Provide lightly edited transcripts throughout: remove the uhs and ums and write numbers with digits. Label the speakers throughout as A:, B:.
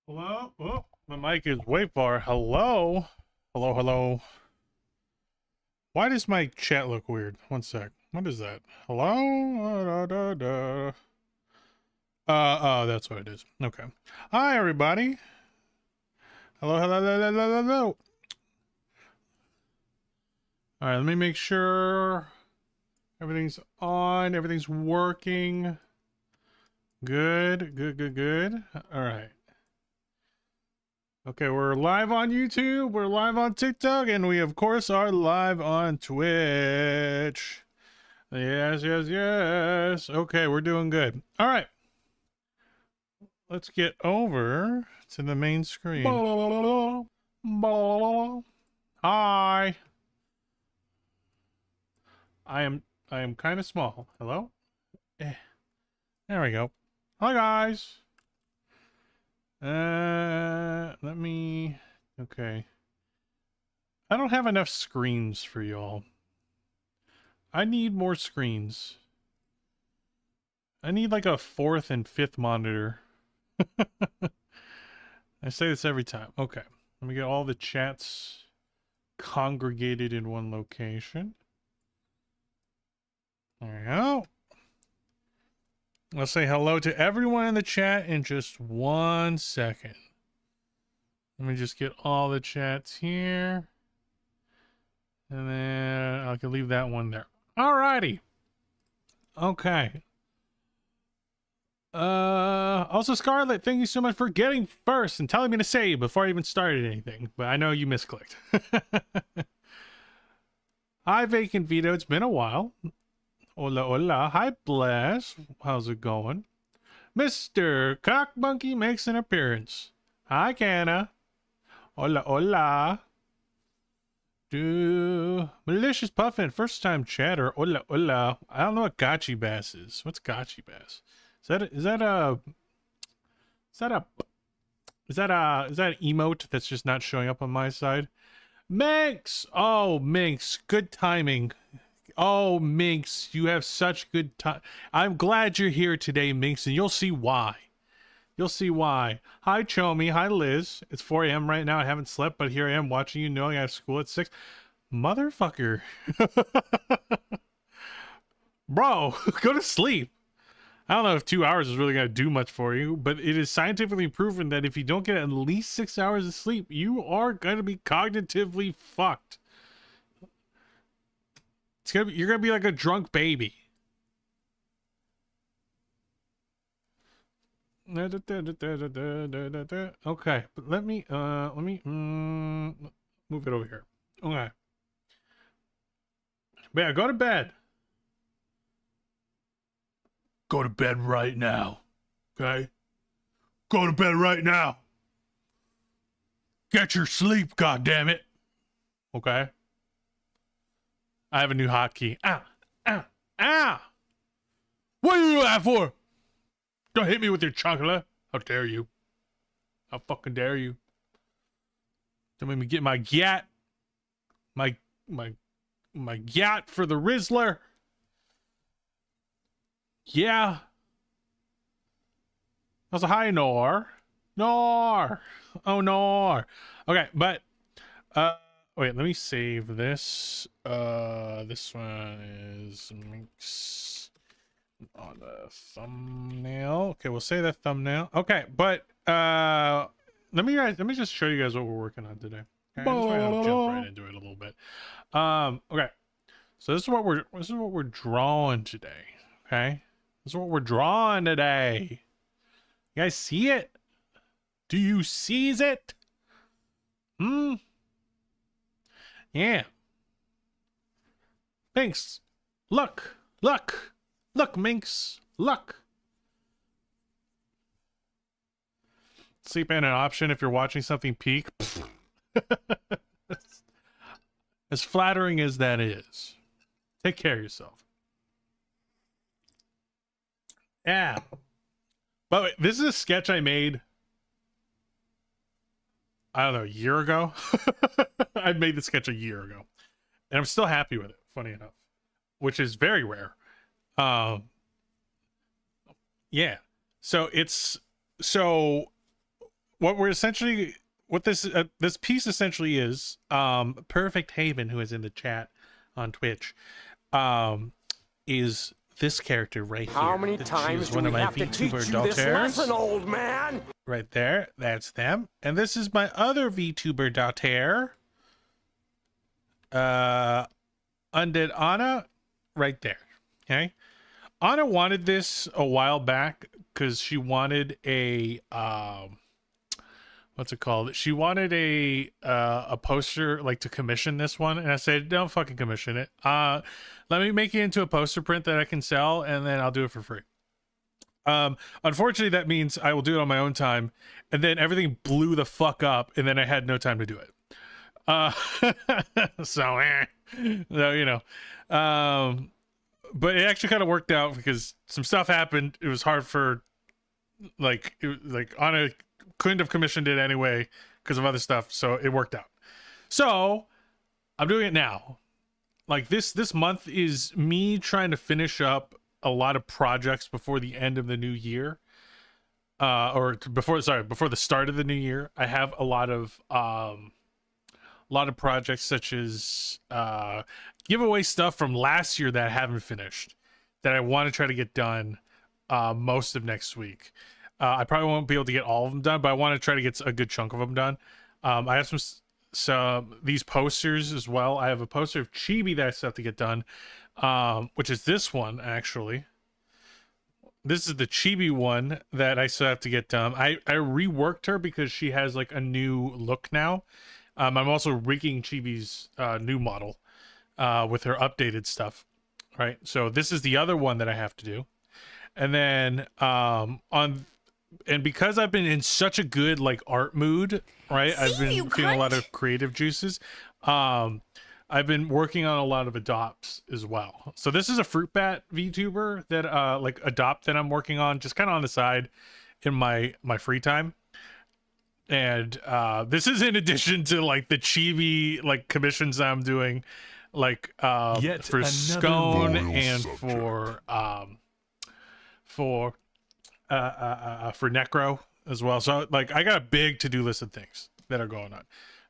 A: Hello? Oh, my mic is way far. Hello? Hello, hello. Why does my chat look weird? One sec. What is that? Hello? Oh, that's what it is. Okay. Hi, everybody. Hello, hello, hello, hello, hello. All right, let me make sure everything's on, everything's working. Good, good, good, good. All right. Okay, we're live on YouTube, we're live on TikTok, and we, of course, are live on Twitch. Yes, yes, yes. Okay, we're doing good. All right. Let's get over to the main screen. Hi. I am kind of small. Hello? There we go. Hi, guys. Let me... Okay. I don't have enough screens for y'all. I need more screens. I need like a fourth and fifth monitor. I say this every time. Okay. Let me get all the chats congregated in one location. There we go. I'll say hello to everyone in the chat in just 1 second. Let me just get all the chats here. And then I can leave that one there. Alrighty. Okay. Also, Scarlett, thank you so much for getting first and telling me to save before I even started anything. But I know you misclicked. Hi, Vacant Vito. It's been a while. Hola, hola. Hi, Bless. How's it going? Mr. Cockmonkey makes an appearance. Hi, Canna. Hola, hola. Malicious Puffin, first time chatter. Hola, hola. I don't know what Gotchi Bass is. What's Gotchi Bass? Is that an emote that's just not showing up on my side? Minx! Oh, Minx, good timing. Oh, Minx, you have such good time. I'm glad you're here today, Minx, and you'll see why. You'll see why. Hi, Chomi. Hi, Liz. It's 4 a.m. right now. I haven't slept, but here I am watching you knowing I have school at 6. Motherfucker. Bro, go to sleep. I don't know if 2 hours is really going to do much for you, but it is scientifically proven that if you don't get at least 6 hours of sleep, you are going to be cognitively fucked. You're going to be like a drunk baby. Okay, but let me move it over here. Okay. But yeah, go to bed. Go to bed right now. Okay? Go to bed right now. Get your sleep, goddammit. Okay? I have a new hotkey. Ah! Ah! Ah! What are you doing that for? Don't hit me with your chocolate. How dare you? How fucking dare you? Don't make me get my gat. My gat for the Rizzler. Yeah. That's a hi, Nor. Nor. Oh, Nor. Okay, but wait, let me save this. This one is mix on the thumbnail. Okay, we'll say that thumbnail. Okay, but let me just show you guys what we're working on today. Okay, I just want to jump right into it a little bit. Okay, so this is what we're drawing today. Okay, this is what we're drawing today. You guys see it? Do you seize it? Yeah. Minx. Look. Look. Look, Minx. Look. Sleep in an option if you're watching something peak. As flattering as that is. Take care of yourself. Yeah. But wait, this is a sketch I made, I don't know, a year ago. I made the sketch a year ago. And I'm still happy with it, funny enough. Which is very rare. Yeah. So what we're essentially, what this piece essentially is, Perfect Haven, who is in the chat on Twitch, is this character right here.
B: How many times do we have to teach you this lesson, old man?
A: Right there, that's them. And this is my other VTuber daughter, Undead Anna, right there. Okay, Anna wanted this a while back because she wanted a what's it called? She wanted a poster, like, to commission this one, and I said, don't fucking commission it. Let me make it into a poster print that I can sell, and then I'll do it for free. Unfortunately, that means I will do it on my own time, and then everything blew the fuck up, and then I had no time to do it. So you know, but it actually kind of worked out because some stuff happened. It was hard for, like, Anna couldn't have commissioned it anyway because of other stuff, so it worked out. So I'm doing it now. Like, this month is me trying to finish up a lot of projects before the end of the new year, before the start of the new year. I have a lot of projects, such as giveaway stuff from last year that I haven't finished, that I want to try to get done most of next week. I probably won't be able to get all of them done, but I want to try to get a good chunk of them done. I have some these posters as well. I have a poster of Chibi that I still have to get done, which is this one, actually. This is the Chibi one that I still have to get done. I reworked her because she has, like, a new look now. I'm also rigging Chibi's new model with her updated stuff, right? So this is the other one that I have to do. And then and because I've been in such a good, like, art mood, right? I've been feeling a lot of creative juices. I've been working on a lot of adopts as well. So this is a fruit bat VTuber that like, adopt, that I'm working on just kind of on the side in my free time. And this is in addition to, like, the Chibi, like, commissions that I'm doing, like, for Scone and for Necro as well. So, like, I got a big to-do list of things that are going on.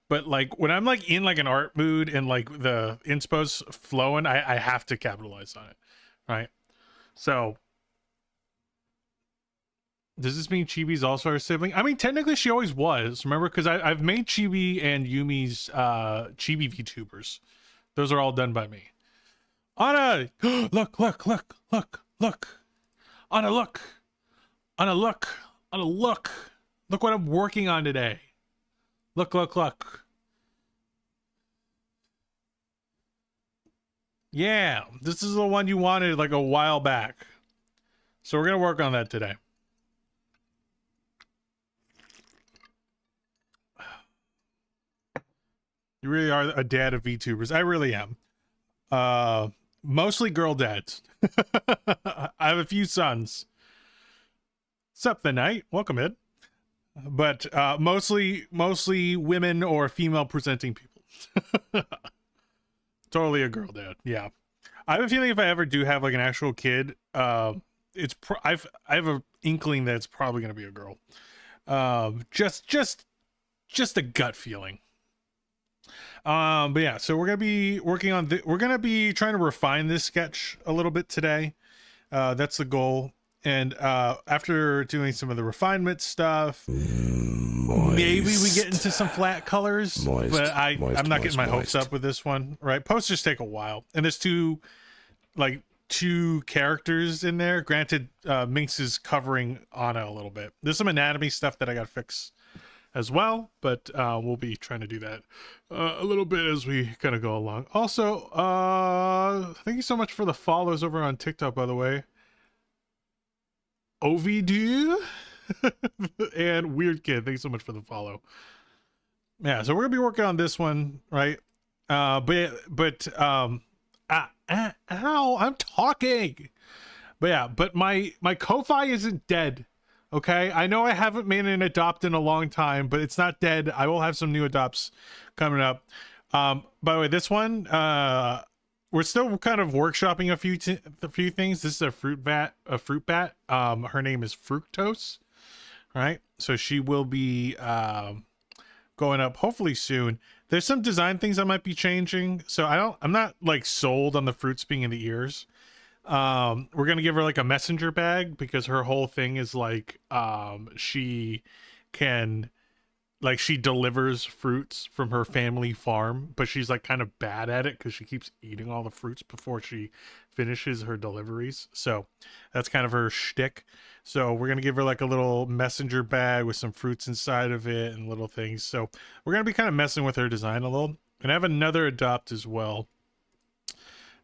A: But, like, when I'm, like, in, like, an art mood and, like, the inspo's flowing, I have to capitalize on it, right? So does this mean Chibi's also our sibling? I mean, technically she always was, remember? Because I've made Chibi and Yumi's Chibi VTubers. Those are all done by me. Anna! Look! Anna, look! Anna, look! Anna, look! Look what I'm working on today. Look. Yeah, this is the one you wanted, like, a while back. So we're gonna work on that today. You really are a dad of VTubers. I really am. Mostly girl dads. I have a few sons. Sup the night. Welcome in. But mostly women or female presenting people. Totally a girl dad. Yeah. I have a feeling if I ever do have, like, an actual kid, I have an inkling that it's probably going to be a girl. Just a gut feeling. But yeah, so we're gonna be working on we're gonna be trying to refine this sketch a little bit today. That's the goal. And after doing some of the refinement stuff, maybe we get into some flat colors. But I'm not getting my hopes up with this one, right? Posters take a while, and there's two characters in there. Granted, Minx is covering Anna a little bit. There's some anatomy stuff that I gotta fix as well, but we'll be trying to do that a little bit as we kind of go along. Also, thank you so much for the follows over on TikTok, by the way. OVD and Weird Kid, thanks so much for the follow. Yeah, so we're gonna be working on this one, right? But ow, I'm talking. But yeah, but my Ko-Fi isn't dead. Okay, I know I haven't made an adopt in a long time, but it's not dead. I will have some new adopts coming up. By the way, this one, we're still kind of workshopping a few things. This is a fruit bat. Her name is Fructose, right? So she will be going up hopefully soon. There's some design things I might be changing, so I'm not like sold on the fruits being in the ears. We're gonna give her like a messenger bag because her whole thing is like she can, like, she delivers fruits from her family farm, but she's like kind of bad at it because she keeps eating all the fruits before she finishes her deliveries. So that's kind of her shtick. So we're gonna give her like a little messenger bag with some fruits inside of it and little things. So we're gonna be kind of messing with her design a little. And I have another adopt as well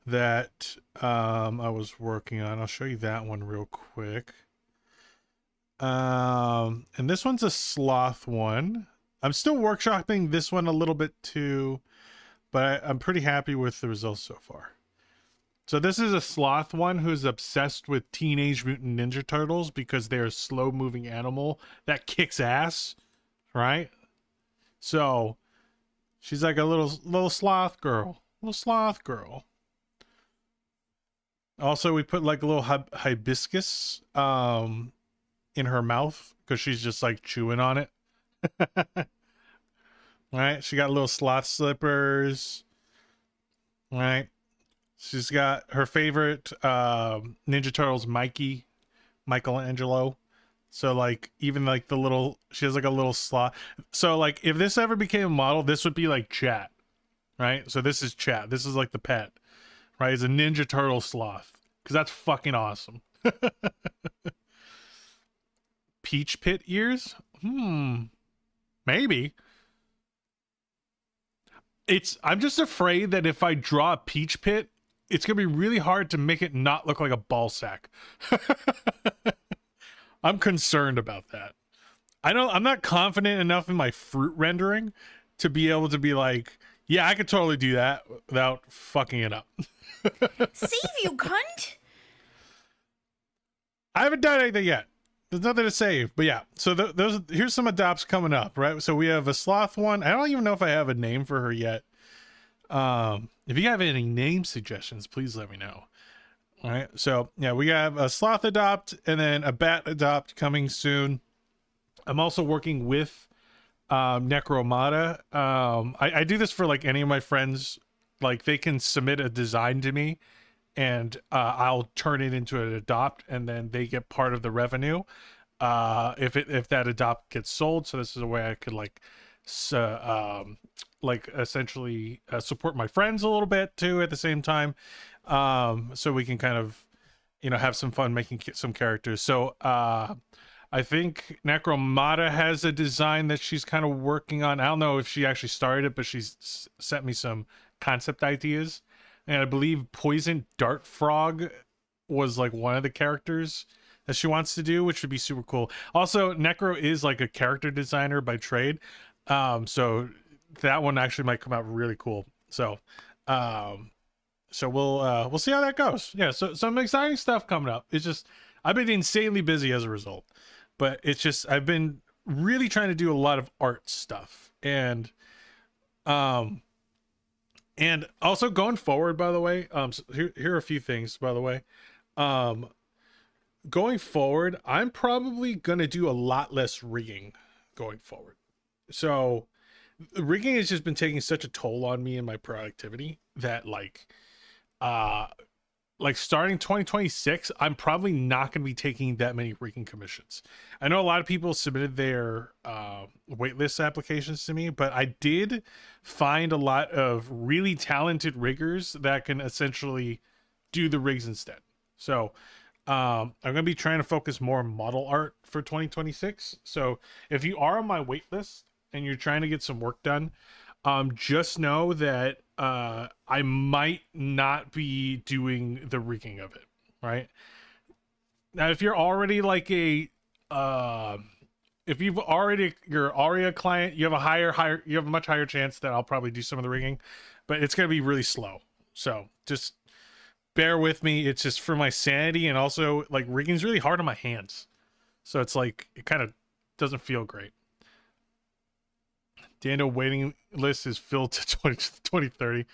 A: that I was working on. I'll show you that one real quick. And this one's a sloth one. I'm still workshopping this one a little bit too, but I'm pretty happy with the results so far. So this is a sloth one who's obsessed with Teenage Mutant Ninja Turtles because they're a slow-moving animal that kicks ass, right? So she's like a little sloth girl, little sloth girl. Also, we put like a little hibiscus in her mouth because she's just like chewing on it. Right, she got little sloth slippers. Right, she's got her favorite Ninja Turtles Michelangelo. So like even like the little, she has like a little sloth. So like if this ever became a model, this would be like Chat, right? So this is Chat. This is like the pet, right? It's a Ninja Turtle sloth because that's fucking awesome. Peach Pit ears? Maybe. I'm just afraid that if I draw a Peach Pit, it's gonna be really hard to make it not look like a ball sack. I'm concerned about that. I'm not confident enough in my fruit rendering to be able to be like, yeah, I could totally do that without fucking it up.
C: Save you, cunt!
A: I haven't done anything yet. There's nothing to save, but yeah. So here's some adopts coming up, right? So we have a sloth one. I don't even know if I have a name for her yet. If you have any name suggestions, please let me know. All right. So yeah, we have a sloth adopt and then a bat adopt coming soon. I'm also working with Necromata. I do this for like any of my friends. Like they can submit a design to me and I'll turn it into an adopt and then they get part of the revenue if that adopt gets sold. So this is a way I could like essentially support my friends a little bit too at the same time, so we can kind of, you know, have some fun making some characters. So I think Necromata has a design that she's kind of working on. I don't know if she actually started it, but she's sent me some concept ideas. And I believe Poison Dart Frog was like one of the characters that she wants to do, which would be super cool. Also, Necro is like a character designer by trade. So that one actually might come out really cool. So we'll see how that goes. Yeah, so some exciting stuff coming up. It's just I've been insanely busy as a result. But it's just I've been really trying to do a lot of art stuff. And also going forward, by the way, so here are a few things, by the way. Going forward, I'm probably going to do a lot less rigging going forward. So rigging has just been taking such a toll on me and my productivity that like starting 2026, I'm probably not going to be taking that many rigging commissions. I know a lot of people submitted their waitlist applications to me, but I did find a lot of really talented riggers that can essentially do the rigs instead. So I'm going to be trying to focus more on model art for 2026. So if you are on my waitlist and you're trying to get some work done, just know that I might not be doing the rigging of it, right? Now, if you're already like you're already a client, you have a much higher chance that I'll probably do some of the rigging, but it's going to be really slow. So just bear with me. It's just for my sanity, and also like rigging's really hard on my hands. So it's like, it kind of doesn't feel great. Dando waiting list is filled to 2030.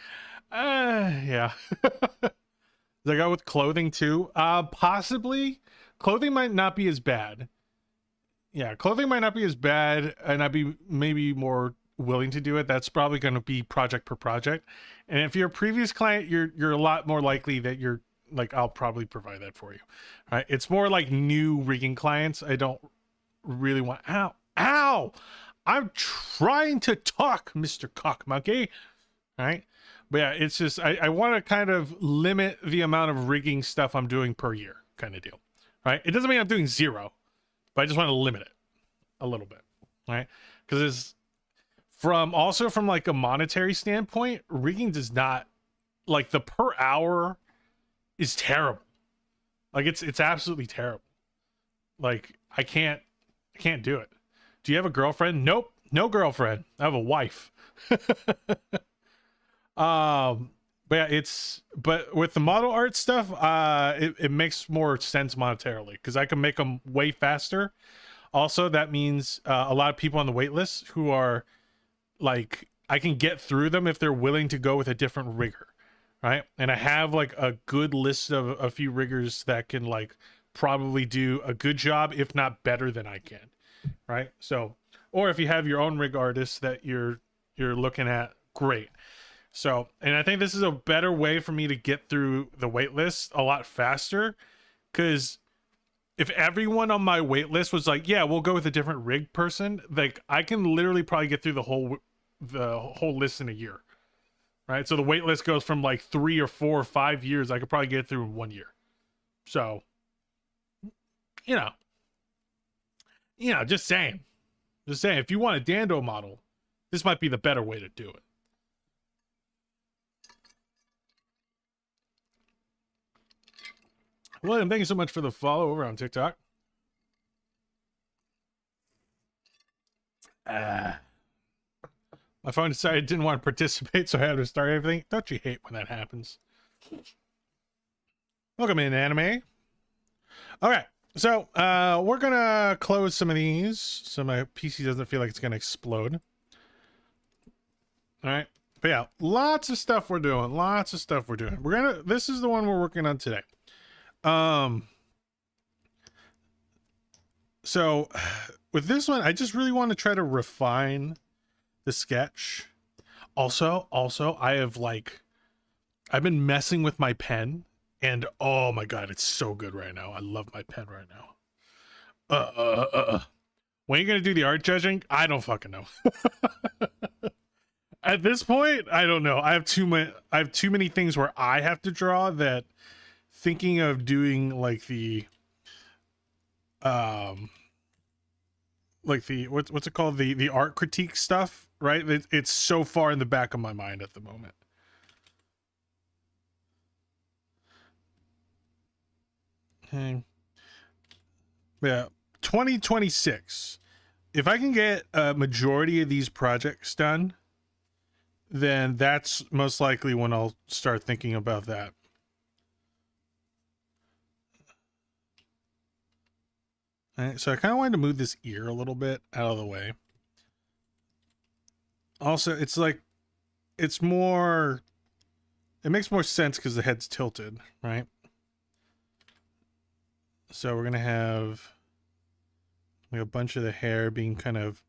A: Yeah. Does I go with clothing too? Possibly. Clothing might not be as bad. Yeah, clothing might not be as bad, and I'd be maybe more willing to do it. That's probably going to be project per project. And if you're a previous client, you're a lot more likely that you're like, I'll probably provide that for you. All right. It's more like new rigging clients. I don't really want, ow, I'm trying to talk, Mr. Cock Monkey. All right. But yeah, it's just, I want to kind of limit the amount of rigging stuff I'm doing per year kind of deal. Right. It doesn't mean I'm doing zero, but I just want to limit it a little bit. Right. Because it's from like a monetary standpoint, rigging does not, like, the per hour is terrible. Like it's absolutely terrible. Like I can't do it. Do you have a girlfriend? Nope, no girlfriend. I have a wife. But yeah, but with the model art stuff, it makes more sense monetarily because I can make them way faster. Also, that means a lot of people on the wait list who are like, I can get through them if they're willing to go with a different rigger, right? And I have like a good list of a few riggers that can like probably do a good job, if not better than I can, right? So, or if you have your own rig artist that you're looking at, great. So, and I think this is a better way for me to get through the wait list a lot faster, because if everyone on my wait list was like, yeah, we'll go with a different rig person, like I can literally probably get through the whole list in a year, right? So the wait list goes from like 3 or 4 or 5 years. I could probably get through in 1 year. So, you know, just saying, if you want a Dando model, this might be the better way to do it. William, thank you so much for the follow over on TikTok. My phone decided it didn't want to participate, so I had to restart everything. Don't you hate when that happens? Welcome in, anime. Okay, so we're gonna close some of these so my PC doesn't feel like it's gonna explode. All right, but yeah, lots of stuff we're doing. This is the one we're working on today. So with this one, I just really want to try to refine the sketch. Also, I've been messing with my pen, and oh my god, it's so good right now. I love my pen right now. When are you gonna do the art judging? I don't fucking know. At this point, I don't know. I have too many things where I have to draw that thinking of doing like the what's it called, the art critique stuff, right? It's so far in the back of my mind at the moment. Okay. Yeah, 2026. If I can get a majority of these projects done, then that's most likely when I'll start thinking about that. All right, so I kind of wanted to move this ear a little bit out of the way. Also, it makes more sense because the head's tilted, right? So we're gonna have like a bunch of the hair being kind of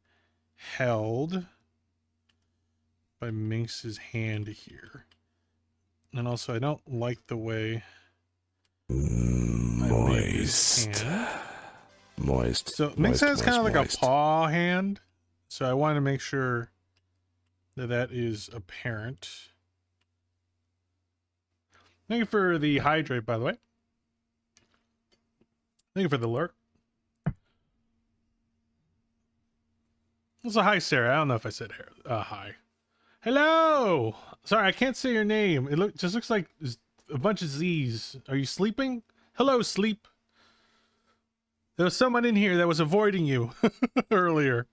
A: held by Minx's hand here. And also, I don't like the way
B: moist.
A: So Minx has kind of like a paw hand, so I want to make sure that is apparent. Thank you for the hydrate, by the way. Thank you for the lurk. Also, hi, Sarah. I don't know if I said hi. Hello. Sorry, I can't say your name. It just looks like a bunch of Z's. Are you sleeping? Hello, sleep. There was someone in here that was avoiding you earlier.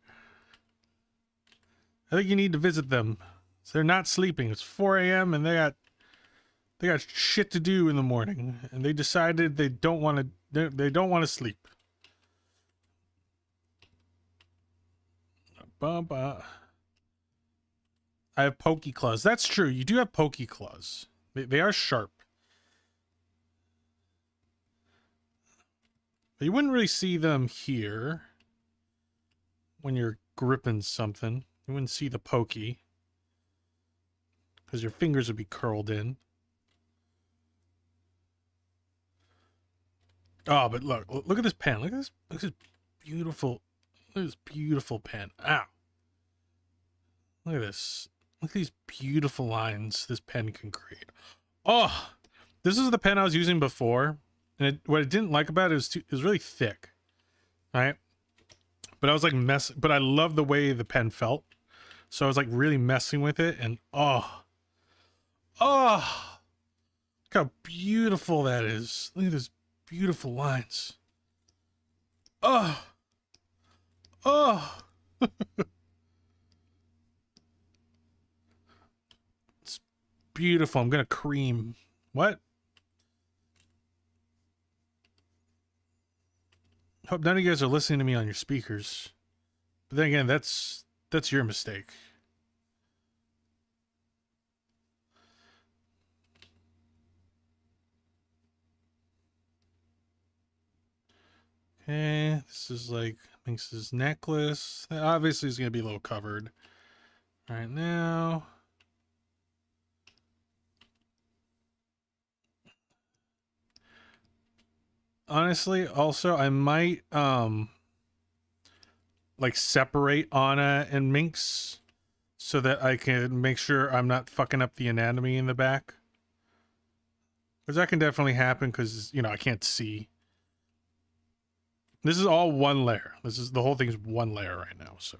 A: I think you need to visit them. So they're not sleeping. It's 4 a.m. and they got shit to do in the morning, and they decided they don't want to sleep. I have pokey claws. That's true. You do have pokey claws. They are sharp. But you wouldn't really see them here. when you're gripping something. You wouldn't see the pokey because your fingers would be curled in. Oh, but look at this pen. Look at this beautiful, look at this beautiful pen. Ow. Look at this. Look at these beautiful lines this pen can create. Oh, this is the pen I was using before. And what I didn't like about it was really thick. Right? But I was like but I love the way the pen felt. So I was like really messing with it, and oh, look how beautiful that is. Look at those beautiful lines. Oh. It's beautiful. I'm gonna cream. What? Hope none of you guys are listening to me on your speakers. But then again, that's your mistake. Okay, this is like Minx's necklace. Obviously, it's gonna be a little covered right now. Honestly, also I might like separate Anna and Minx so that I can make sure I'm not fucking up the anatomy in the back. Because that can definitely happen because, you know, I can't see. This is all one layer. The whole thing's one layer right now, so.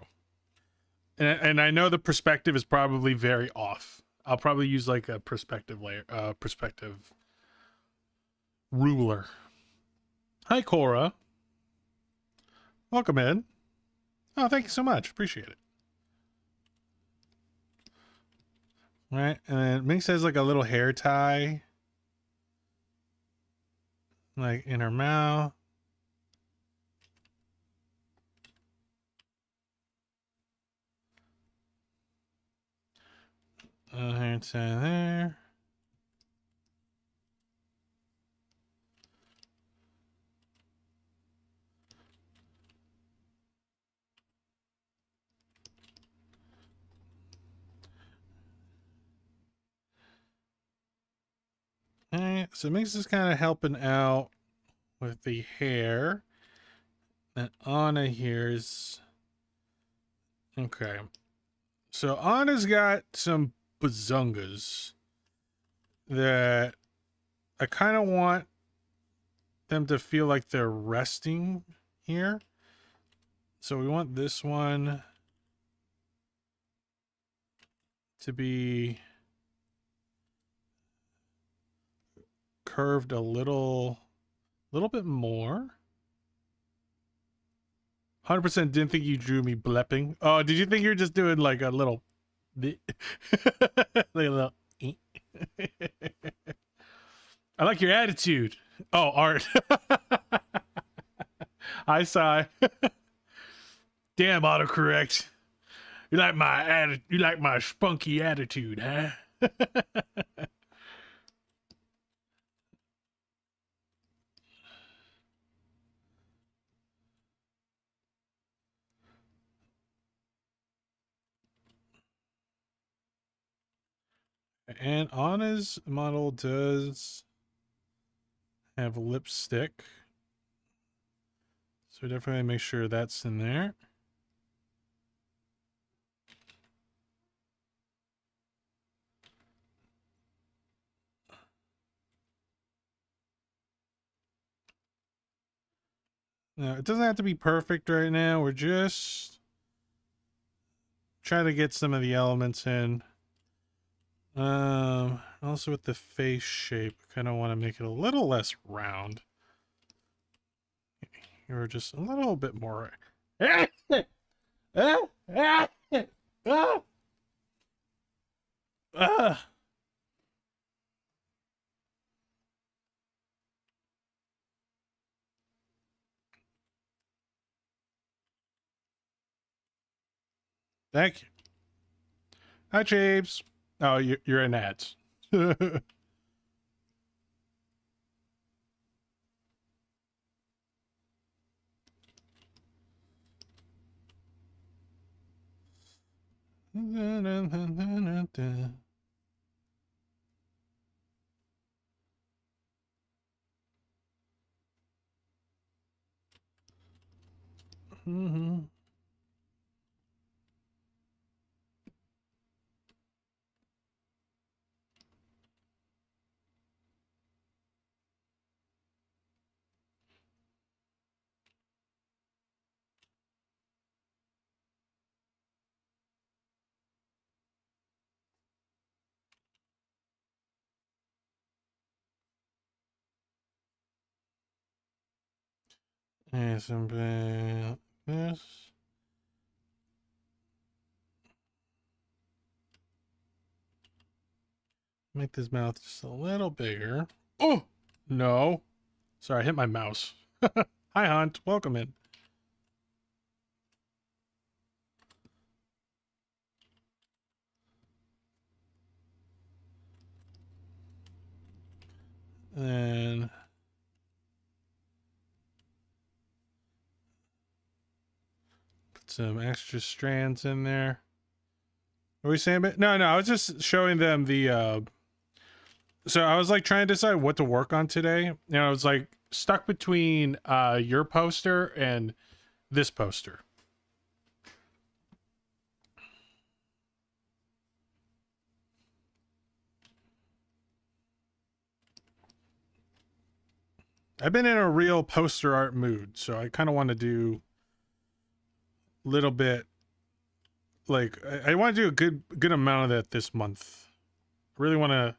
A: And I know the perspective is probably very off. I'll probably use like a perspective layer, perspective ruler. Hi, Cora. Welcome in. Oh, thank you so much. Appreciate it. All right, and then Minx has like a little hair tie. Like in her mouth. Hair tie there. Alright, so Minx is kind of helping out with the hair. And Anna here's... Okay. So Anna's got some bazungas that I kind of want them to feel like they're resting here. So we want this one to be curved a little bit more. 100% didn't think you drew me blepping. Oh, did you think you were just doing like a little bit? Like a little I like your attitude. Oh, Art. I saw. Damn, autocorrect. You like my spunky attitude, huh? And Anna's model does have lipstick. So definitely make sure that's in there. Now, it doesn't have to be perfect right now. We're just trying to get some of the elements in. Also with the face shape, I kind of want to make it a little less round. You're just a little bit more. Thank you. Hi, James. Oh, you're in ads. And something this. Make this mouth just a little bigger. Oh no. Sorry, I hit my mouse. Hi Hunt, welcome in. And put some extra strands in there. What were we saying about? No, I was just showing them the so I was like trying to decide what to work on today. And I was like stuck between your poster and this poster. I've been in a real poster art mood, so I kind of want to do a little bit, like I want to do a good amount of that this month. I really want to,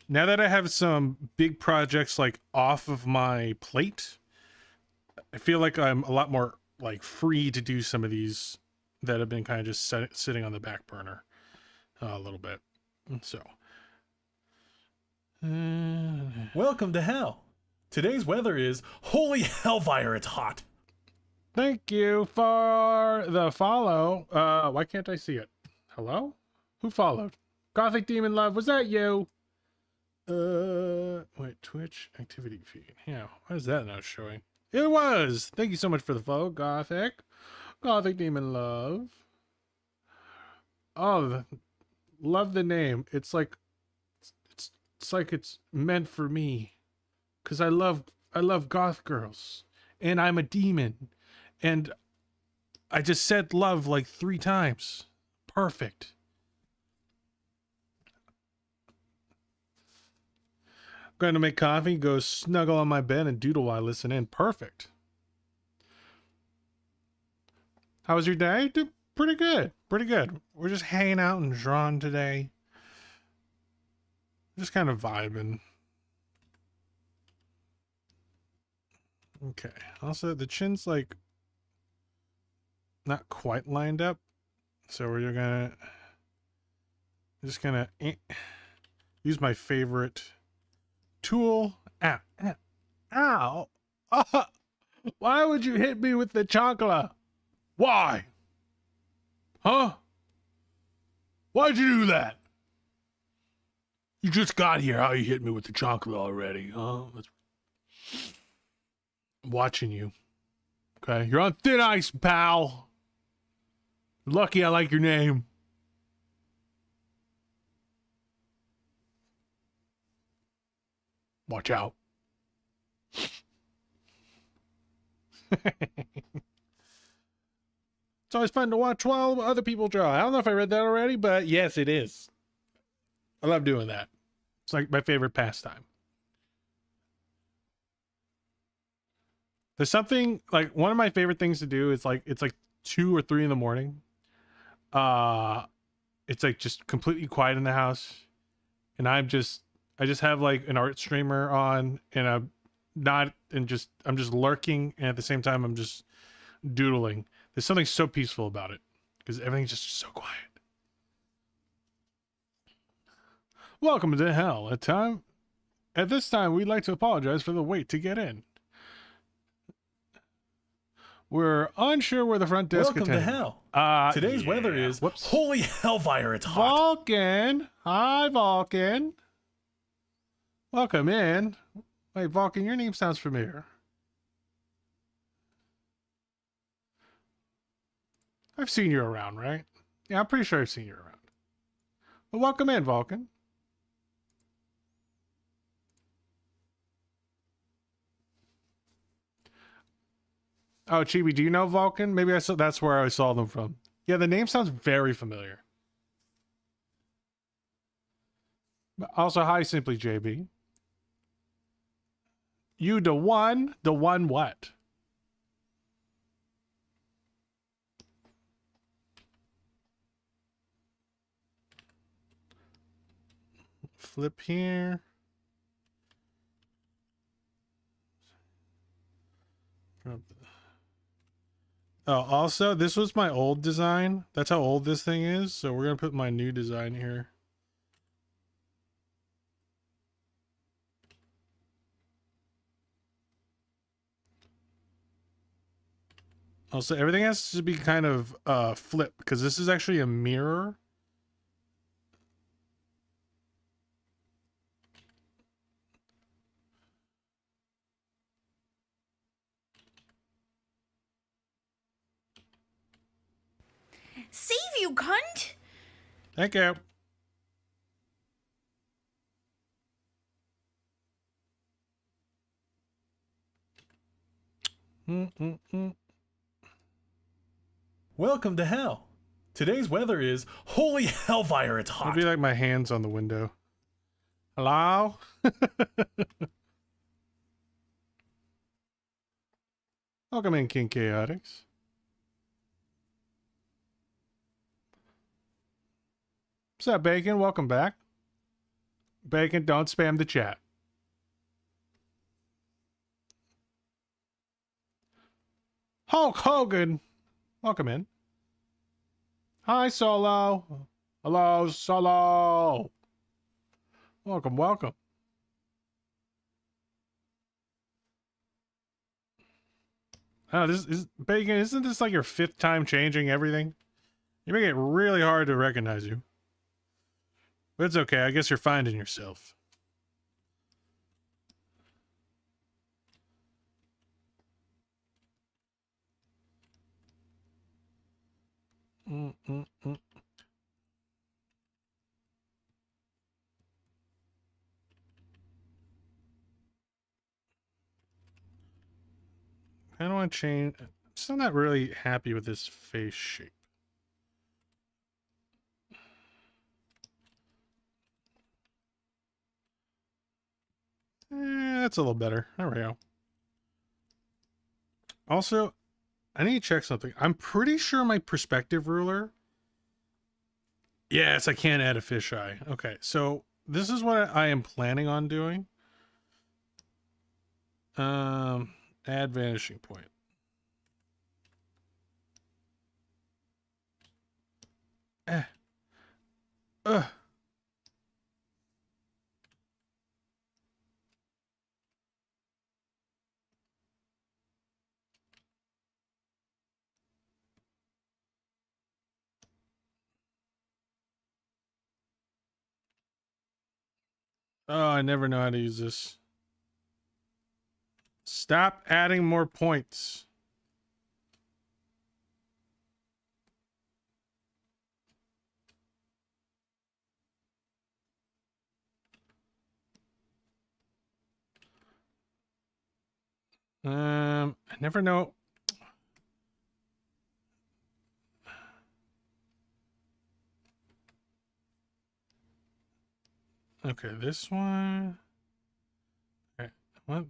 A: now that I have some big projects like off of my plate, I feel like I'm a lot more like free to do some of these that have been kind of just sitting on the back burner a little bit. So
B: Welcome to hell. Today's weather is holy hellfire, it's hot.
A: thank you for the follow. Why can't I see it? Hello? Who followed? Gothic Demon Love, was that you? Wait, Twitch activity feed. Yeah, why is that not showing? It was! Thank you so much for the follow, Gothic. Gothic Demon Love. Oh, love the name. It's like it's meant for me. 'Cause I love goth girls. And I'm a demon. And I just said love like 3 times. Perfect. Going to make coffee, go snuggle on my bed and doodle while I listen in. Perfect. How was your day? Pretty good. Pretty good. We're just hanging out and drawing today. Just kind of vibing. Okay. Also, the chin's like not quite lined up. So we're just gonna use my favorite tool. Ow. Ow. Ow. Why would you hit me with the chocolate? Why? Huh? Why'd you do that? You just got here. How you hit me with the chocolate already, huh? I'm watching you. Okay? You're on thin ice, pal. You're lucky I like your name. Watch out. It's always fun to watch while other people draw. I don't know if I read that already, but yes, it is. I love doing that. It's like my favorite pastime. There's something like one of my favorite things to do is like it's like 2 or 3 in the morning. It's like just completely quiet in the house, and I just have like an art streamer on, and I'm just lurking, and at the same time I'm just doodling. There's something so peaceful about it because everything's just so quiet. Welcome to hell. At this time, we'd like to apologize for the wait to get in. We're unsure where the front desk
B: Welcome to
A: attendant.
B: hell. Today's weather is holy hellfire, it's hot.
A: Vulcan. Hi, Vulcan. Welcome in. Wait, Vulcan, your name sounds familiar. I've seen you around, right? Yeah, I'm pretty sure I've seen you around. Well, welcome in, Vulcan. Oh, Chibi, do you know Vulcan? Maybe I saw that's where I saw them from. Yeah, the name sounds very familiar. But also, hi, Simply JB. You the one? The one what? Flip here. Oh, also, this was my old design. That's how old this thing is. So we're going to put my new design here. Also, everything has to be kind of flipped because this is actually a mirror.
C: Save you, cunt!
A: Thank you.
B: Welcome to hell. Today's weather is holy hellfire, it's
A: It'll
B: hot.
A: be like my hands on the window. Hello? Welcome in, King Chaotix. What's up, Bacon? Welcome back. Bacon, don't spam the chat. Hulk Hogan. Welcome in. Hi, Solo. Hello, Solo. Welcome, welcome. Oh, this is Bacon. Isn't this like your 5th time changing everything? You make it really hard to recognize you. But it's okay. I guess you're finding yourself. Mm-mm-mm. I don't want to change. I'm still not really happy with this face shape. That's a little better. There we go. Also, I need to check something. I'm pretty sure my perspective ruler. Yes, I can add a fisheye. Okay, so this is what I am planning on doing. Add vanishing point. Ugh. Oh, I never know how to use this. Stop adding more points. I never know. Okay, this one. Okay, what?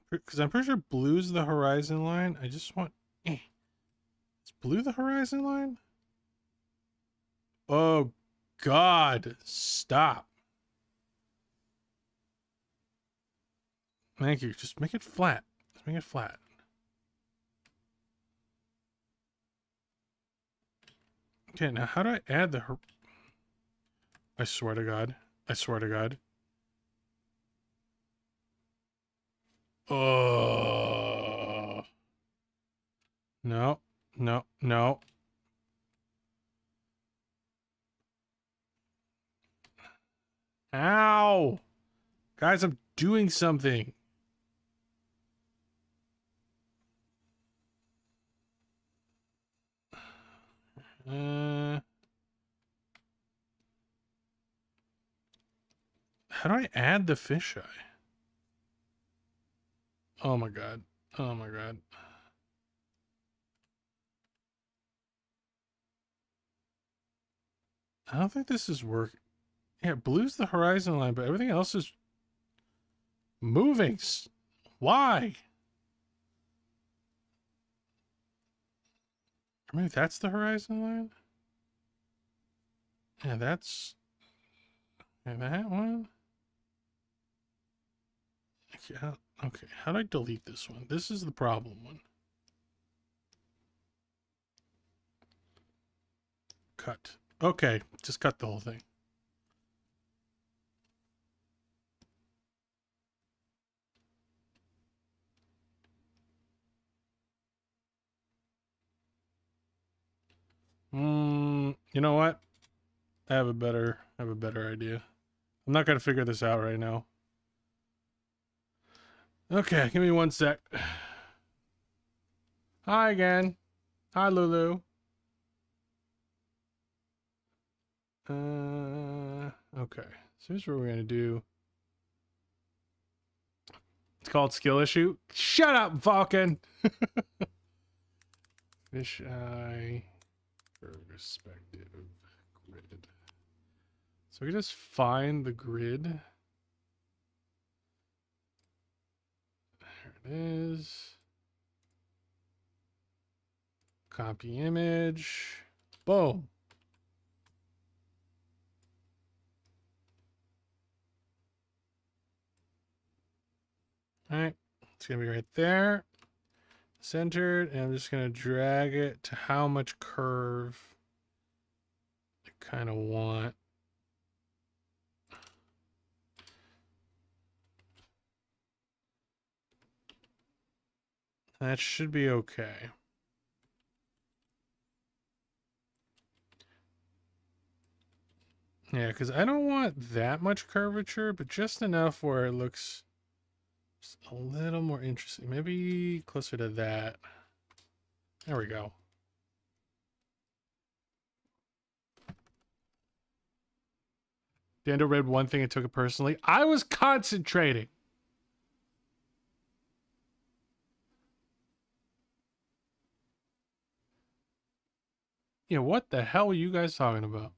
A: Because I'm pretty sure blue's the horizon line. I just want. Is blue the horizon line? Oh, God. Stop. Thank you. Just make it flat. Just make it flat. Okay, now how do I add the... I swear to God. I swear to God. Oh. No. No. No. Ow. Guys, I'm doing something. How do I add the fisheye? Oh my god. Oh my god. I don't think this is working. Yeah, blue's the horizon line, but everything else is moving. Why? Or maybe that's the horizon line? Yeah, that's... And that one? Okay, how do I delete this one? This is the problem one. Cut. Okay, just cut the whole thing. You know what? I have a better idea. I'm not gonna figure this out right now. Okay, give me 1 sec. Hi again. Hi, Lulu. Okay. So here's what we're gonna do. It's called skill issue. Shut up, Falcon. Fish eye perspective grid. So we just find the grid. There it is. Copy image. Boom. All right, it's gonna be right there, centered, and I'm just gonna drag it to how much curve I kind of want. That should be okay. Yeah, because I don't want that much curvature, but just enough where it looks just a little more interesting. Maybe closer to that. There we go. Dando read one thing and took it personally. I was concentrating. Yeah, what the hell are you guys talking about?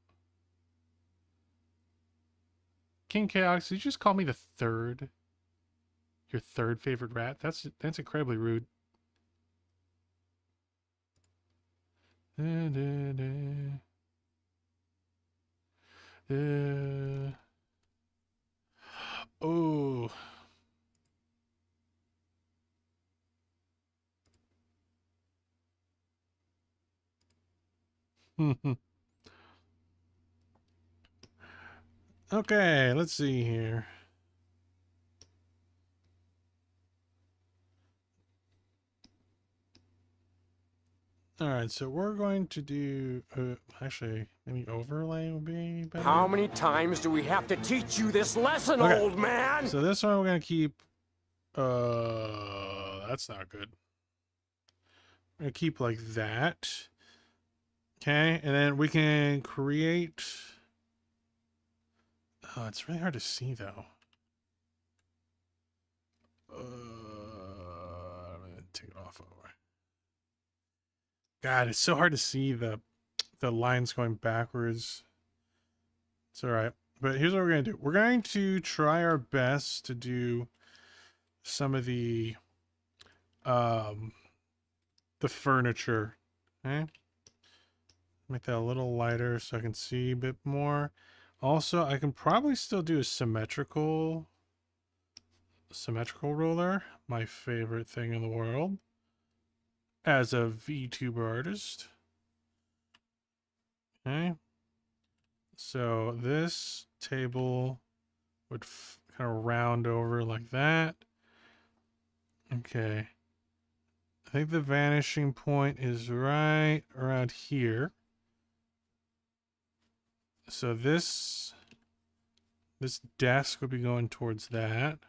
A: King Chaos, did you just call me the third? Your third favorite rat? That's incredibly rude. Oh. Okay, let's see here. All right, so we're going to do, actually, maybe overlay would be better.
D: How many times do we have to teach you this lesson,
A: Okay.
D: old man?
A: So this one we're going to keep, that's not good. We're going to keep like that. Okay, and then we can create, oh, it's really hard to see though. I'm going to take it off over. God, it's so hard to see the lines going backwards. It's all right. But here's what we're going to do. We're going to try our best to do some of the furniture. Okay? Make that a little lighter so I can see a bit more. Also, I can probably still do a symmetrical roller. My favorite thing in the world. As a VTuber artist. Okay. So this table would kind of round over like that. Okay. I think the vanishing point is right around here. So this desk would be going towards that.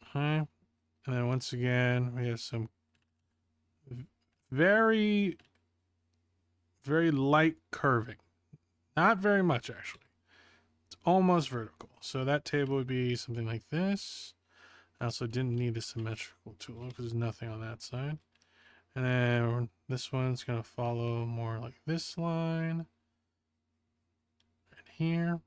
A: Okay. And then once again, we have some very, very light curving. Not very much, actually. It's almost vertical. So that table would be something like this. I also didn't need a symmetrical tool because there's nothing on that side. And then this one's going to follow more like this line. Right here.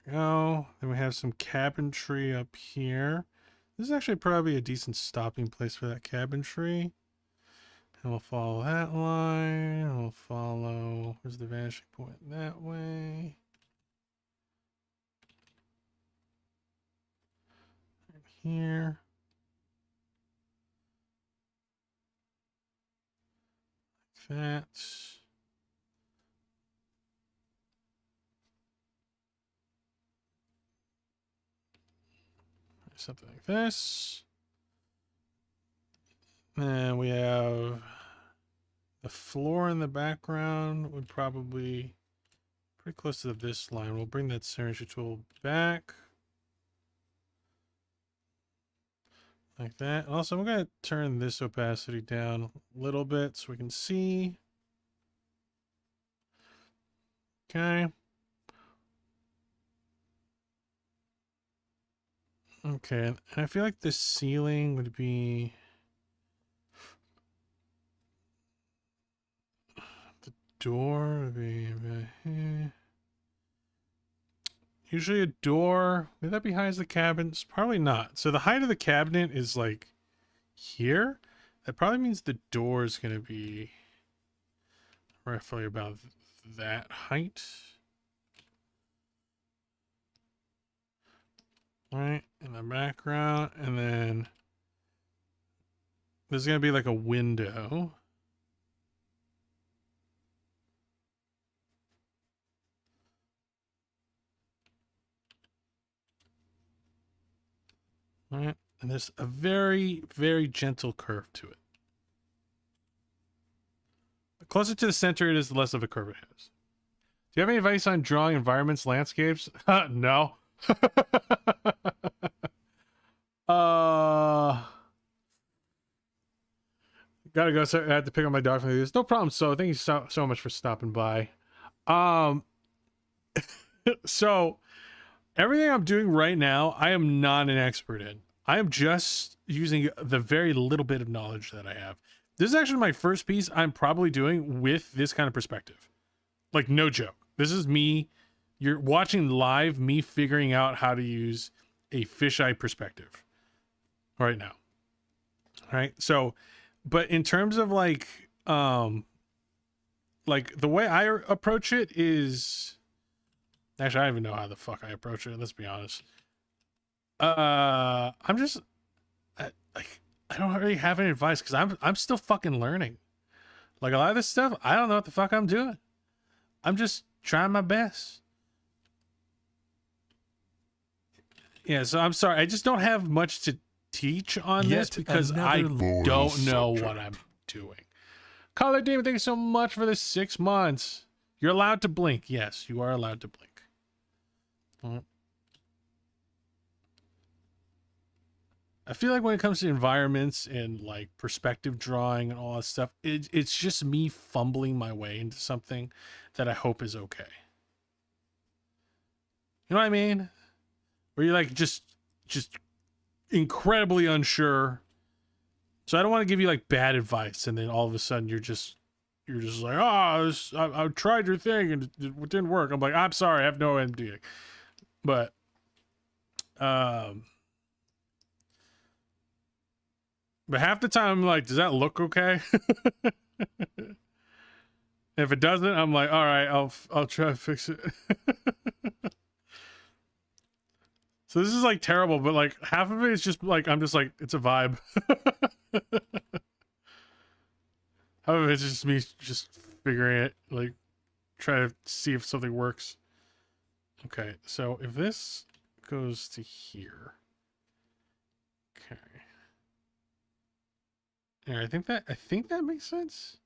A: There we go. Then we have some cabinetry up here. This is actually probably a decent stopping place for that cabinetry. And we'll follow that line. We'll follow, where's the vanishing point? That way. Right here. Like that. Something like this. And we have the floor in the background would probably pretty close to this line. We'll bring that synergy tool back. Like that. Also, I'm going to turn this opacity down a little bit so we can see. Okay. Okay, and I feel like the ceiling would be the door would be right here. Usually a door, would that be high as the cabinets? Probably not. So the height of the cabinet is like here. That probably means the door is going to be roughly about that height. Right, in the background, and then there's going to be like a window. Right, and there's a very, very gentle curve to it. The closer to the center it is, the less of a curve it has. Do you have any advice on drawing environments, landscapes? No. Gotta go. So I had to pick up my dog from the No problem. So thank you so much for stopping by. So everything I'm doing right now, I am not an expert in. I am just using the very little bit of knowledge that I have. This is actually my first piece I'm probably doing with this kind of perspective. Like, no joke. This is me. You're watching live me figuring out how to use a fisheye perspective right now. All right. So, but in terms of like the way I approach it is actually, I don't even know how the fuck I approach it. Let's be honest. I'm just I don't really have any advice because I'm still fucking learning. Like a lot of this stuff, I don't know what the fuck I'm doing. I'm just trying my best. Yeah, so I'm sorry. I just don't have much to teach on this because I don't know what I'm doing. Color Demon, thank you so much for the 6 months. You're allowed to blink. Yes, you are allowed to blink. I feel like when it comes to environments and like perspective drawing and all that stuff, it's just me fumbling my way into something that I hope is okay. You know what I mean? Where you're like just incredibly unsure. So I don't want to give you like bad advice and then all of a sudden you're just like, oh, I tried your thing and it didn't work. I'm like, I'm sorry, I have no idea. But half the time I'm like, does that look okay? If it doesn't, I'm like, all right, I'll try to fix it. So this is like terrible, but like half of it is just like, I'm just like, it's a vibe. Half of it's just me just figuring it, like try to see if something works. Okay, so if this goes to here. Okay. Yeah, I think that makes sense.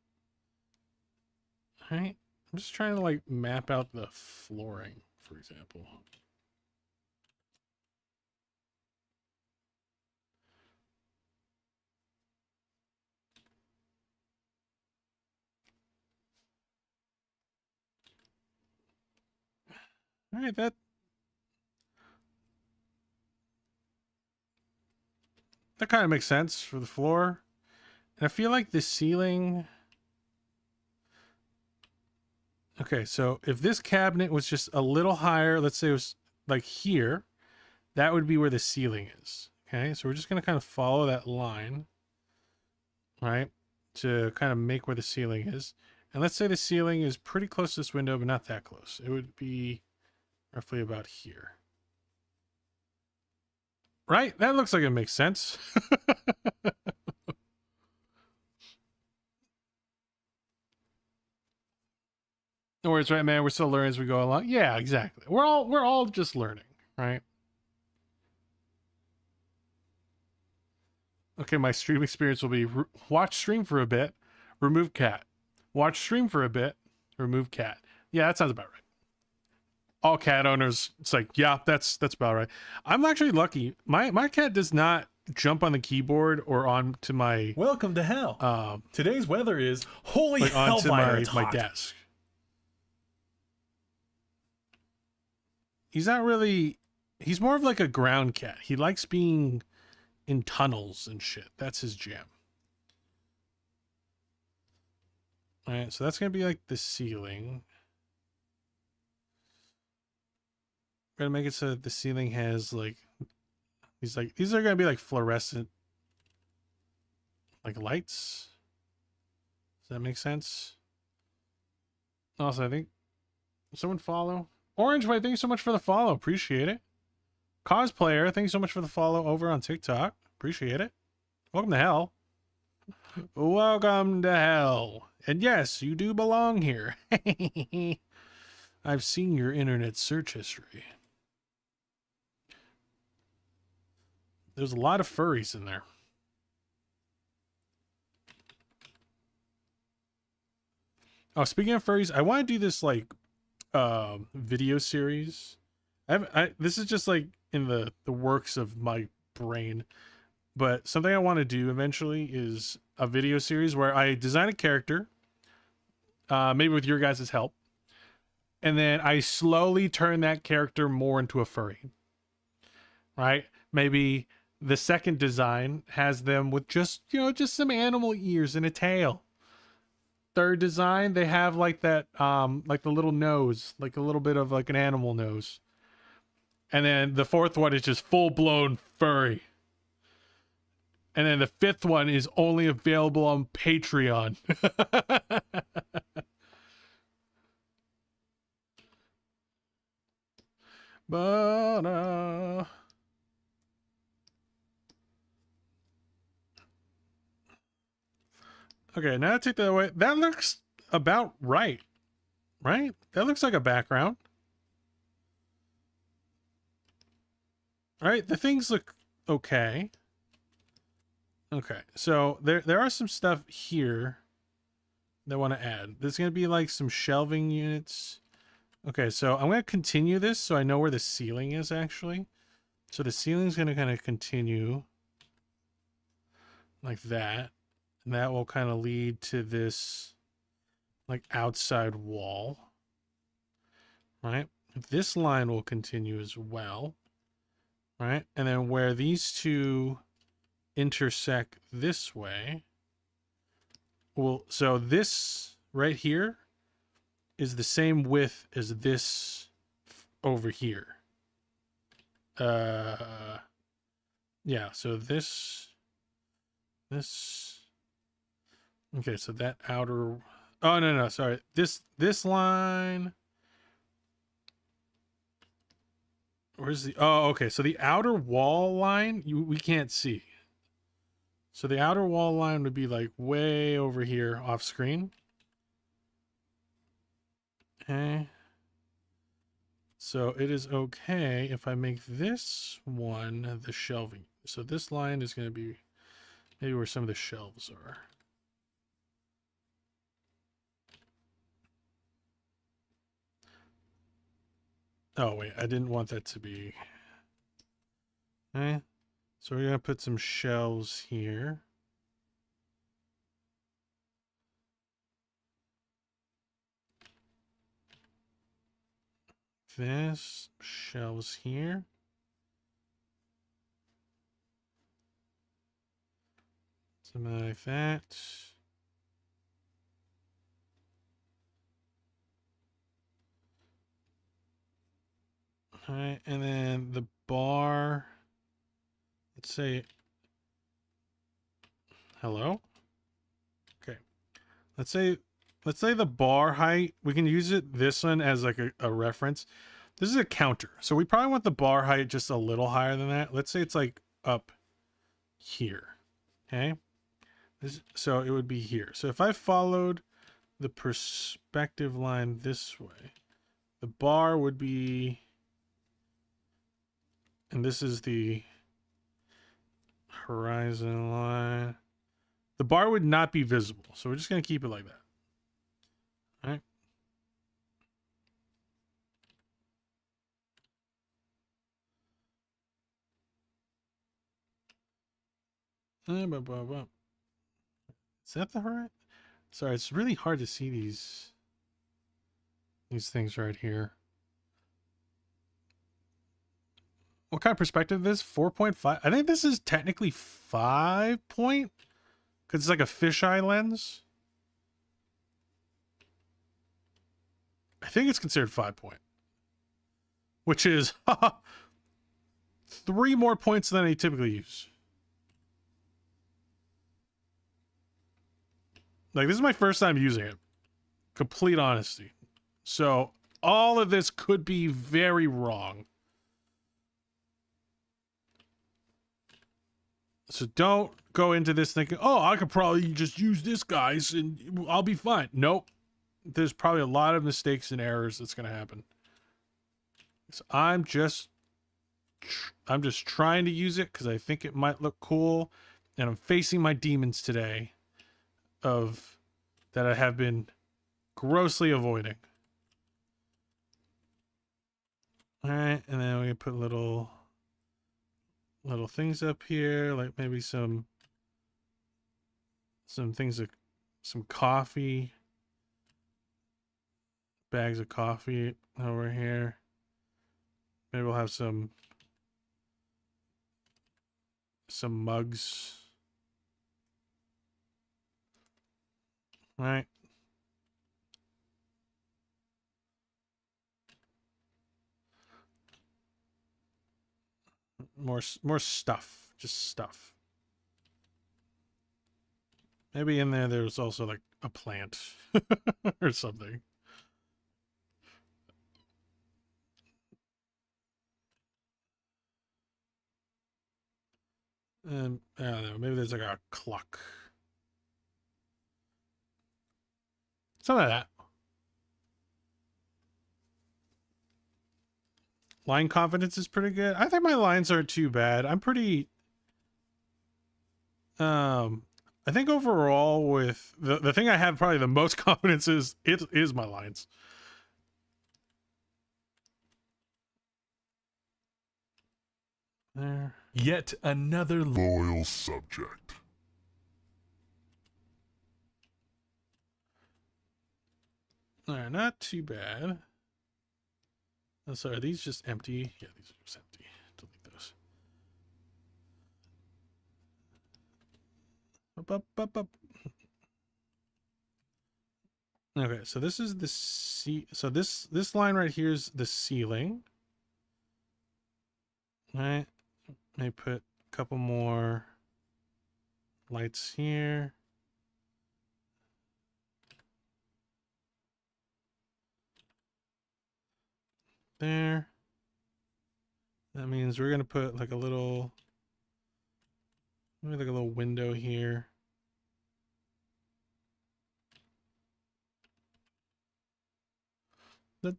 A: All right. I'm just trying to like map out the flooring, for example. All right, that kind of makes sense for the floor. And I feel like the ceiling. Okay, so if this cabinet was just a little higher, let's say it was like here, that would be where the ceiling is. Okay, so we're just going to kind of follow that line, right, to kind of make where the ceiling is. And let's say the ceiling is pretty close to this window, but not that close. It would be roughly about here. Right? That looks like it makes sense. No worries, right, man? We're still learning as we go along. Yeah, exactly. We're all just learning, right? Okay, my stream experience will be watch stream for a bit, remove cat. Watch stream for a bit, remove cat. Yeah, that sounds about right. All cat owners, it's like, yeah, that's about right. I'm actually lucky. My cat does not jump on the keyboard or onto my
B: Welcome to hell. Today's weather is holy
A: like onto
B: hellfire.
A: my
B: It's hot.
A: desk. He's not really. He's more of like a ground cat. He likes being in tunnels and shit. That's his jam. All right, so that's gonna be like the ceiling. We're gonna make it so that the ceiling has like these are gonna be like fluorescent like lights. Does that make sense? Also, I think someone follow Orange Way. Thank you so much for the follow. Appreciate it. Cosplayer, thank you so much for the follow over on TikTok. Appreciate it. Welcome to hell. Welcome to hell. And yes, you do belong here. I've seen your internet search history. There's a lot of furries in there. Oh, speaking of furries, I want to do this like video series. This is just like in the works of my brain, but something I want to do eventually is a video series where I design a character, maybe with your guys' help, and then I slowly turn that character more into a furry. Right? Maybe the second design has them with just some animal ears and a tail. Third design, they have like that like the little nose, like a little bit of like an animal nose. And then the fourth one is just full-blown furry. And then the fifth one is only available on Patreon. But okay, now take that away. That looks about right. Right? That looks like a background. Right? The things look okay. Okay, so there are some stuff here that I want to add. There's going to be like some shelving units. Okay, so I'm going to continue this so I know where the ceiling is actually. So the ceiling's going to kind of continue like that. And that will kind of lead to this like outside wall. Right? This line will continue as well. Right? And then where these two intersect this way, well, so this right here is the same width as this over here. Yeah, so this okay, so that outer, oh no, sorry, this line, where's the, oh okay, so the outer wall line we can't see. So the outer wall line would be like way over here off screen. Okay. So it is okay if I make this one the shelving. So this line is going to be maybe where some of the shelves are. Oh wait, I didn't want that to be. Okay. So we're going to put some shelves here. this. Shelves here. Something like that. All right, and then the bar. Let's say hello. Okay. Let's say the bar height, we can use this one as like a reference. This is a counter. So we probably want the bar height just a little higher than that. Let's say it's like up here. Okay. So it would be here. So if I followed the perspective line this way, the bar would be, and this is the horizon line. The bar would not be visible. So we're just going to keep it like that. All right. Is that the horizon? Sorry, it's really hard to see these things right here. What kind of perspective is this? 4.5? I think this is technically 5 point, because it's like a fisheye lens. I think it's considered 5 point, which is 3 more points than I typically use. Like, this is my first time using it. Complete honesty. So all of this could be very wrong. So don't go into this thinking, oh, I could probably just use this, guys, and I'll be fine. Nope. There's probably a lot of mistakes and errors that's going to happen. So I'm just trying to use it because I think it might look cool, and I'm facing my demons today that I have been grossly avoiding. All right, and then we can put little things up here, like maybe some things, like some coffee, bags of coffee over here. Maybe we'll have some mugs. All right. More stuff, just stuff. Maybe in there's also like a plant or something. And I don't know, maybe there's like a clock. Something like that. Line confidence is pretty good. I think my lines aren't too bad. I'm pretty I think overall with the thing I have probably the most confidence is my lines. There.
B: Yet another loyal subject.
A: All right, not too bad. Oh, sorry, are these just empty? Yeah, these are just empty. Delete those. Up. Okay, so this is the so this line right here is the ceiling. All right, maybe put a couple more lights here. There. That means we're gonna put like a little, maybe like a little window here. The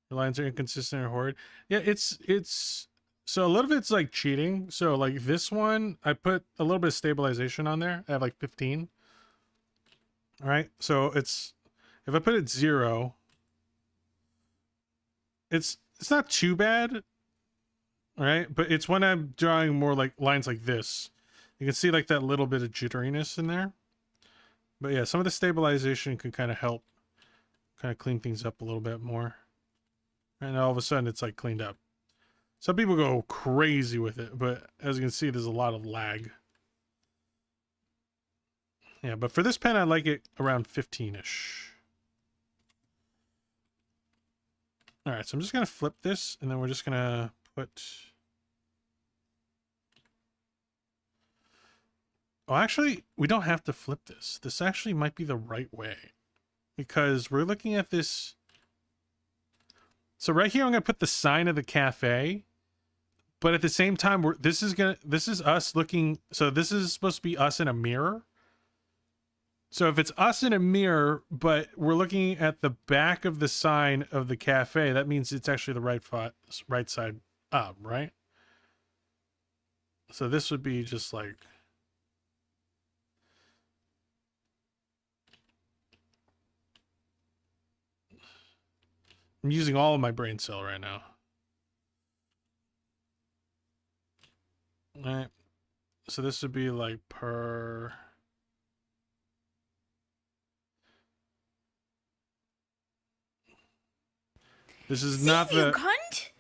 A: lines are inconsistent or horrid. Yeah, it's so a lot of it's like cheating. So like this one, I put a little bit of stabilization on there. I have like 15. All right, so it's, if I put it 0, it's not too bad. All right, but it's when I'm drawing more like lines like this, you can see like that little bit of jitteriness in there. But yeah, some of the stabilization can kind of help kind of clean things up a little bit more. And all of a sudden it's like cleaned up. Some people go crazy with it, but as you can see, there's a lot of lag. Yeah, but for this pen, I like it around 15-ish. All right, so I'm just going to flip this, and then we're just going to put... Oh, actually, we don't have to flip this. This actually might be the right way. Because we're looking at this... So right here, I'm going to put the sign of the cafe. But at the same time, this is us looking... So this is supposed to be us in a mirror. So if it's us in a mirror, but we're looking at the back of the sign of the cafe, that means it's actually the right side up, right? So this would be just like... I'm using all of my brain cell right now. All right. So this would be like per... This is not the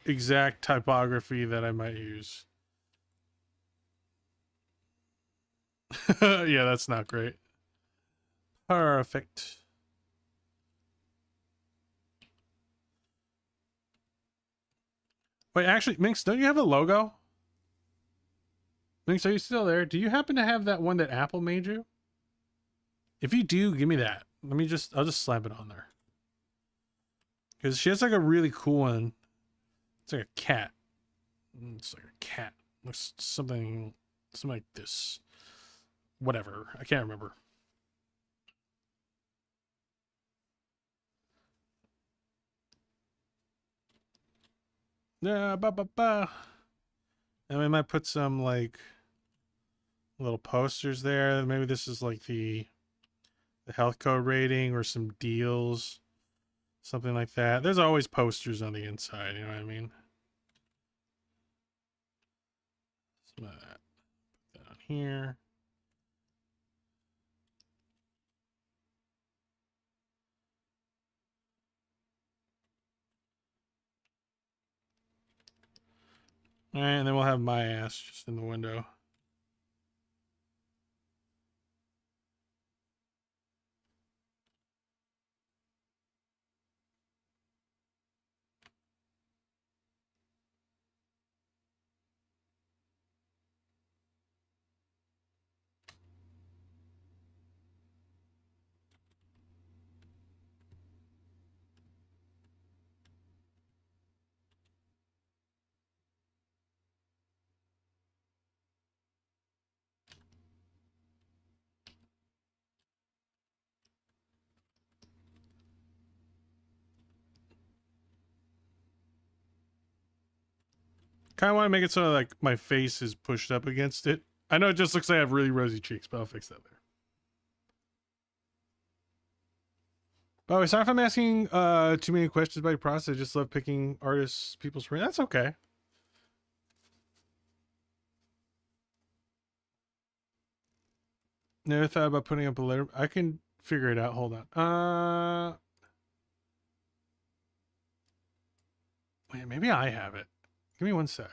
A: exact typography that I might use. Yeah, that's not great. Perfect. Wait, actually, Minx, don't you have a logo? Minx, are you still there? Do you happen to have that one that Apple made you? If you do, give me that. I'll just slap it on there. Because she has like a really cool one. It's like a cat. It's like a cat. Looks something like this. Whatever. I can't remember. Yeah, and we might put some like little posters there. Maybe this is like the health code rating or some deals. Something like that. There's always posters on the inside, you know what I mean? Some of that. Put that on here. Alright, and then we'll have my ass just in the window. Kind of want to make it so like my face is pushed up against it. I know it just looks like I have really rosy cheeks, but I'll fix that later. By the way, sorry if I'm asking too many questions about your process. I just love picking artists, people's brain. That's okay. Never thought about putting up a letter. I can figure it out. Hold on. Wait, maybe I have it. Give me one sec.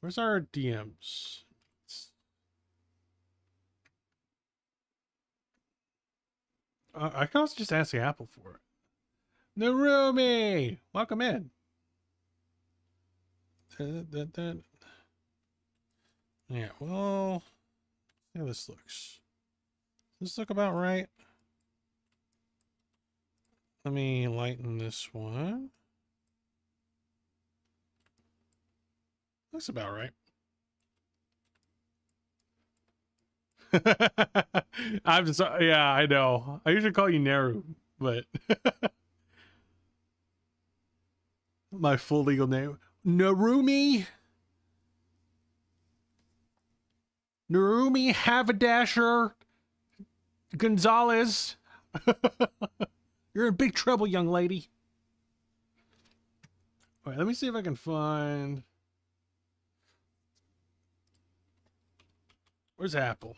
A: Where's our DMs? I can also just ask Apple for it. Narumi! Welcome in. Yeah, well, see how this looks. Does this look about right? Let me lighten this one. Looks about right. I'm just, yeah, I know. I usually call you Naru, but my full legal name, Narumi. Narumi Havadasher Gonzalez. You're in big trouble, young lady. All right, let me see if I can find... Where's Apple?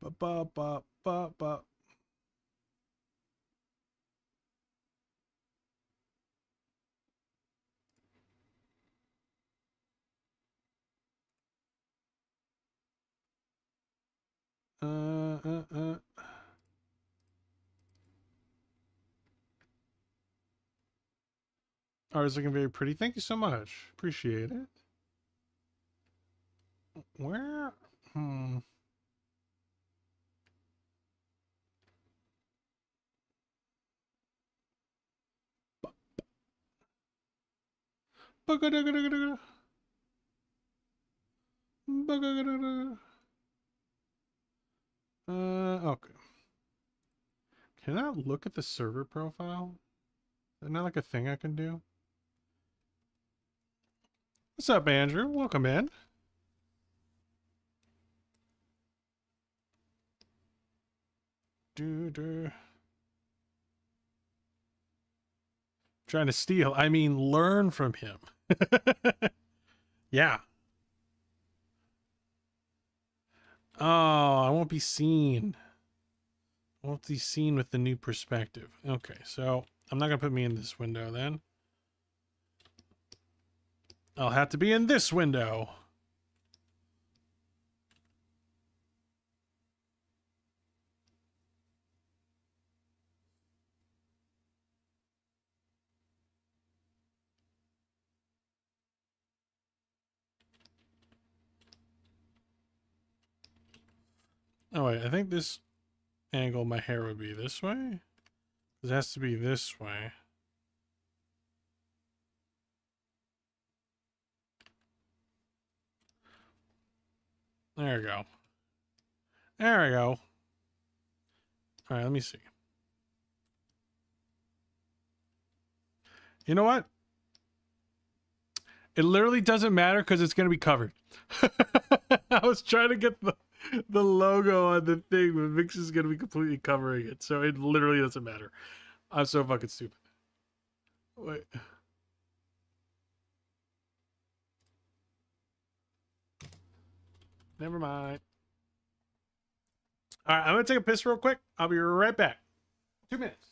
A: Ba ba ba ba ba. Oh, it's looking very pretty. Thank you so much. Appreciate it. Where? Hmm. Okay. Can I look at the server profile? Isn't that like a thing I can do? What's up, Andrew? Welcome in. Trying to steal. I mean, learn from him. Yeah. Oh, I won't be seen. I won't be seen with the new perspective. Okay, so I'm not going to put me in this window then. I'll have to be in this window. Oh, wait, I think this angle my hair would be this way. It has to be this way. There we go. There we go. All right, let me see. You know what? It literally doesn't matter because it's going to be covered. I was trying to get the logo on the thing, but Mix is going to be completely covering it. So it literally doesn't matter. I'm so fucking stupid. Wait. Never mind. All right, I'm going to take a piss real quick. I'll be right back. 2 minutes.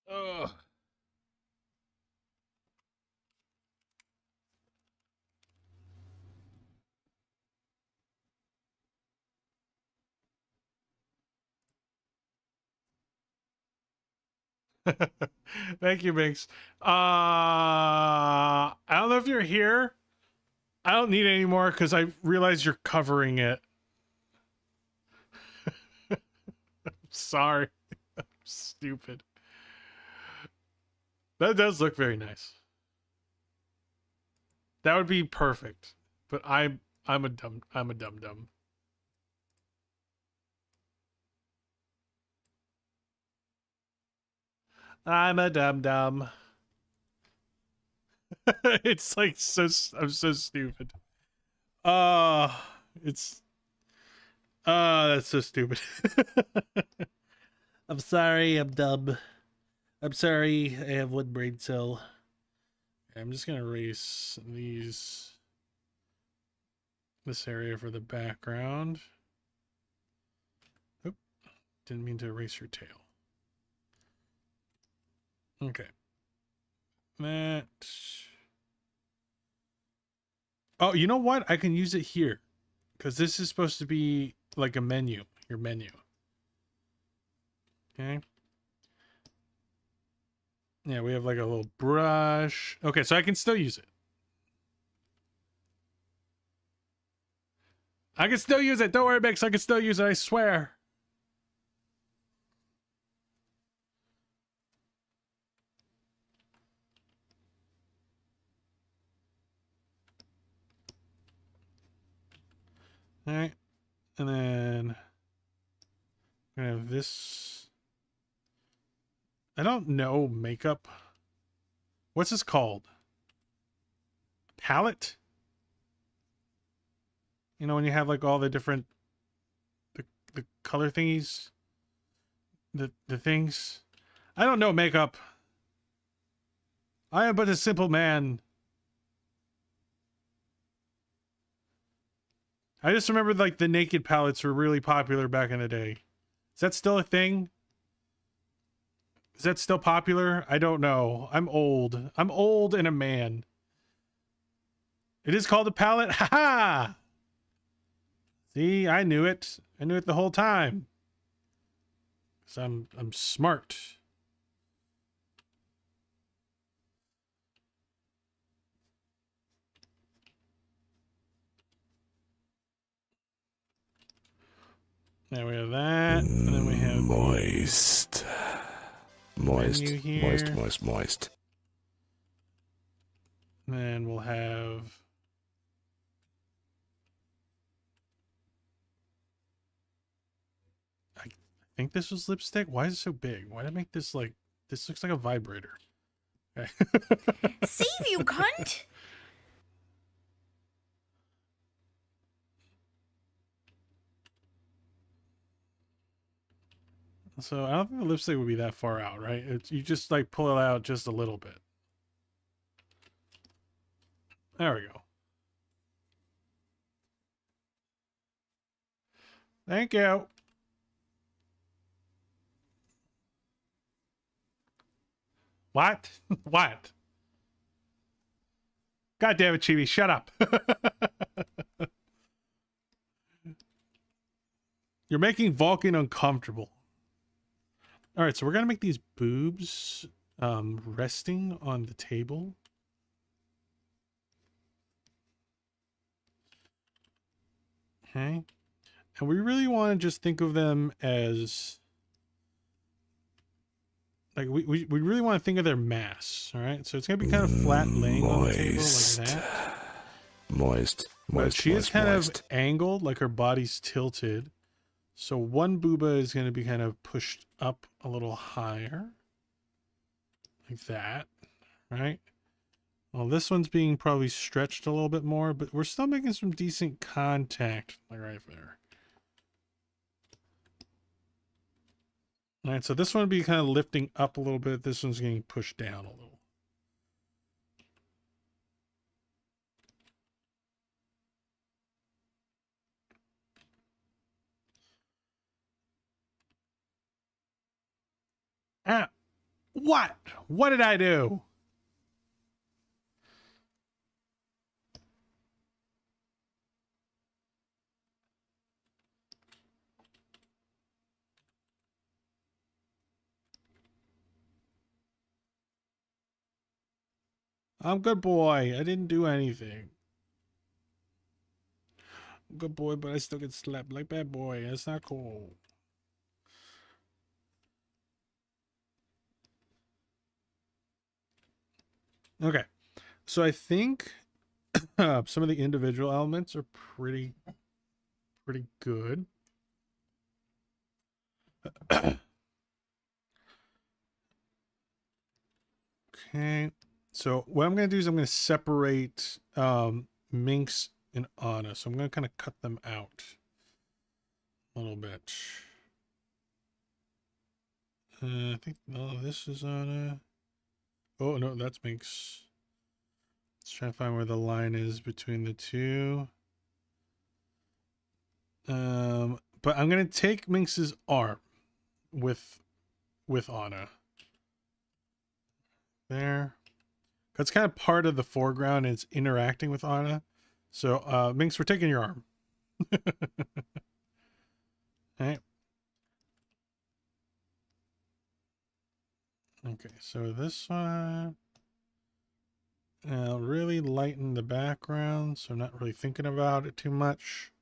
A: Ugh. Thank you, Binks. I don't know if you're here. I don't need any more because I realize you're covering it. Sorry. I'm stupid. That does look very nice. That would be perfect. But I'm a dum dum. I'm a dum dum. It's like I'm so stupid. It's that's so stupid. I'm sorry, I'm dumb. I'm sorry, I have one brain cell. I'm just gonna erase this area for the background. Oop, didn't mean to erase your tail. Okay. That. Oh, you know what? I can use it here. Because this is supposed to be like a menu. Your menu. Okay. Yeah, we have like a little brush. Okay, so I can still use it. I can still use it. Don't worry, Mix. I can still use it. I swear. All right. And then I have this. I don't know makeup. What's this called? Palette? You know, when you have like all the different the color thingies, the things. I don't know makeup. I am but a simple man. I just remember like the naked palettes were really popular back in the day. Is that still a thing? Is that still popular? I don't know. I'm old. I'm old and a man. It is called a palette. Ha ha! See, I knew it. I knew it the whole time. 'Cause I'm smart. There we have that, and then we have
E: moist, moist,
A: menu here.
E: moist, moist, moist.
A: Then we'll have I think this was lipstick. Why is it so big? Why did I make this like this looks like a vibrator? Okay.
C: Save you, cunt!
A: So I don't think the lipstick would be that far out, right? You just like pull it out just a little bit. There we go. Thank you. What? What? God damn it, Chibi, shut up. You're making Vulcan uncomfortable. All right, so we're gonna make these boobs resting on the table. Okay, and we really want to just think of them as like we really want to think of their mass. All right, so it's gonna be kind of flat laying on the table like that.
E: Moist,
A: But
E: moist,
A: she is
E: moist,
A: kind
E: moist.
A: of angled, like her body's tilted. So one booba is going to be kind of pushed up a little higher. Like that, right? Well, this one's being probably stretched a little bit more, but we're still making some decent contact, like right there. All right, so this one would be kind of lifting up a little bit. This one's getting pushed down a little. Ah, what? What did I do? I'm good boy. I didn't do anything. Good boy, but I still get slapped like bad boy. That's not cool. Okay, so I think some of the individual elements are pretty good. Okay, so what I'm going to do is I'm going to separate Minx and Anna. So I'm going to kind of cut them out a little bit. I think this is Anna. Oh no, that's Minx. Let's try to find where the line is between the two. But I'm gonna take Minx's arm with Anna. There. That's kind of part of the foreground. It's interacting with Anna. So Minx, we're taking your arm. Alright. Okay, so this one. I'll really lighten the background, so I'm not really thinking about it too much.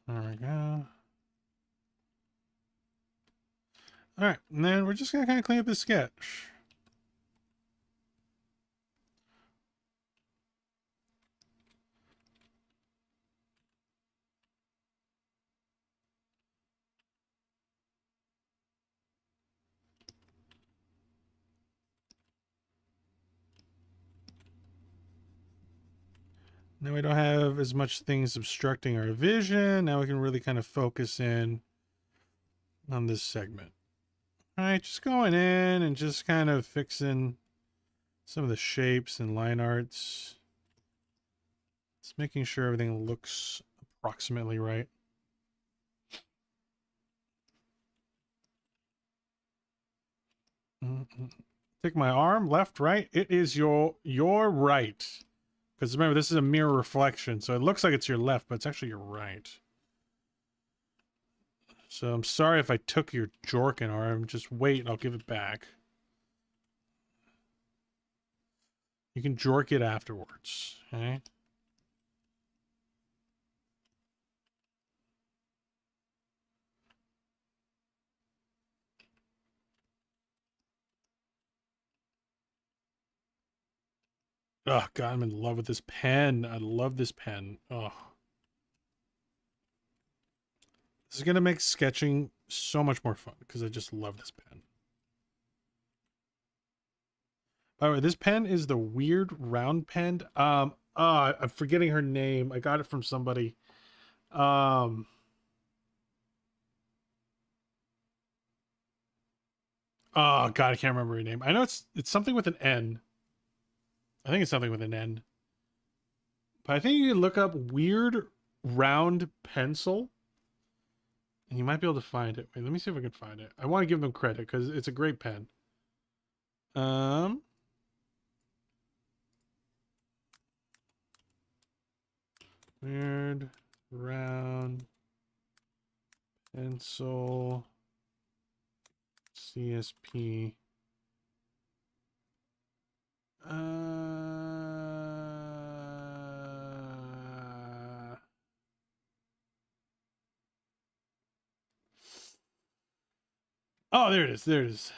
A: There we go. Alright, and then we're just going to kind of clean up the sketch. Now we don't have as much things obstructing our vision. Now we can really kind of focus in on this segment. All right, just going in and just kind of fixing some of the shapes and line arts. Just making sure everything looks approximately right. Take my arm, left, right. It is your right. Because remember, this is a mirror reflection, so it looks like it's your left, but it's actually your right. So I'm sorry if I took your Jorkin arm. Just wait, and I'll give it back. You can Jork it afterwards, okay? Oh, God, I'm in love with this pen. I love this pen. Oh. This is going to make sketching so much more fun because I just love this pen. By the way, this pen is the weird round pen. I'm forgetting her name. I got it from somebody. Oh, God, I can't remember her name. I know it's something with an N. I think it's something with an N. But I think you can look up weird round pencil. And you might be able to find it. Wait, let me see if I can find it. I want to give them credit because it's a great pen. Weird round pencil CSP. Oh, there it is. There it is.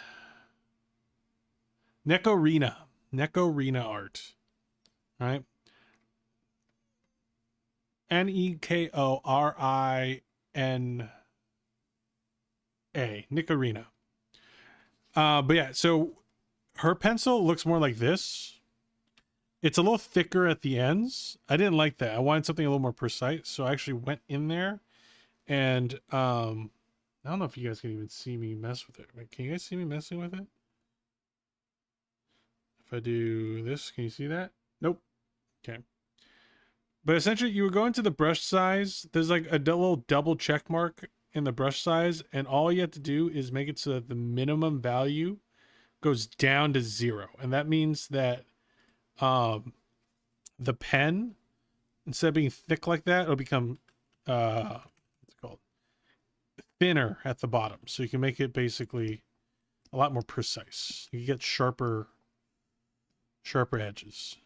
A: Necorina art. All right. Nekorina. Necorina. But yeah, so her pencil looks more like this. It's a little thicker at the ends. I didn't like that. I wanted something a little more precise, so I actually went in there and I don't know if you guys can even see me mess with it. Wait, can you guys see me messing with it? If I do this, can you see that? Nope. Okay. But essentially, you would go into the brush size. There's like a little double check mark in the brush size, and all you have to do is make it so that the minimum value goes down to 0. And that means that the pen, instead of being thick like that, it'll become what's it called? Thinner at the bottom. So you can make it basically a lot more precise. You get sharper edges.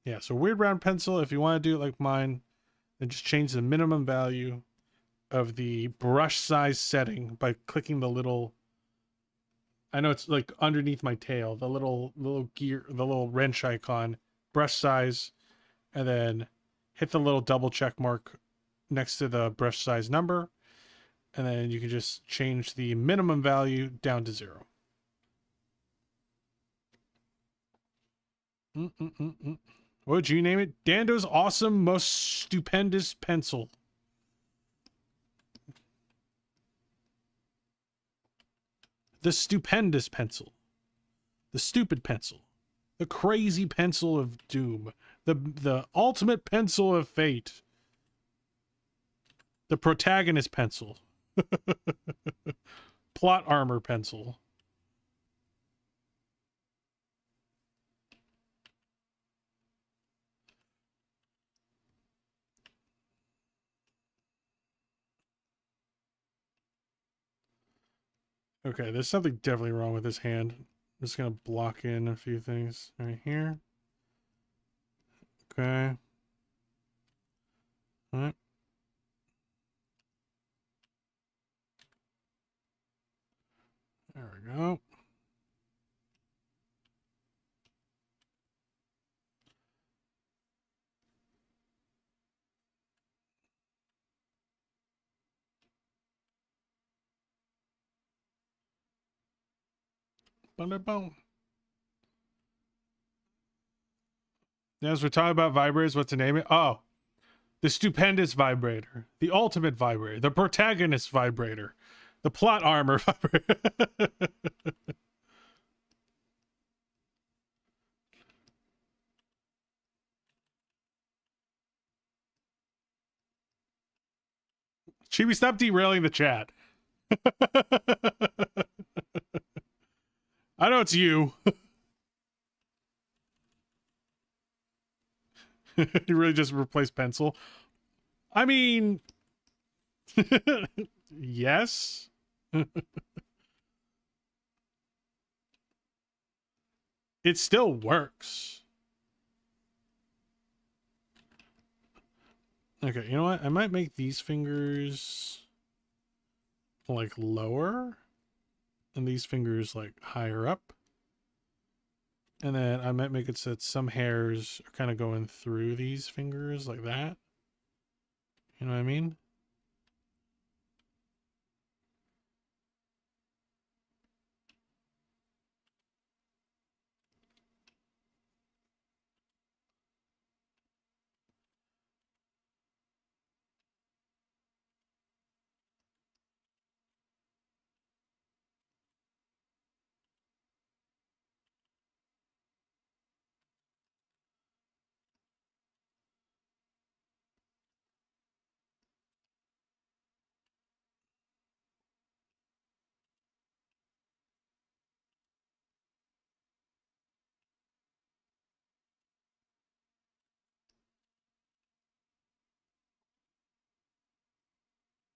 A: Yeah, so weird round pencil, if you want to do it like mine, then just change the minimum value of the brush size setting by clicking the little, I know it's like underneath my tail, the little gear, the little wrench icon, brush size, and then hit the little double check mark next to the brush size number, and then you can just change the minimum value down to 0. What would you name it? Dando's awesome, most stupendous pencil. The stupendous pencil. The stupid pencil. The crazy pencil of doom. The ultimate pencil of fate. The protagonist pencil. Plot armor pencil. Okay, there's something definitely wrong with this hand. I'm just gonna block in a few things right here. Okay. All right. There we go. Boom. As we're talking about vibrators, what to name it? Oh, the stupendous vibrator, the ultimate vibrator, the protagonist vibrator, the plot armor vibrator. Chibi, stop derailing the chat. I know it's you. You really just replaced pencil. I mean, yes. It still works. Okay, you know what? I might make these fingers like lower and these fingers like higher up. And then I might make it so that some hairs are kind of going through these fingers like that. You know what I mean?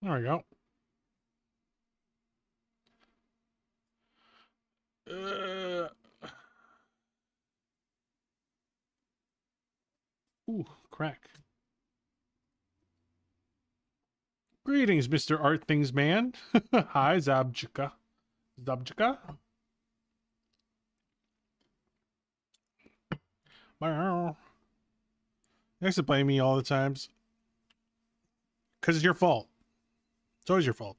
A: There we go. Ooh, crack. Greetings, Mr. Art Things Man. Hi, Zabjika. Zabjika? You guys to blame me all the times. Because it's your fault. It's always your fault.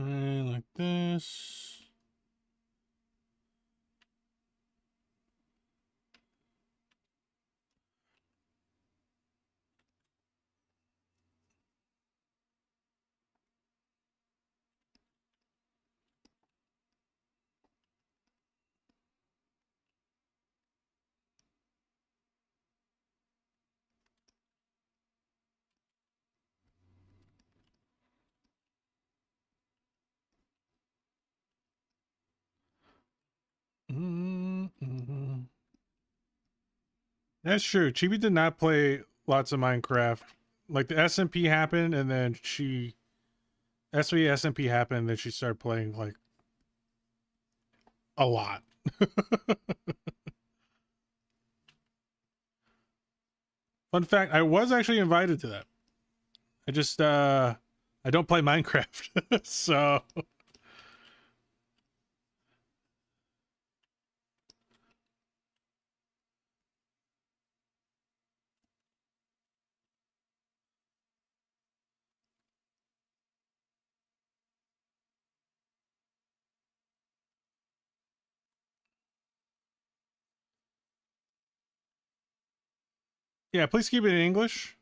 A: And like this. That's true. Chibi did not play lots of Minecraft. Like the SMP happened, and then SMP happened, then she started playing like a lot. Fun fact, I was actually invited to that. I just I don't play Minecraft. So Yeah, please keep it in English.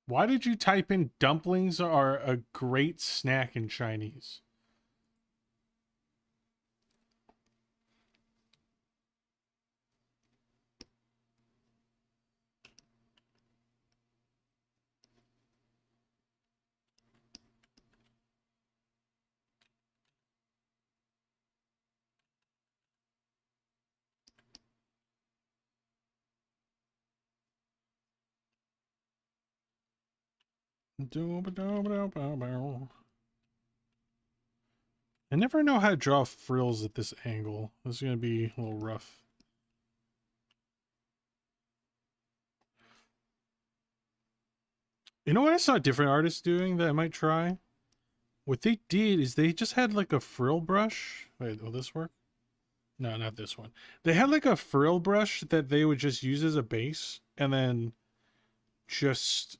A: Why did you type in dumplings are a great snack in Chinese? I never know how to draw frills at this angle. This is going to be a little rough. You know what I saw different artists doing that I might try? What they did is they just had like a frill brush. Wait, will this work? No, not this one. They had like a frill brush that they would just use as a base and then just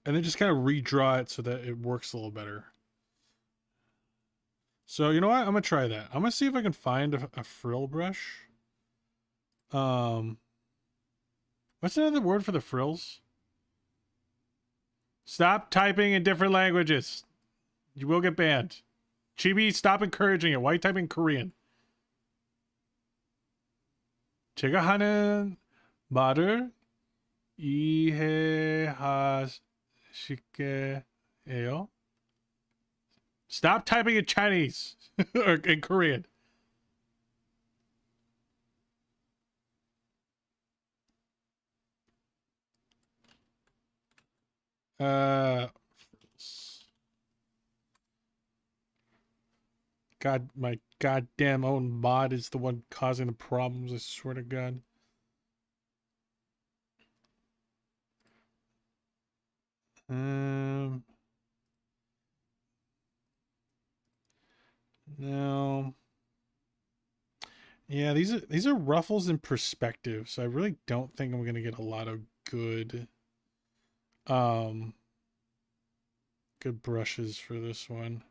A: and then just kind of redraw it so that it works a little better. So you know what? I'm gonna try that. I'm gonna see if I can find a frill brush. What's another word for the frills? Stop typing in different languages. You will get banned. Chibi, stop encouraging it. Why are you typing Korean? 제가 하는 말을 이해하시게요? Stop typing in Chinese or in Korean. God, my goddamn own mod is the one causing the problems, I swear to God. No. Yeah, these are ruffles in perspective, so I really don't think I'm gonna get a lot of good good brushes for this one.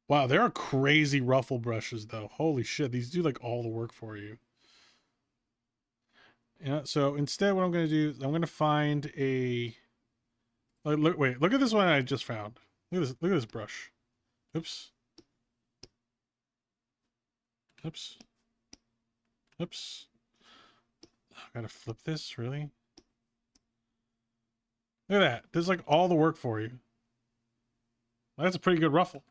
A: Wow, there are crazy ruffle brushes though. Holy shit, these do like all the work for you. Yeah, so instead what I'm gonna do is I'm gonna find a look at this one I just found. Look at this brush. Oops. Oops. Oops. I gotta flip this, really? Look at that. There's like all the work for you. That's a pretty good ruffle.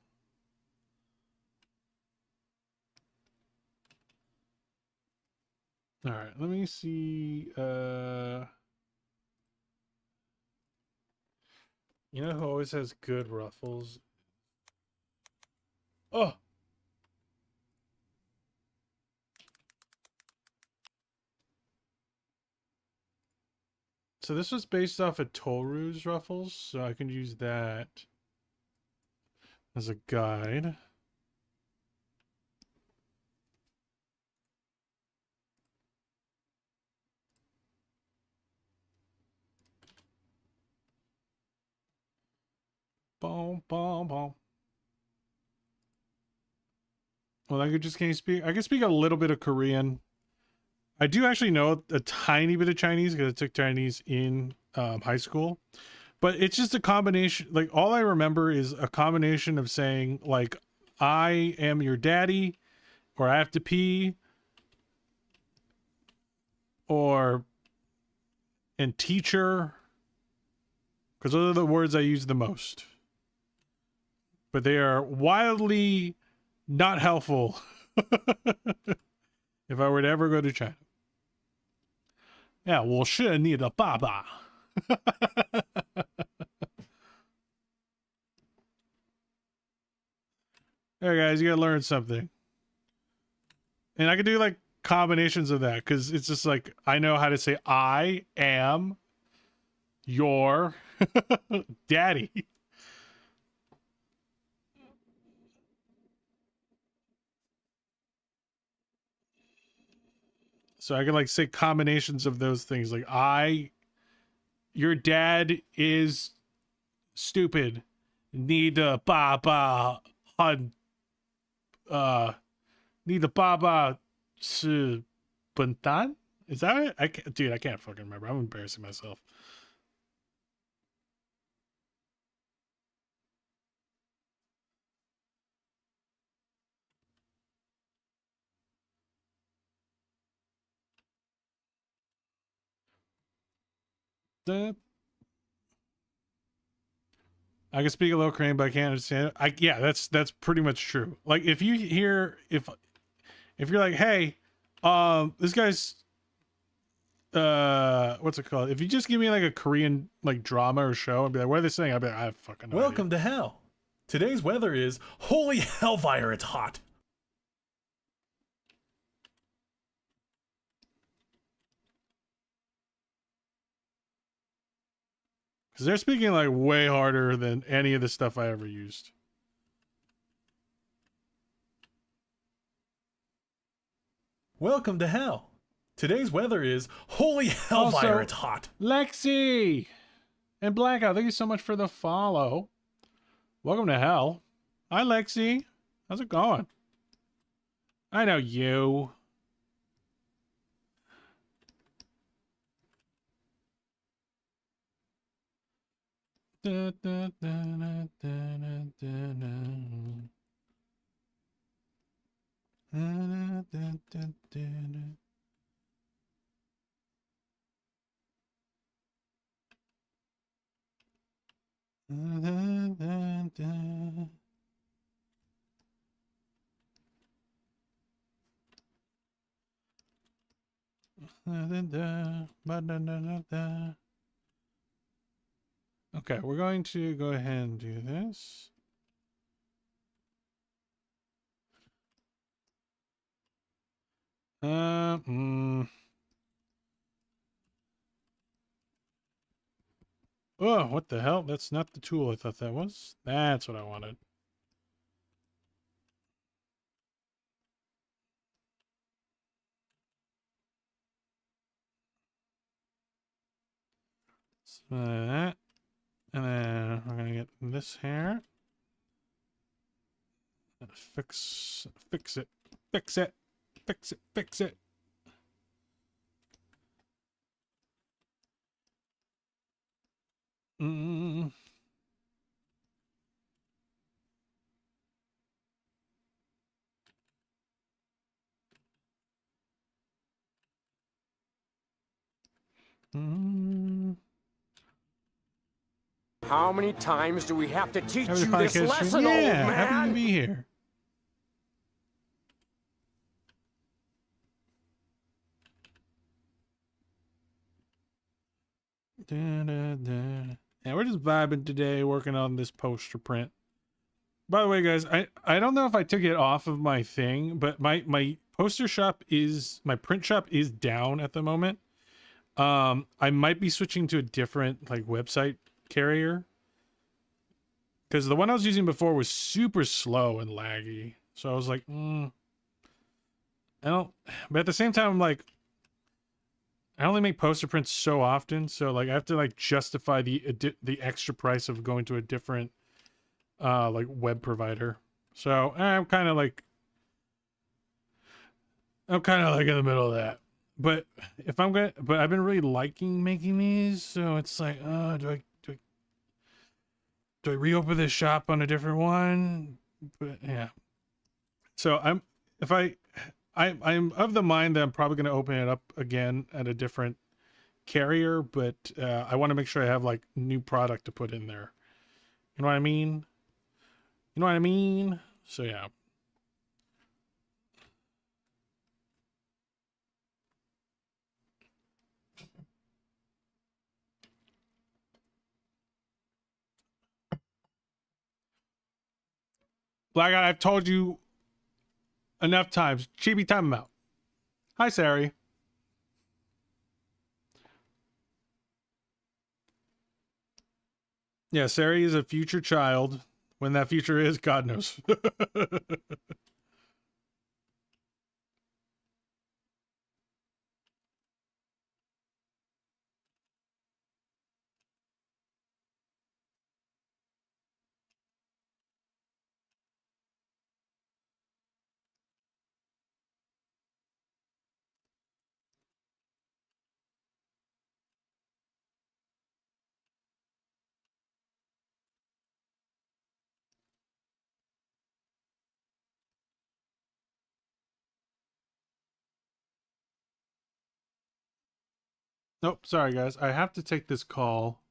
A: All right, let me see. You know who always has good ruffles? Oh. So this was based off of Toru's ruffles, so I can use that as a guide. Boom, boom, boom. Well, I can speak a little bit of Korean. I do actually know a tiny bit of Chinese because I took Chinese in high school. But it's just a combination. Like, all I remember is a combination of saying, like, I am your daddy, or I have to pee, and teacher, because those are the words I use the most. But they are wildly not helpful if I were to ever go to China. Yeah, 我是你的爸爸. Hey guys, you gotta learn something. And I can do like combinations of that because it's just like I know how to say I am your daddy. So I can like say combinations of those things. Like your dad is stupid. Need a baba hun. Need a baba su buntan. Is that it? Dude, I can't fucking remember. I'm embarrassing myself. I can speak a little Korean, but I can't understand it. Yeah, that's pretty much true. Like if you hear if you're like, hey, this guy's what's it called? If you just give me like a Korean like drama or show and be like, what are they saying? I'll be like, I have fucking no
B: Welcome
A: idea.
B: to hell. Today's weather is holy hellfire, it's hot.
A: Because they're speaking like way harder than any of the stuff I ever used.
B: Welcome to hell. Today's weather is holy hellfire,
A: Also,
B: it's hot.
A: Lexi and Blackout, thank you so much for the follow. Welcome to hell. Hi, Lexi. How's it going? I know you. Da, da, da, da, da, da, da. Da, da, da, da, da. Da, da, da. Okay, we're going to go ahead and do this. Oh, what the hell? That's not the tool I thought that was. That's what I wanted. So that. And then we're gonna get this here. Fix it. Fix it. Fix it. Fix it. Mm. Mm.
D: How many times do we have to teach
A: Happy to
D: you
A: finally
D: this
A: catch you.
D: lesson, old
A: Yeah, happy to
D: man?
A: be here. Da, da, da. Yeah, we're just vibing today, working on this poster print. By the way, guys, I don't know if I took it off of my thing, but my poster shop is, my print shop is down at the moment. I might be switching to a different like website carrier, because the one I was using before was super slow and laggy. So I was like, I don't. But at the same time, I'm like, I only make poster prints so often, so like I have to like justify the extra price of going to a different like web provider. So I'm kind of like in the middle of that. But if I'm gonna, but I've been really liking making these, so it's like, do I reopen this shop on a different one? But yeah. So I'm of the mind that I'm probably going to open it up again at a different carrier, but I want to make sure I have like new product to put in there. You know what I mean? You know what I mean? So yeah. Black Eye, I've told you enough times. Chibi, time him out. Hi, Sari. Yeah, Sari is a future child. When that future is, God knows. Nope, sorry guys. I have to take this call.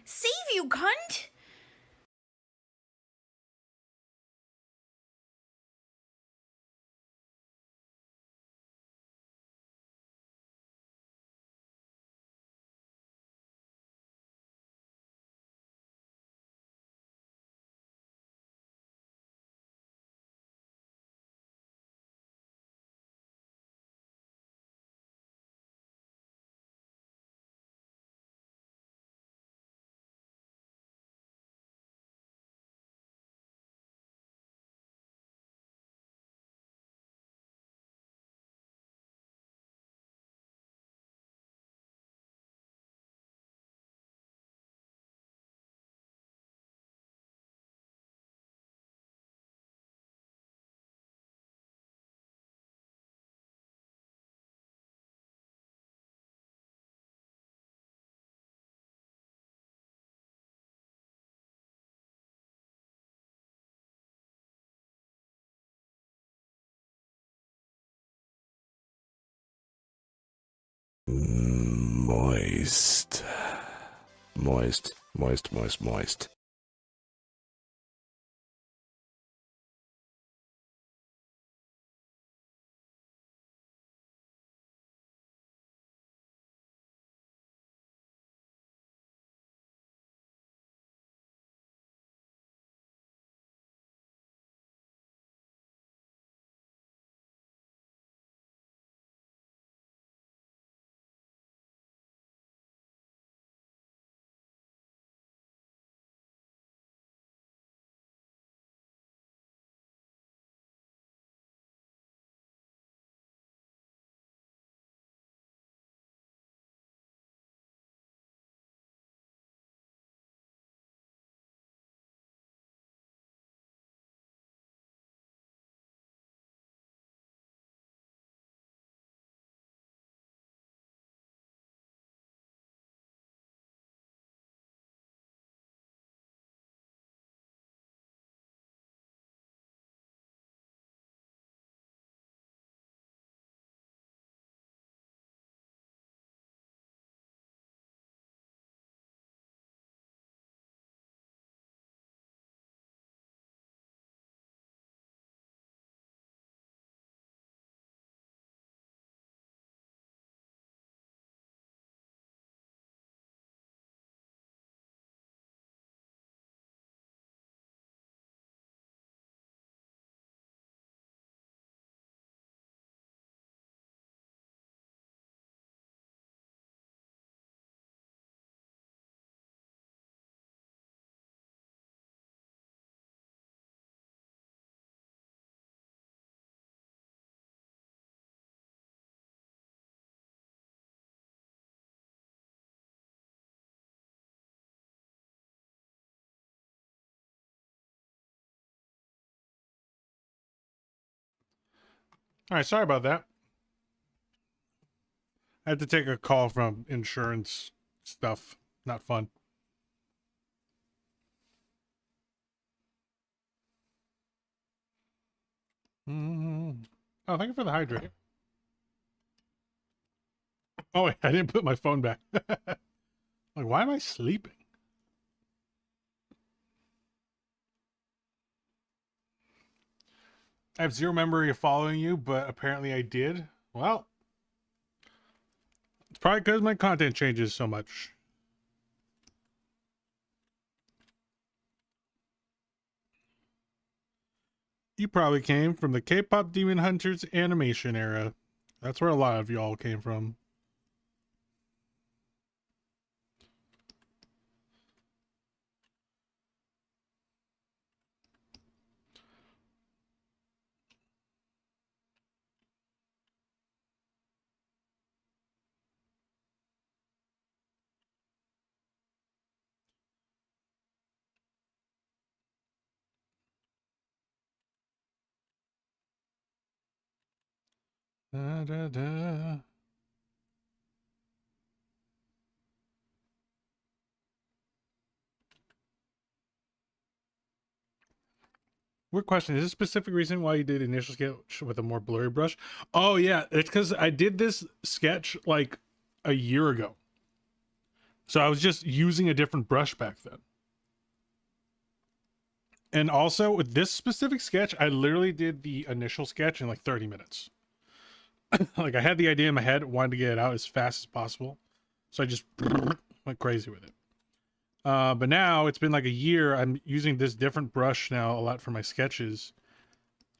C: Save you, cunt!
E: Moist. Moist, moist, moist, moist.
A: All right, sorry about that. I had to take a call from insurance stuff. Not fun. Oh, thank you for the hydrate. Oh, wait, I didn't put my phone back. Like, why am I sleeping? I have zero memory of following you, but apparently I did. Well, it's probably because my content changes so much. You probably came from the K-pop Demon Hunters animation era. That's where a lot of y'all came from. Da, da, da. Weird question. Is there a specific reason why you did initial sketch with a more blurry brush? Oh, yeah. It's because I did this sketch like a year ago. So I was just using a different brush back then. And also with this specific sketch, I literally did the initial sketch in like 30 minutes. Like I had the idea in my head, wanted to get it out as fast as possible. So I just went crazy with it. But now it's been like a year. I'm using this different brush now a lot for my sketches.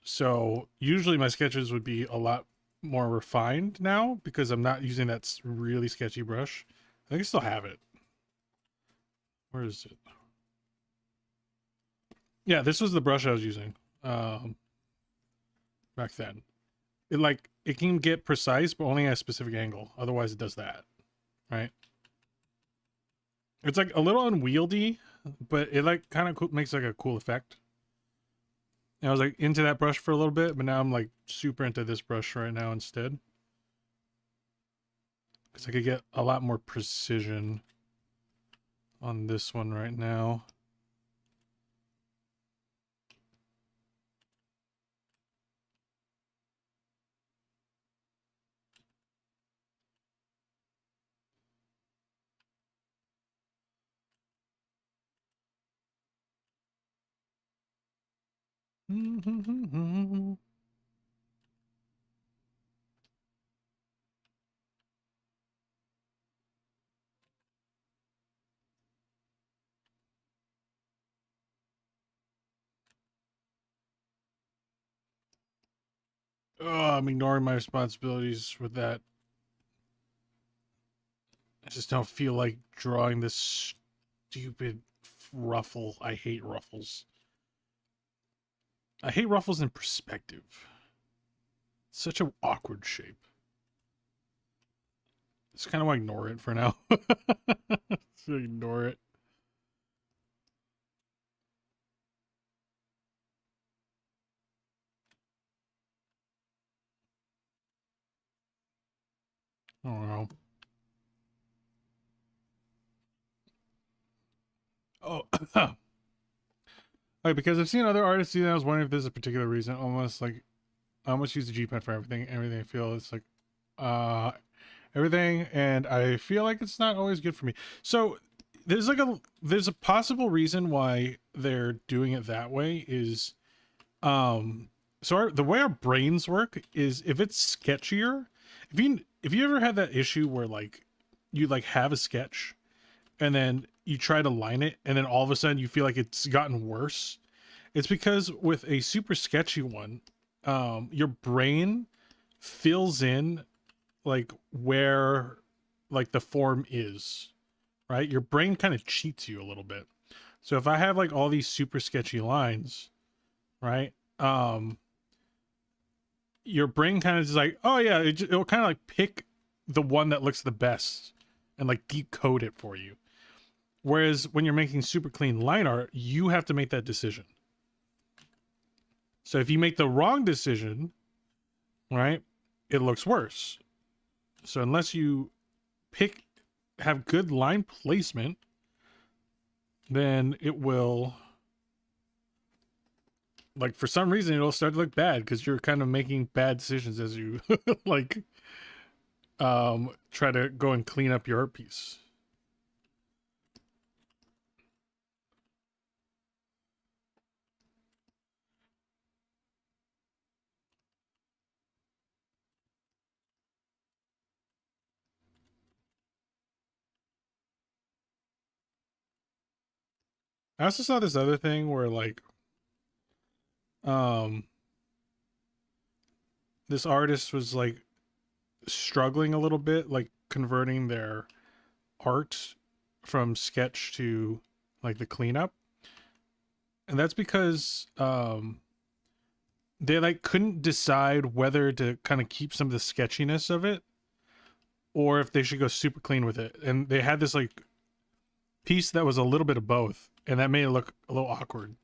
A: So usually my sketches would be a lot more refined now because I'm not using that really sketchy brush. I think I still have it. Where is it? Yeah, this was the brush I was using back then. It can get precise, but only at a specific angle. Otherwise, it does that, right? It's like a little unwieldy, but it like kind of makes like a cool effect. And I was like into that brush for a little bit, but now I'm like super into this brush right now instead. Because I could get a lot more precision on this one right now. Oh, I'm ignoring my responsibilities with that. I just don't feel like drawing this stupid ruffle. I hate ruffles. I hate ruffles in perspective. It's such an awkward shape. Just kind of ignore it for now. Just ignore it. I don't know. Oh. Like, because I've seen other artists do that, I was wondering if there's a particular reason. Almost like I almost use the G pen for everything. Everything I feel it's like everything, and I feel like it's not always good for me. So there's a possible reason why they're doing it that way is the way our brains work is if it's sketchier, if you ever had that issue where like you like have a sketch and then you try to line it and then all of a sudden you feel like it's gotten worse, it's because with a super sketchy one, your brain fills in like where like the form is, right? Your brain kind of cheats you a little bit. So if I have like all these super sketchy lines, right? Your brain kind of is like, oh yeah, it'll kind of like pick the one that looks the best and like decode it for you. Whereas when you're making super clean line art, you have to make that decision. So if you make the wrong decision, right, it looks worse. So unless you have good line placement, then it will, like, for some reason it'll start to look bad because you're kind of making bad decisions as you like try to go and clean up your art piece. I also saw this other thing where, like, this artist was like struggling a little bit, like converting their art from sketch to like the cleanup. And that's because they like couldn't decide whether to kind of keep some of the sketchiness of it or if they should go super clean with it. And they had this like piece that was a little bit of both, and that made it look a little awkward.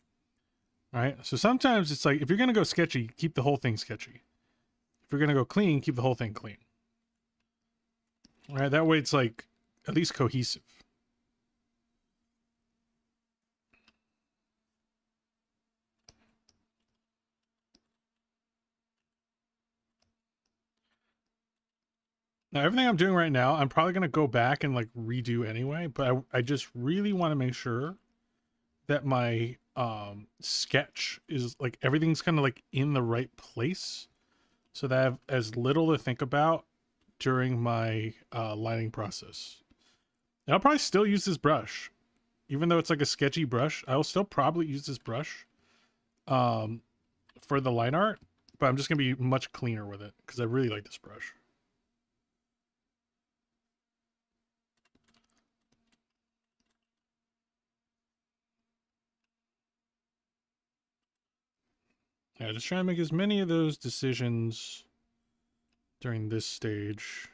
A: Right? So sometimes it's like, if you're going to go sketchy, keep the whole thing sketchy. If you're going to go clean, keep the whole thing clean. All right? That way it's like at least cohesive. Now, everything I'm doing right now, I'm probably going to go back and like redo anyway, but I just really want to make sure that my sketch is like, everything's kind of like in the right place so that I have as little to think about during my lining process. And I'll probably still use this brush. Even though it's like a sketchy brush, I'll still probably use this brush for the line art, but I'm just going to be much cleaner with it because I really like this brush. Yeah, just trying to make as many of those decisions during this stage.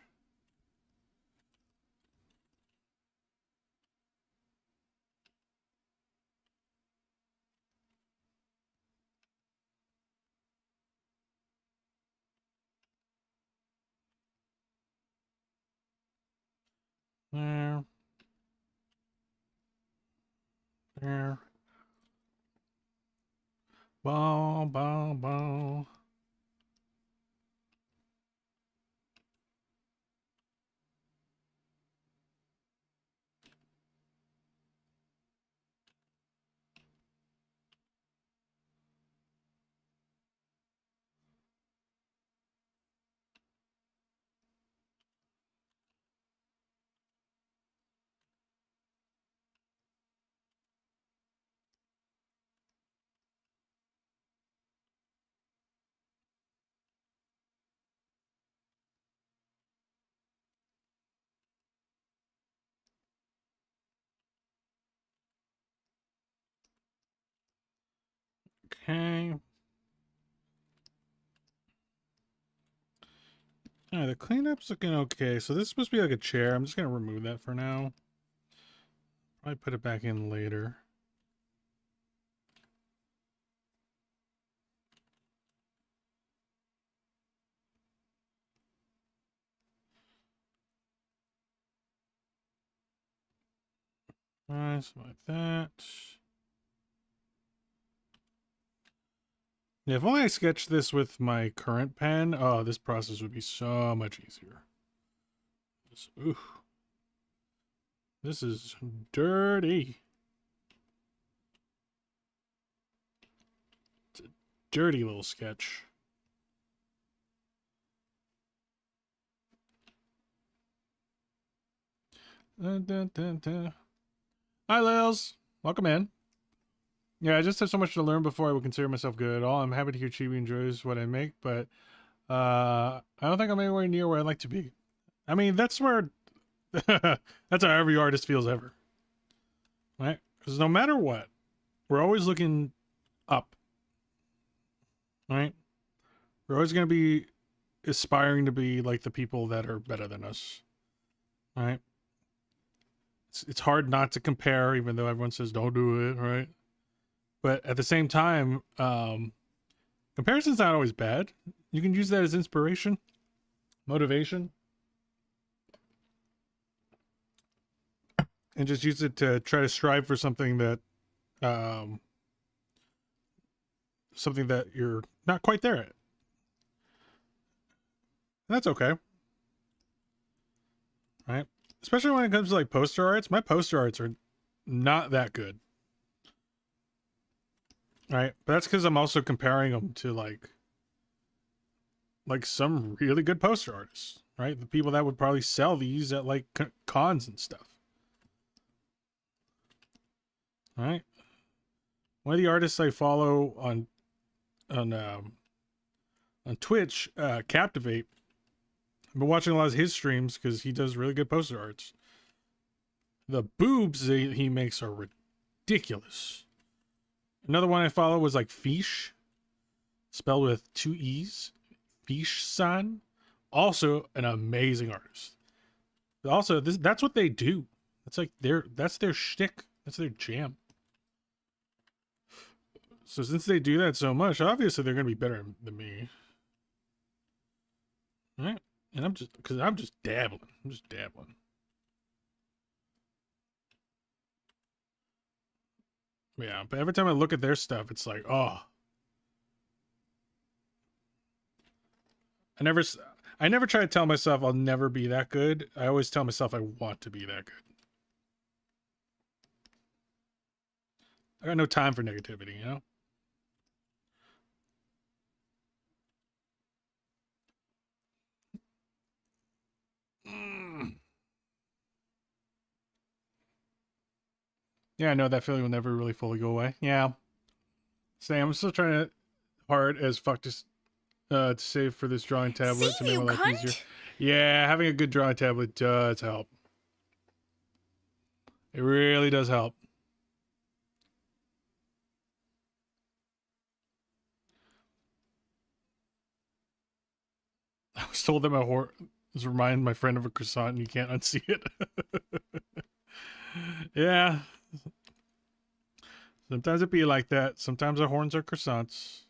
A: There. There. Bow, bow, bow. Okay. Alright, the cleanup's looking okay. So this is supposed to be like a chair. I'm just going to remove that for now. Probably put it back in later. Alright, something like that. Yeah, if only I sketched this with my current pen, oh, this process would be so much easier. Ooh. This is dirty. It's a dirty little sketch. Dun, dun, dun, dun. Hi, Lils. Welcome in. Yeah, I just have so much to learn before I would consider myself good at all. I'm happy to hear Chibi enjoys what I make, but I don't think I'm anywhere near where I'd like to be. I mean, that's where that's how every artist feels ever, right? Because no matter what, we're always looking up, right? We're always going to be aspiring to be like the people that are better than us, right? It's hard not to compare, even though everyone says don't do it, right? But at the same time, Comparison's not always bad. You can use that as inspiration, motivation, and just use it to try to strive for something that you're not quite there at. And that's okay. Right? Especially when it comes to like poster arts. My poster arts are not that good. Right? But that's because I'm also comparing them to like some really good poster artists, right? The people that would probably sell these at like cons and stuff. All right. One of the artists I follow on Twitch, Captivate. I've been watching a lot of his streams because he does really good poster arts. The boobs he makes are ridiculous. Another one I follow was like Fish, spelled with 2 E's. Fish-san, also an amazing artist. Also, that's what they do. That's like that's their shtick. That's their jam. So since they do that so much, obviously they're gonna be better than me. All right? And I'm just dabbling. I'm just dabbling. Yeah, but every time I look at their stuff, it's like, oh. I never try to tell myself I'll never be that good. I always tell myself I want to be that good. I got no time for negativity, you know? Yeah, I know that feeling will never really fully go away. Yeah. Same. I'm still trying hard as fuck to save for this drawing tablet to make my life easier. Yeah, having a good drawing tablet does help. It really does help. I was told that my horse remind my friend of a croissant and you can't unsee it. Yeah. Sometimes it be like that. Sometimes our horns are croissants.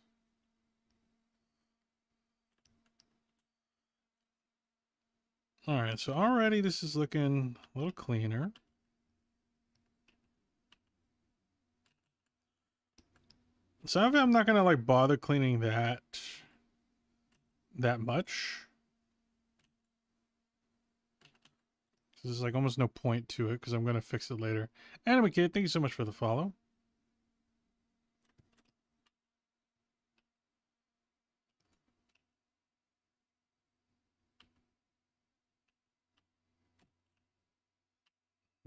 A: Alright, so already this is looking a little cleaner. Some of it I'm not gonna like bother cleaning that much. There's like almost no point to it because I'm gonna fix it later. Anyway, kid, thank you so much for the follow.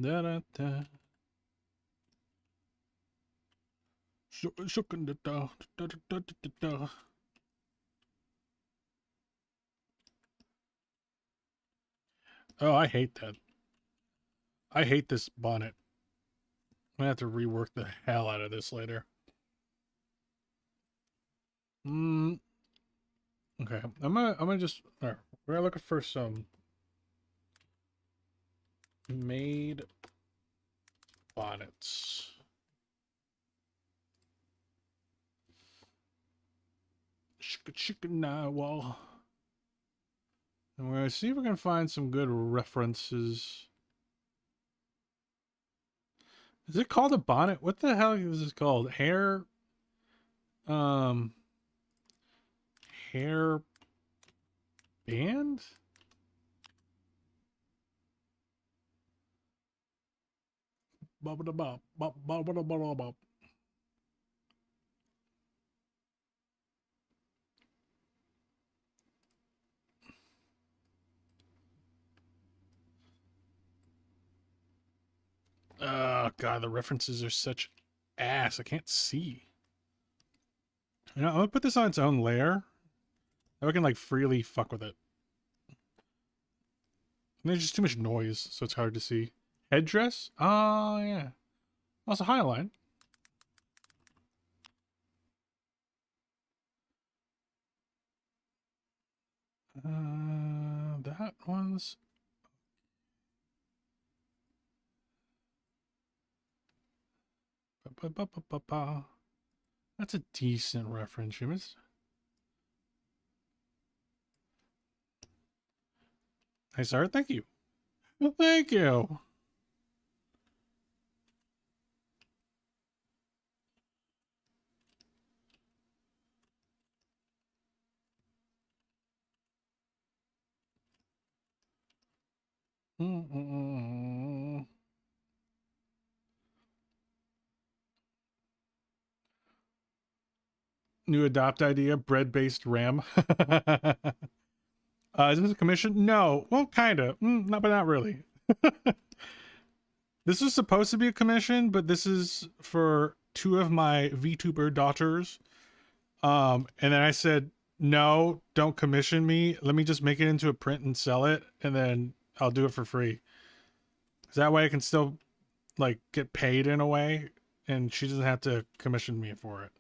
A: Da da da. Oh, I hate that. I hate this bonnet. I'm gonna have to rework the hell out of this later. Okay, I'm gonna just. All right, we're gonna look for some made bonnets. Chicken wall. And we're gonna see if we can find some good references. Is it called a bonnet? What the hell is this called? Hair band? Oh god, the references are such ass. I can't see. You know, I'm gonna put this on its own layer. I can like freely fuck with it. And there's just too much noise, so it's hard to see. Headdress? Oh yeah. Also highline. That one's. That's a decent reference, Seamus. Hi, sir. Thank you. Thank you. New adopt idea, bread-based RAM. Is this a commission? No. Well, kind of. Not, but not really. This was supposed to be a commission, but this is for 2 of my VTuber daughters. And then I said, no, don't commission me. Let me just make it into a print and sell it, and then I'll do it for free. Because that way I can still, like, get paid in a way, and she doesn't have to commission me for it.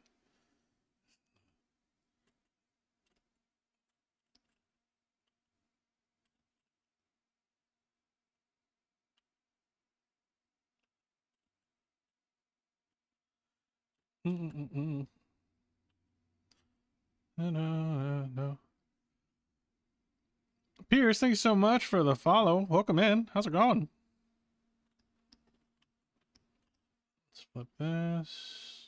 A: No. Pierce, thank you so much for the follow. Welcome in. How's it going? Let's flip this.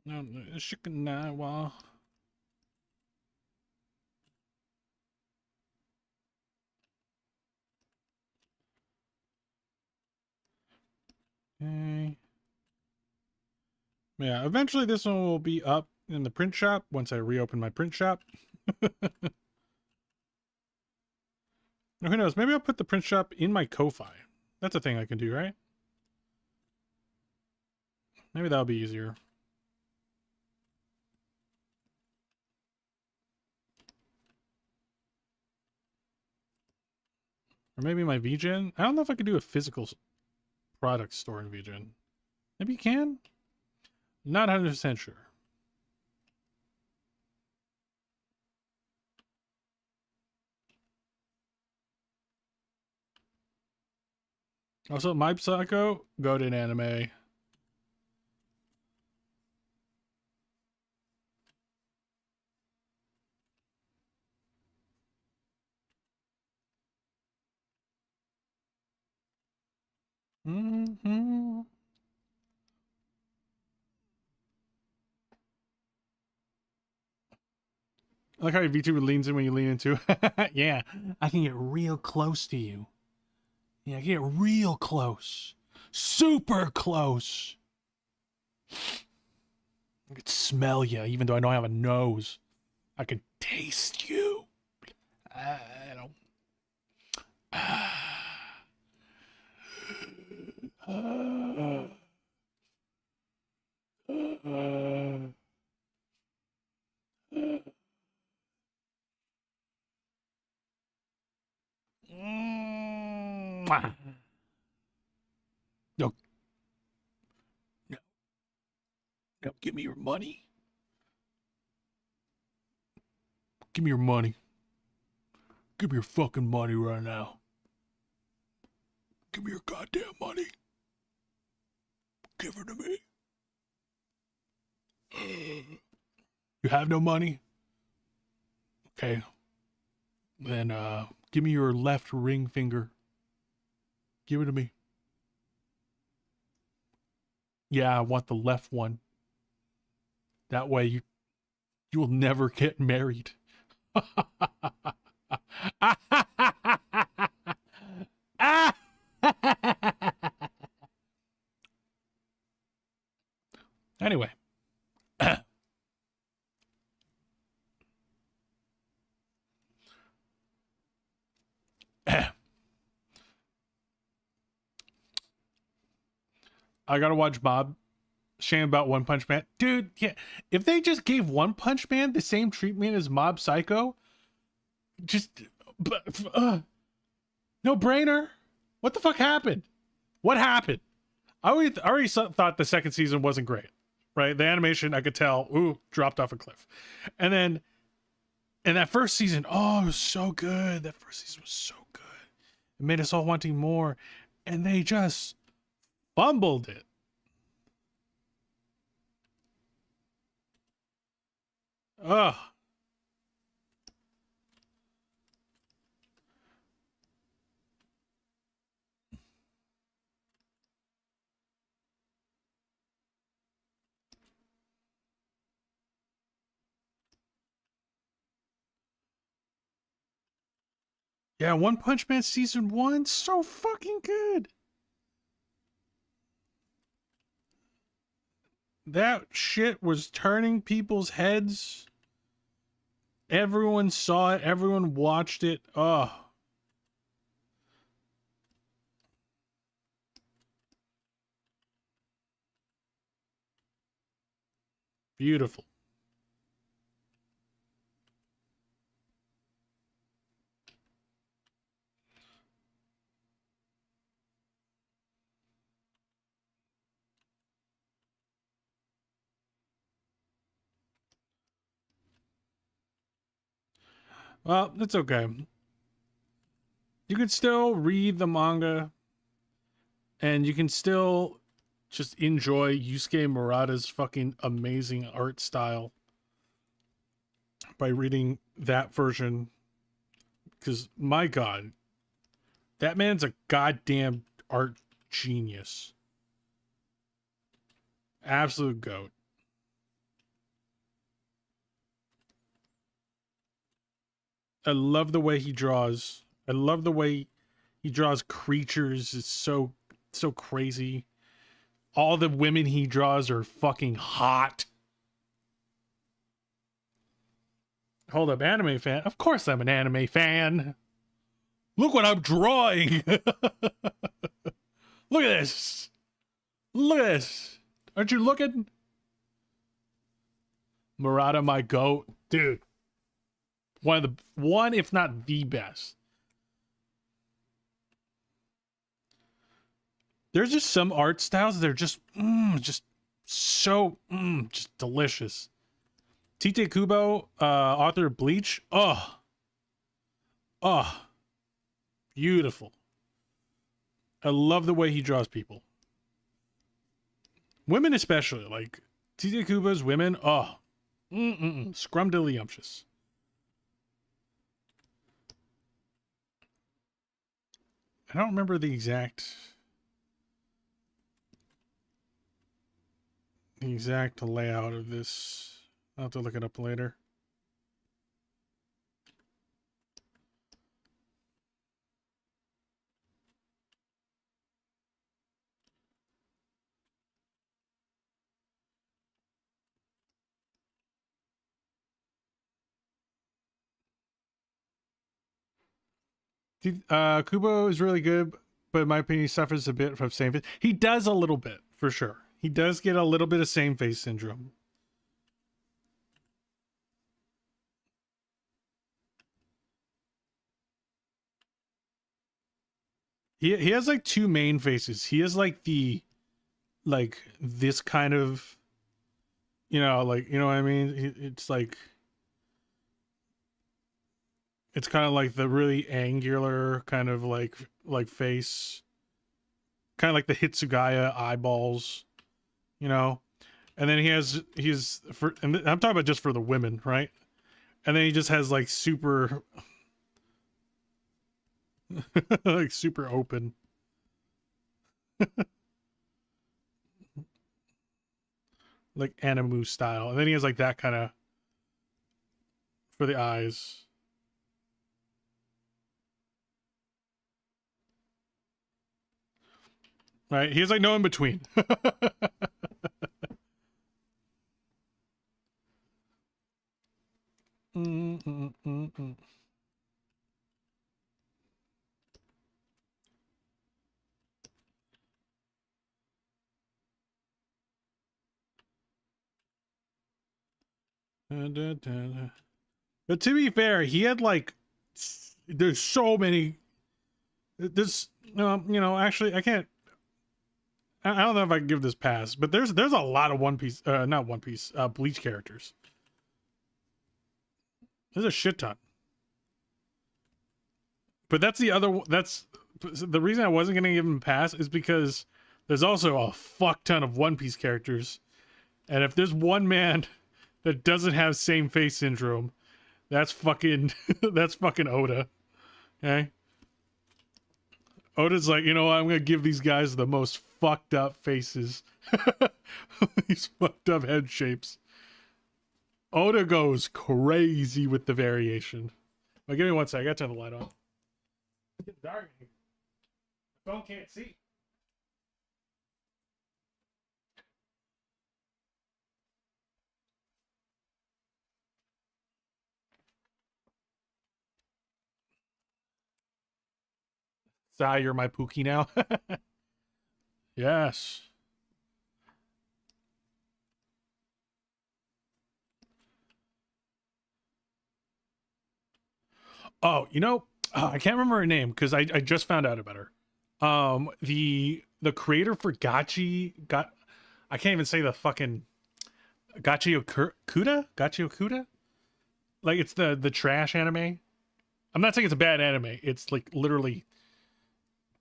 A: No, chicken now. Okay. Yeah, eventually this one will be up in the print shop once I reopen my print shop. Who knows? Maybe I'll put the print shop in my Ko-Fi. That's a thing I can do, right? Maybe that'll be easier. Or maybe my VGen. I don't know if I could do a physical product store in VGen. Maybe you can? Not 100% sure. Also, My Psycho, go to an anime. Mm-hmm. I like how your VTuber leans in when you lean into. Yeah, I can get real close to you. Yeah, I can get real close. Super close. I can smell you, even though I don't have a nose. I can taste you. I don't. No, no, no, give me your money. Give me your money. Give me your fucking money right now. Give me your goddamn money. Give it to me. You have no money? Okay. Then, give me your left ring finger. Give it to me. Yeah, I want the left one. That way you will never get married. Anyway. I gotta watch Bob. Shame about One Punch Man. Dude, yeah. If they just gave One Punch Man the same treatment as Mob Psycho, just no brainer. What the fuck happened? What happened? I already thought the second season wasn't great, right? The animation, I could tell, dropped off a cliff. And then And that first season, oh, it was so good. That first season was so good. It made us all wanting more. And they just fumbled it. Ugh. Yeah, One Punch Man season 1, so fucking good. That shit was turning people's heads. Everyone saw it. Everyone watched it. Oh. Beautiful. Well, it's okay. You can still read the manga, and you can still just enjoy Yusuke Murata's fucking amazing art style by reading that version. Because, my God, that man's a goddamn art genius. Absolute goat. I love the way he draws. I love the way he draws creatures. It's so crazy. All the women he draws are fucking hot. Hold up, anime fan? Of course I'm an anime fan. Look what I'm drawing. Look at this. Look at this. Aren't you looking? Murata, my goat. Dude. One, if not the best. There's just some art styles that are just so just delicious. Tite Kubo, author of Bleach. Oh, beautiful. I love the way he draws people. Women especially, like Tite Kubo's women. Oh, scrumdiddlyumptious. I don't remember the exact layout of this. I'll have to look it up later. Kubo is really good, but in my opinion, he suffers a bit from same face. He does a little bit, for sure. He does get a little bit of same face syndrome. He has like two main faces. He has like this kind of, you know what I mean? It's like, it's kind of like the really angular kind of like face, kind of like the Hitsugaya eyeballs, you know. And then he's for, and I'm talking about just for the women, right? And then he just has like super like super open. Like Animu style. And then he has like that kind of for the eyes. Right? He has like no in between. But to be fair, he had like, there's so many. There's, actually, I can't. I don't know if I can give this pass, but there's a lot of One Piece, not One Piece, Bleach characters. There's a shit ton. But that's the reason I wasn't going to give him a pass is because there's also a fuck ton of One Piece characters. And if there's one man that doesn't have same face syndrome, that's fucking that's fucking Oda. Okay? Oda's like, you know what? I'm going to give these guys the most fucked up faces. These fucked up head shapes. Oda goes crazy with the variation. Well, give me one sec. I got to turn the light on. It's getting dark in here. The phone can't see. Sai, you're my Pookie now. Yes. Oh, you know, I can't remember her name because I just found out about her. The creator for I can't even say the fucking Gachi Okuda? Like it's the trash anime. I'm not saying it's a bad anime. It's like literally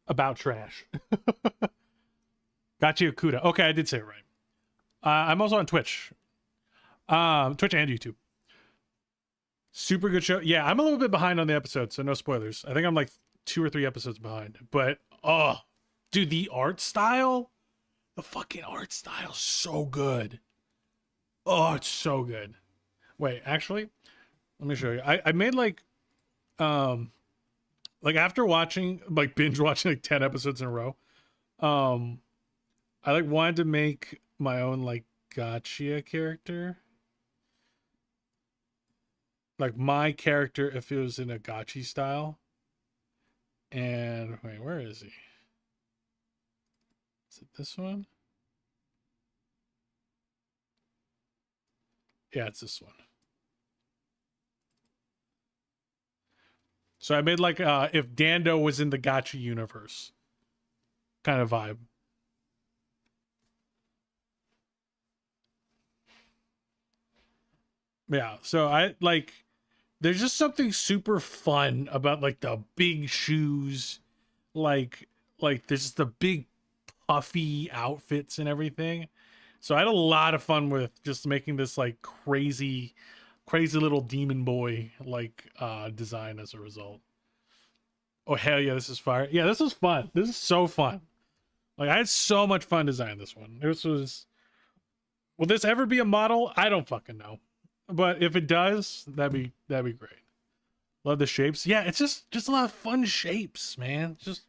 A: about trash. Gachi Okuda. Okay, I did say it right. I'm also on Twitch. Twitch and YouTube. Super good show. Yeah, I'm a little bit behind on the episode, so no spoilers. I think I'm like 2 or 3 episodes behind. But oh, dude, the fucking art style is so good. Oh, it's so good. Wait, actually, let me show you. I made like after watching, like binge watching like 10 episodes in a row, I like wanted to make my own like gotcha character. Like my character if it was in a gachi style. And wait, where is he? Is it this one? Yeah, it's this one. So I made like if Dando was in the gacha universe kind of vibe. Yeah, so I like there's just something super fun about like the big shoes, like there's just the big puffy outfits and everything. So I had a lot of fun with just making this like crazy little demon boy like design as a result. Oh hell yeah, this is fire. Yeah, this is fun. This is so fun. Like I had so much fun designing this one. This was will this ever be a model? I don't fucking know. But if it does, that'd be great. Love the shapes. Yeah, it's just a lot of fun shapes, man. Just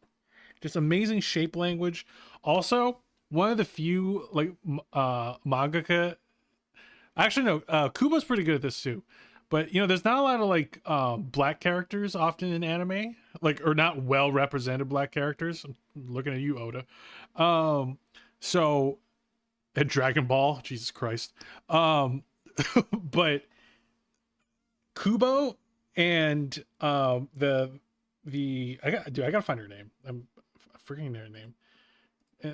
A: amazing shape language. Also, one of the few like mangaka. Actually, no, Kubo's pretty good at this too. But you know, there's not a lot of like black characters often in anime, like or not well represented black characters. I'm looking at you, Oda. So at Dragon Ball, Jesus Christ. But Kubo and the I gotta find her name. I'm forgetting their name.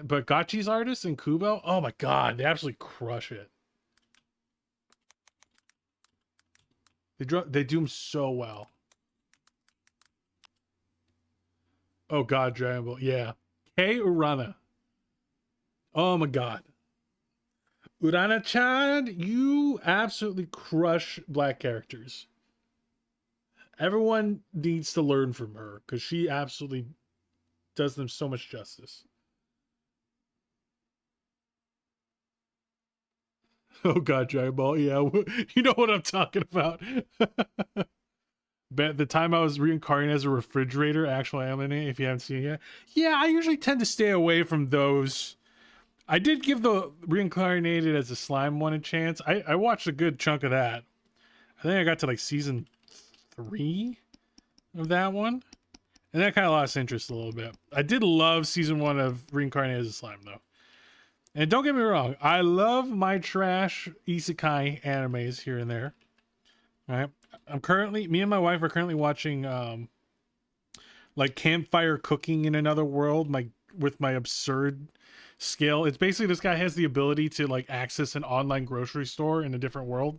A: But Gachi's artist and Kubo, oh my god, they absolutely crush it. They do them so well. Oh god, Dragon Ball, yeah. Kei Urana. Oh my god. Urana-chan, you absolutely crush black characters. Everyone needs to learn from her because she absolutely does them so much justice. Oh god, Dragon Ball, yeah, you know what I'm talking about. But the time I was reincarnated as a refrigerator, actual anime, if you haven't seen it yet. Yeah, I usually tend to stay away from those. I did give the reincarnated as a slime one a chance. I watched a good chunk of that. I think I got to like season 3 of that one. And that kind of lost interest a little bit. I did love season 1 of reincarnated as a slime though. And don't get me wrong, I love my trash isekai animes here and there. All right. Me and my wife are currently watching like Campfire Cooking in Another World, with my absurd skill. It's basically this guy has the ability to like access an online grocery store in a different world.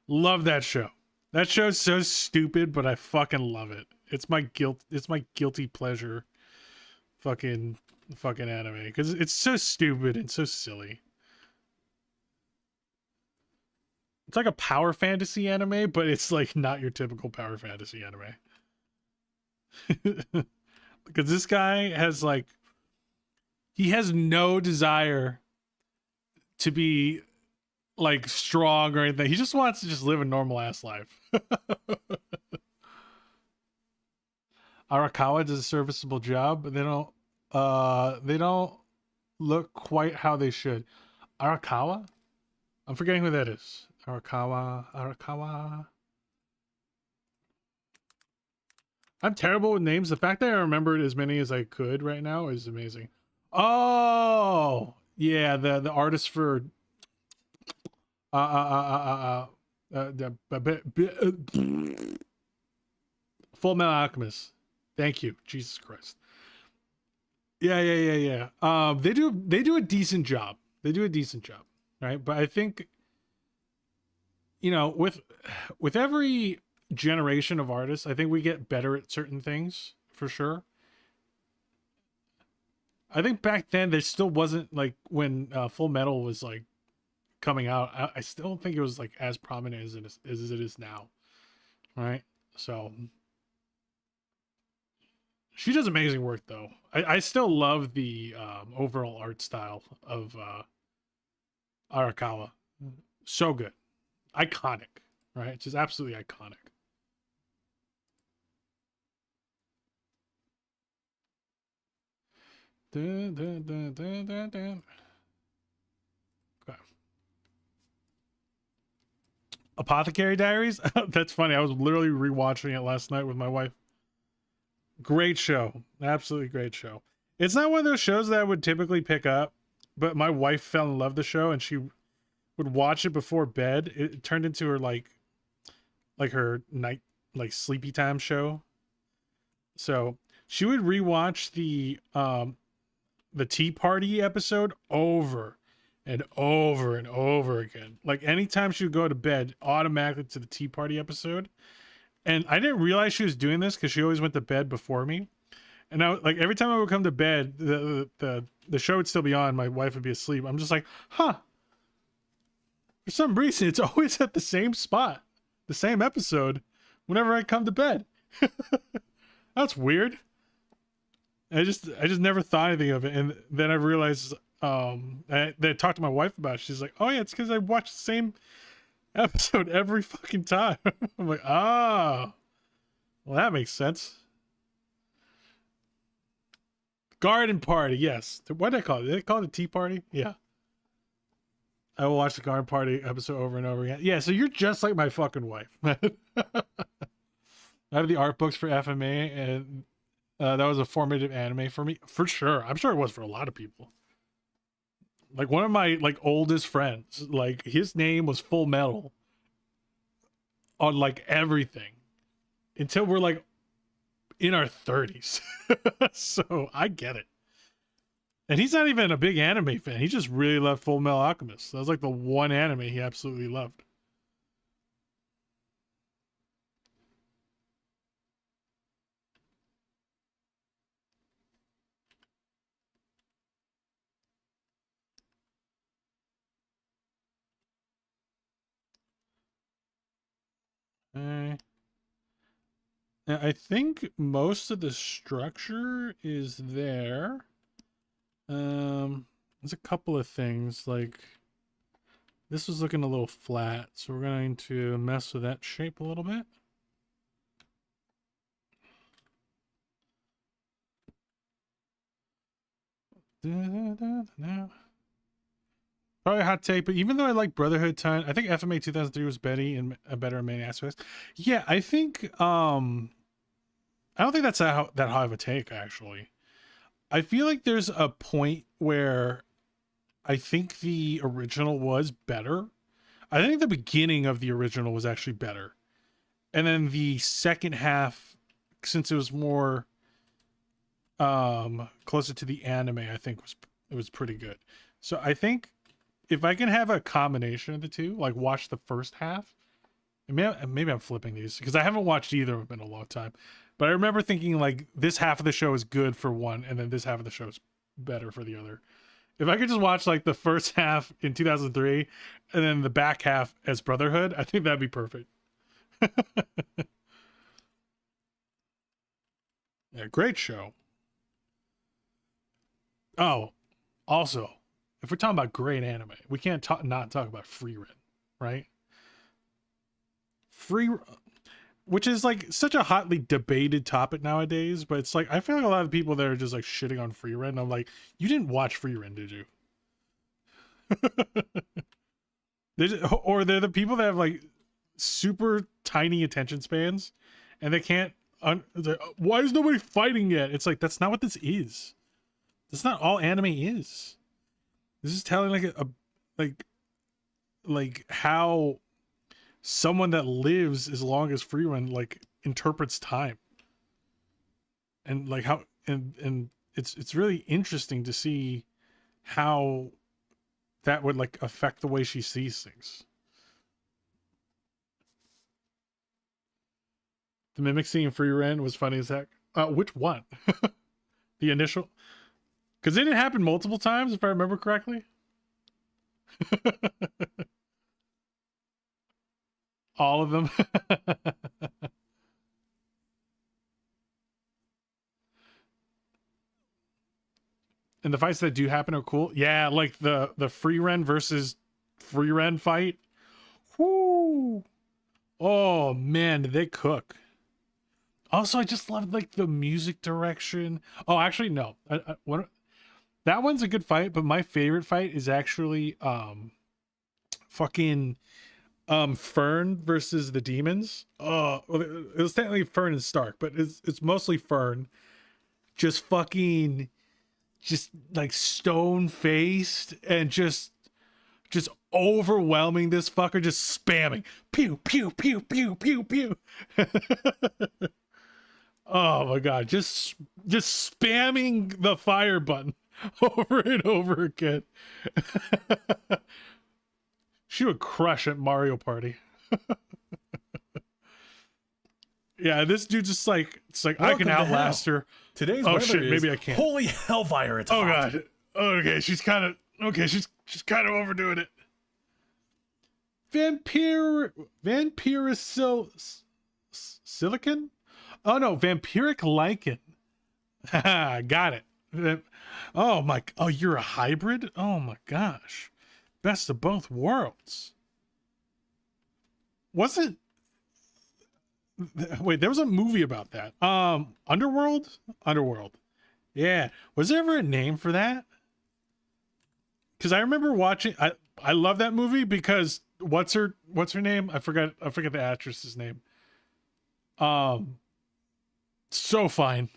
A: Love that show. That show's so stupid, but I fucking love it. It's my guilty pleasure. Fucking anime because it's so stupid and so silly. It's like a power fantasy anime, but it's like not your typical power fantasy anime. Because this guy has like, he has no desire to be like strong or anything. He just wants to just live a normal ass life. Arakawa does a serviceable job, but they don't look quite how they should. Arakawa? I'm forgetting who that is. Arakawa. I'm terrible with names. The fact that I remembered as many as I could right now is amazing. Oh, yeah, the artist for Full Metal Alchemist. Thank you, Jesus Christ. Yeah. They do a decent job. Right? But I think, you know, with every generation of artists, I think we get better at certain things for sure. I think back then there still wasn't like when Full Metal was like coming out. I still don't think it was like as prominent as it is now. Right? So she does amazing work though. I still love the overall art style of Arakawa. So good. Iconic, right? Just absolutely iconic. Okay. Apothecary Diaries? That's funny. I was literally rewatching it last night with my wife. Great show. Absolutely great show. It's not one of those shows that I would typically pick up, but my wife fell in love with the show and she would watch it before bed. It turned into her like her night, like sleepy time show. So she would rewatch the Tea Party episode over and over and over again. Like anytime she would go to bed, automatically to the Tea Party episode. And I didn't realize she was doing this because she always went to bed before me. And I like every time I would come to bed, the show would still be on. My wife would be asleep. I'm just like, huh. For some reason, it's always at the same spot, the same episode, whenever I come to bed. That's weird. I just never thought anything of it, and then I realized I talked to my wife about it. She's like, "Oh yeah, it's because I watch the same episode every fucking time." I'm like, "Ah, well that makes sense." Garden Party, yes. What did I call it? Did they call it a Tea Party? Yeah. I will watch the Garden Party episode over and over again. Yeah, so you're just like my fucking wife. I have the art books for FMA, and that was a formative anime for me, for sure. I'm sure it was for a lot of people. Like one of my like oldest friends, like his name was Full Metal on like everything until we're like in our 30s. So I get it. And he's not even a big anime fan. He just really loved Full Metal Alchemist. That was like the one anime he absolutely loved. I think most of the structure is there. There's a couple of things like this was looking a little flat, so we're going to mess with that shape a little bit. Probably a hot take, but even though I like Brotherhood Time, I think FMA 2003 was better in many aspects. Yeah, I think I don't think that's that high of a take actually. I feel like there's a point where I think the original was better. I think the beginning of the original was actually better. And then the second half, since it was more closer to the anime, I think it was pretty good. So I think if I can have a combination of the two, like watch the first half Maybe I'm flipping these because I haven't watched either of them in a long time. But I remember thinking like this half of the show is good for one, and then this half of the show is better for the other. If I could just watch like the first half in 2003 and then the back half as Brotherhood, I think that'd be perfect. Yeah, great show. Oh, also, if we're talking about great anime, we can't not talk about Free Rent, right? Which is like such a hotly debated topic nowadays, but it's like I feel like a lot of people that are just like shitting on Free Rent. I'm like, you didn't watch Free Rent, did you? Or they're the people that have like super tiny attention spans, and they can't. Why is nobody fighting yet? It's like that's not what this is. That's not all anime is. This is telling like how someone that lives as long as Free Run like interprets time, and like how and it's really interesting to see how that would like affect the way she sees things. The mimic scene in Free Rent was funny as heck. Which one? The initial? Because it didn't happen multiple times, if I remember correctly. All of them. And the fights that do happen are cool. Yeah, like the Free Ren versus Free Ren fight. Whoo! Oh man, did they cook? Also, I just love like the music direction. Oh, actually, no. That one's a good fight, but my favorite fight is actually fucking Fern versus the demons. Oh, well, it was technically Fern and Stark, but it's mostly Fern. Just fucking, just like stone faced and just overwhelming this fucker, just spamming pew pew pew pew pew pew. Oh my god, just spamming the fire button over and over again. She would crush at Mario Party. Yeah, this dude just like, it's like I can outlast her.
B: Today's
A: oh
B: weather
A: shit,
B: is,
A: maybe I can't.
B: Holy hellfire, it's
A: Oh
B: hot.
A: god. Okay, she's kind of she's kind of overdoing it. Silicon? Oh no, vampiric lichen. Got it. Oh my, oh, you're a hybrid? Oh my gosh. Best of both worlds. Wasn't, wait, there was a movie about that. Underworld? Underworld. Yeah. Was there ever a name for that? Because I remember watching, I love that movie because what's her name? I forgot the actress's name. So fine.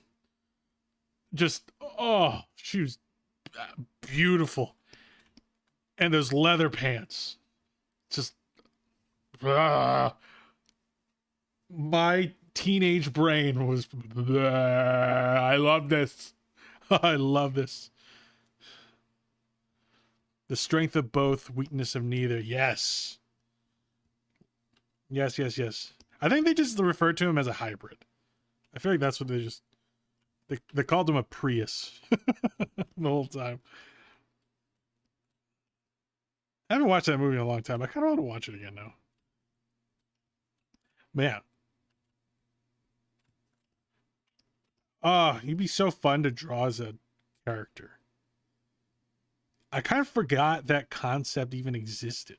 A: Just, oh, she was beautiful. And those leather pants. Just, my teenage brain was, I love this. I love this. The strength of both, weakness of neither. Yes. Yes, yes, yes. I think they just referred to him as a hybrid. I feel like that's what they called him a Prius the whole time. I haven't watched that movie in a long time. I kind of want to watch it again now. Man. Oh, he'd be so fun to draw as a character. I kind of forgot that concept even existed.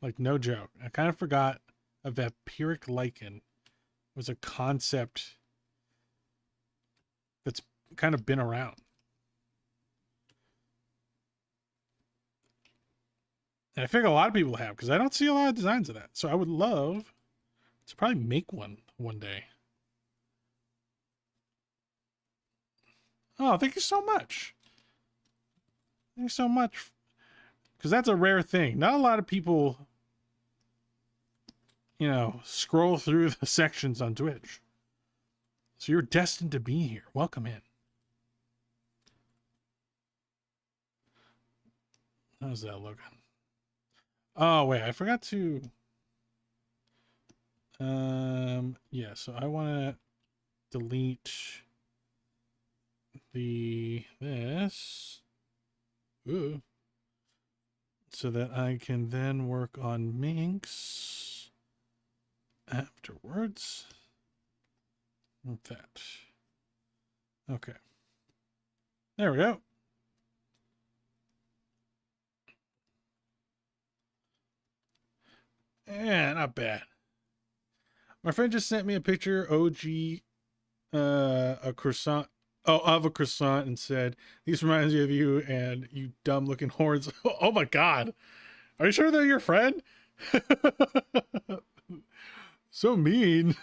A: Like, no joke. I kind of forgot a vampiric lichen was a concept that's kind of been around. And I think a lot of people have, because I don't see a lot of designs of that. So I would love to probably make one day. Oh, thank you so much. Thank you so much. Because that's a rare thing. Not a lot of people, you know, scroll through the sections on Twitch. So you're destined to be here. Welcome in. How's that looking? Oh, wait, I forgot to... Yeah, so I want to delete this. Ooh. So that I can then work on Minx afterwards. Like that. Okay. There we go. Yeah, not bad. My friend just sent me a picture, OG, a croissant, of a croissant, and said, "This reminds me of you and you dumb looking hordes." Oh my god. Are you sure they're your friend? So mean.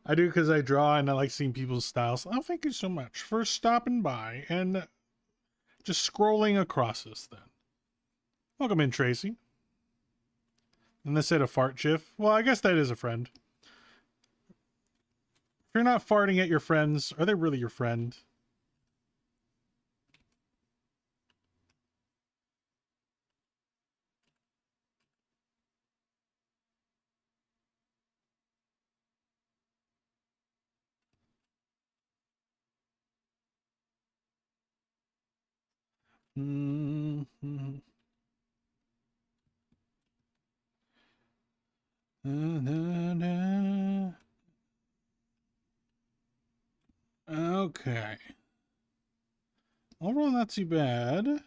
A: I do because I draw and I like seeing people's styles. Oh, thank you so much for stopping by and just scrolling across this then. Welcome in, Tracy. And they said a fart gif. Well, I guess that is a friend. If you're not farting at your friends, are they really your friend? Mm-hmm. Okay. Overall, not too bad.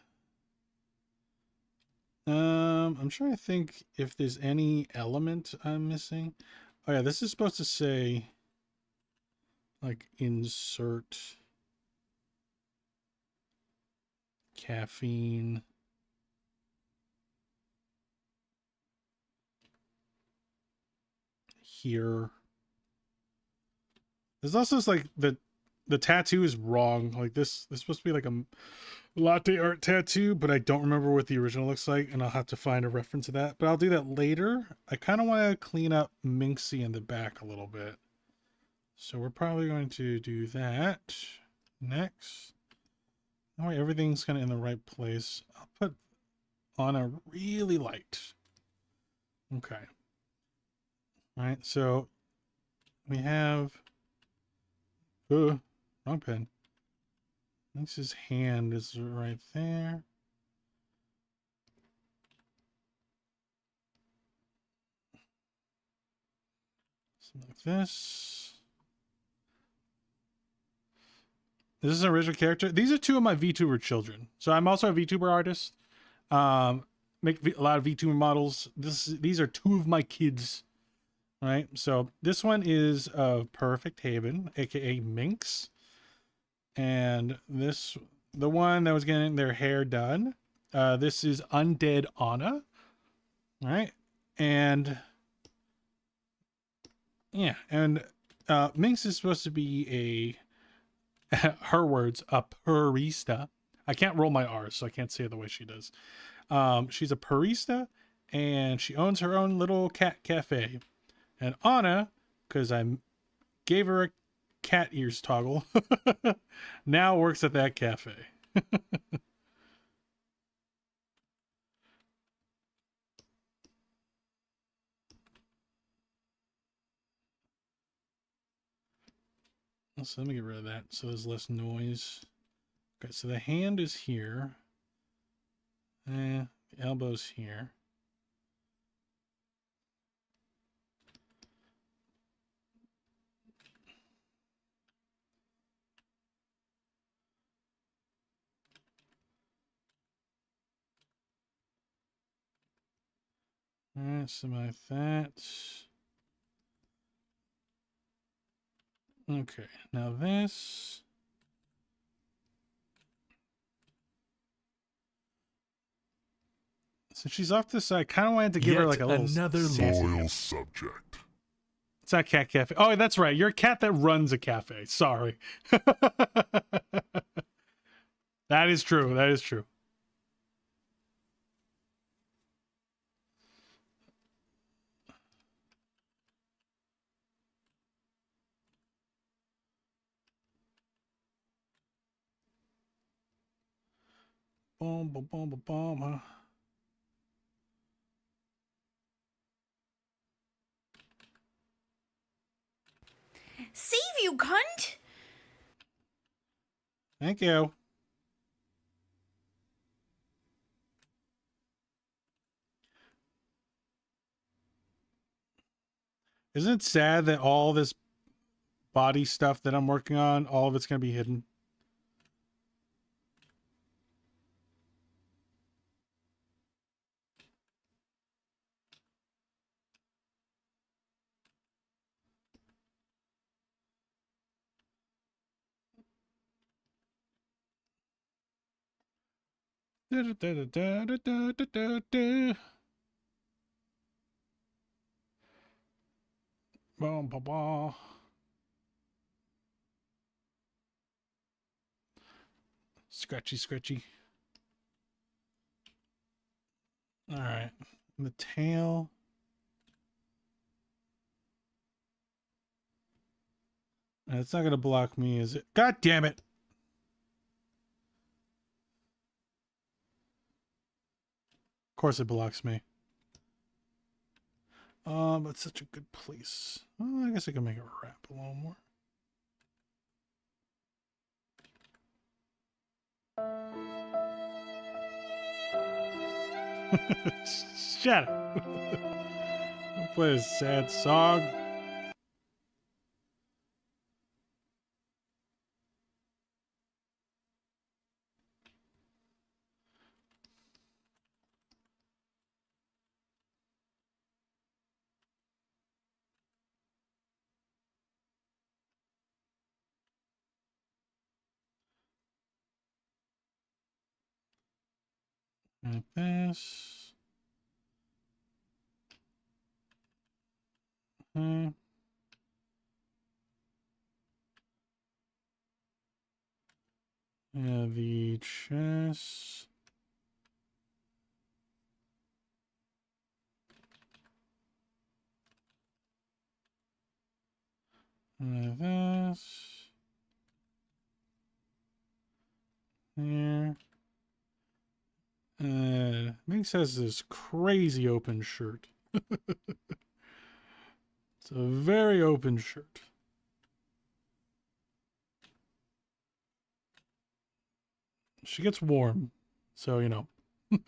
A: I'm trying to think if there's any element I'm missing. Oh yeah, this is supposed to say like insert caffeine. Here. There's also this, like the tattoo is wrong. Like this is supposed to be like a latte art tattoo, but I don't remember what the original looks like, and I'll have to find a reference to that. But I'll do that later. I kind of want to clean up Minxie in the back a little bit. So we're probably going to do that next. That way everything's kind of in the right place. I'll put on a really light. Okay. All right, so we have... wrong pen. Minx's hand is right there. Something like this. This is an original character. These are two of my VTuber children. So I'm also a VTuber artist. Make a lot of VTuber models. These are two of my kids. Right. So this one is of Perfect Haven, aka Minx. And the one that was getting their hair done. This is Undead Anna. Right. And yeah, and Minx is supposed to be her words, a purista. I can't roll my R's, so I can't say it the way she does. She's a purista, and she owns her own little cat cafe. And Anna, because I gave her a cat ears toggle, now works at that cafe. So let me get rid of that so there's less noise. Okay, so the hand is here. The elbow's here. Alright, something like that. Okay, now this. Since she's off to the side, I kind of wanted to give her like a little
B: another
E: Loyal subject.
A: It's not cat cafe. Oh, that's right. You're a cat that runs a cafe. Sorry. That is true. That is true. Boom, boom, boom, boom, boom.
C: Save you, cunt!
A: Thank you. Isn't it sad that all this body stuff that I'm working on, all of it's going to be hidden? Boom, boom, boom. Scratchy, scratchy. All right. The tail. It's not going to block me, is it? God damn it. Of course it blocks me. It's such a good place. Well, I guess I can make it wrap a little more. Shut up. Don't play a sad song. Like this. Okay. Yeah, the chest. Like this. Here. Minx has this crazy open shirt. It's a very open shirt. She gets warm, so you know. You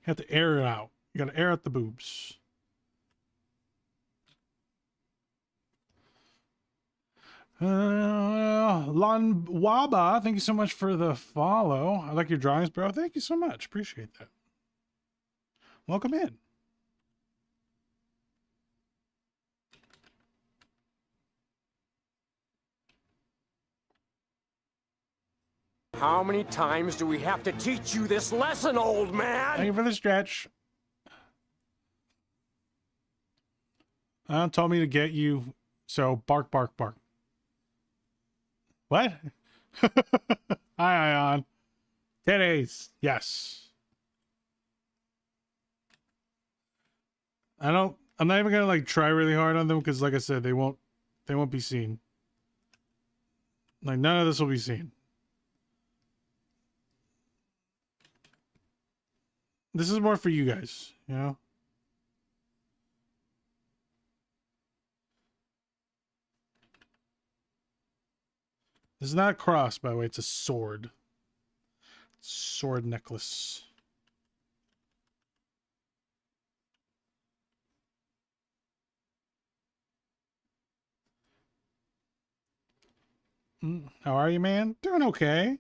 A: have to air it out. You gotta air out the boobs. Lon Waba, thank you so much for the follow. I like your drawings, bro. Thank you so much. Appreciate that. Welcome in.
D: How many times do we have to teach you this lesson, old man?
A: Thank you for the stretch. Told me to get you, so bark, bark, bark. What? Hi, Ion. Titties. Yes. I'm not even gonna like try really hard on them because, like I said, they won't be seen. Like none of this will be seen. This is more for you guys, you know? This is not a cross, by the way. It's a sword. Sword necklace. How are you, man? Doing okay.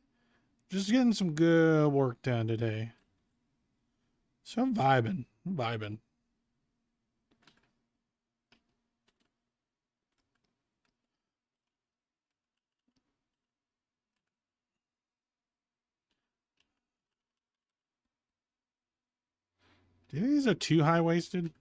A: Just getting some good work done today. So I'm vibing. I'm vibing. Do you think these are too high-waisted?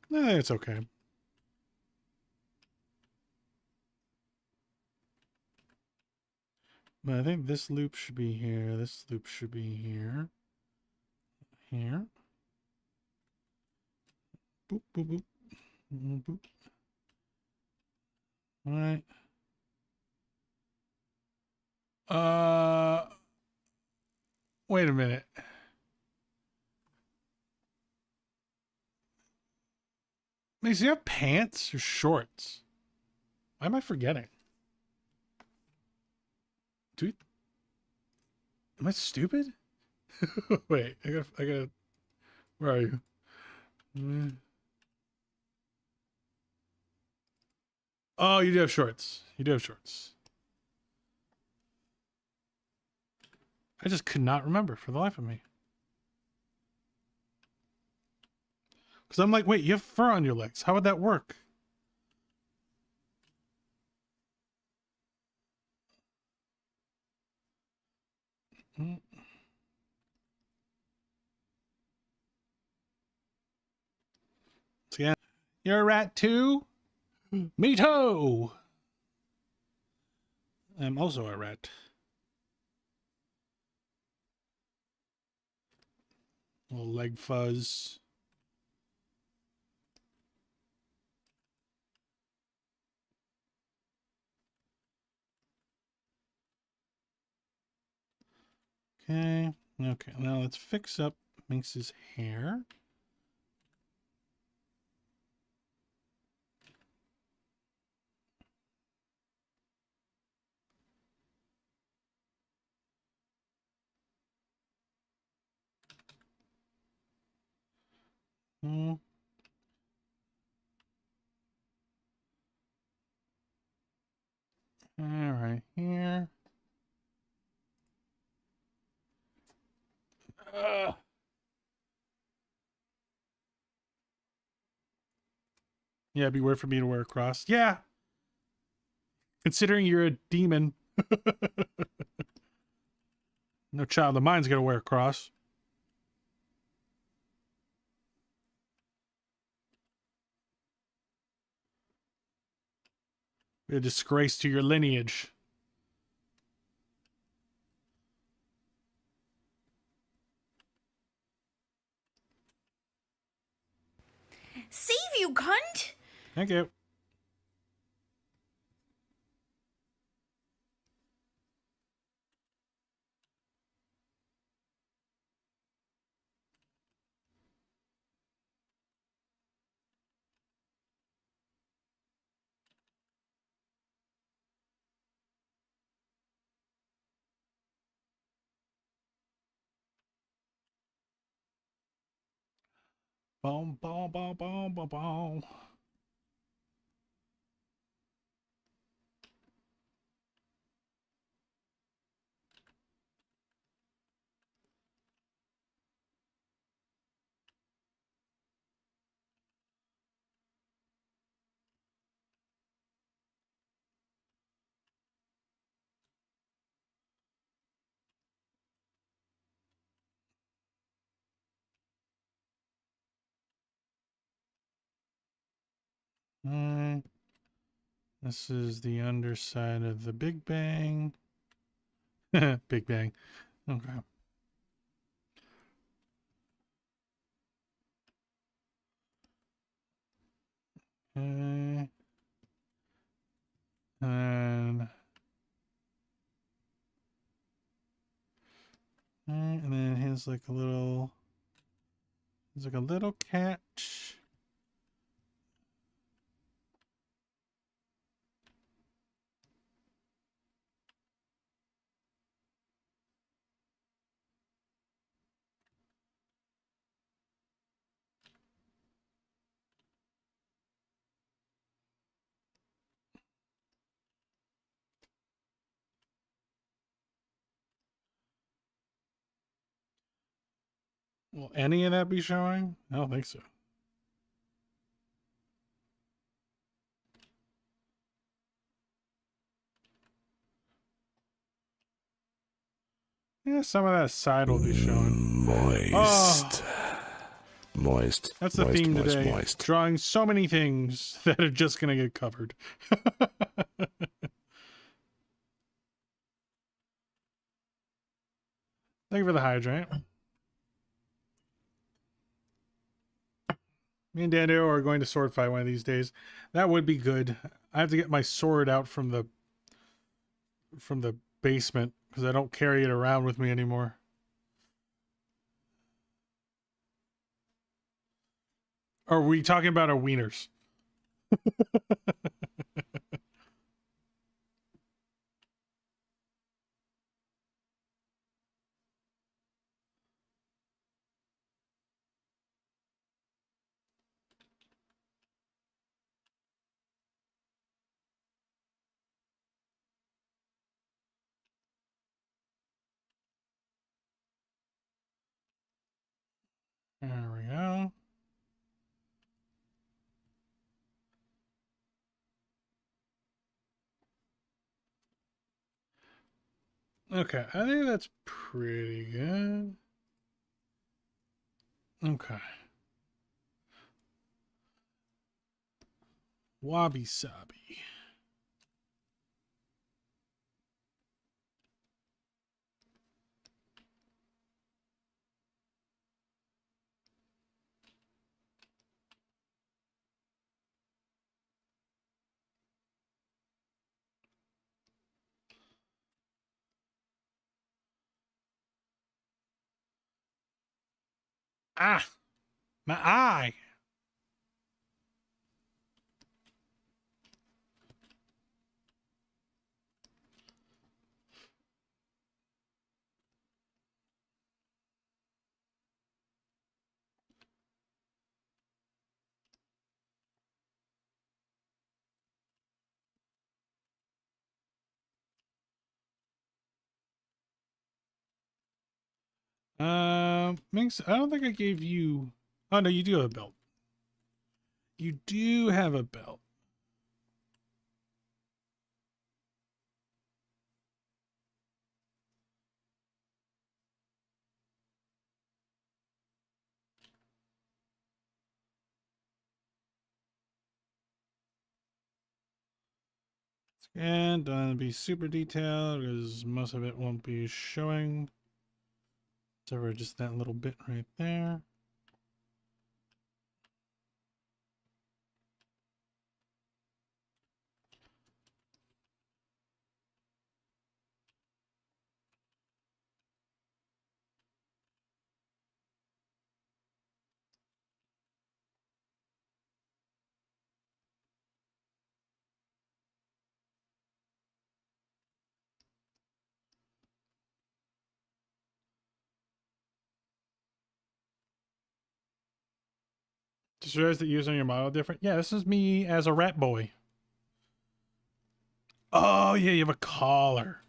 A: No, it's okay. But I think this loop should be here. This loop should be here. Here. Boop, boop, boop. Boop. All right. Wait a minute. Mace, do you have pants or shorts? Why am I forgetting? Dude, am I stupid? Wait, I gotta. Where are you? Oh, you do have shorts. You do have shorts. I just could not remember for the life of me. Because I'm like, wait, you have fur on your legs. How would that work? Mm. So yeah, you're a rat too? Me too! I'm also a rat. Little leg fuzz. Okay. Okay, now let's fix up Minx's hair. Hmm. All right, here. Yeah, it'd be weird for me to wear a cross. Yeah, considering you're a demon. No child of mine's gonna wear a cross. You're a disgrace to your lineage.
C: Save you, cunt!
A: Thank you. Boom, boom, boom, boom, boom, boom. Alright. This is the underside of the Big Bang. Big Bang. Okay. Okay. And then here's like a little. There's like a little catch. Will any of that be showing? I don't think so. Yeah, some of that side will be showing.
E: Moist.
A: Oh,
E: Moist.
A: that's the
E: moist,
A: theme
E: moist,
A: today.
E: Moist.
A: Drawing so many things that are just going to get covered. Thank you for the hydrant. Me and Dando are going to sword fight one of these days. That would be good. I have to get my sword out from the basement because I don't carry it around with me anymore. Are we talking about our wieners? There we go. Okay, I think that's pretty good. Okay. Wabi sabi. Ah, my eye. Minx, I don't think I gave you. Oh no, you do have a belt. You do have a belt. And don't be super detailed because most of it won't be showing. So we're just that little bit right there. Just realize that using your model different. Yeah, this is me as a rat boy. Oh yeah, you have a collar.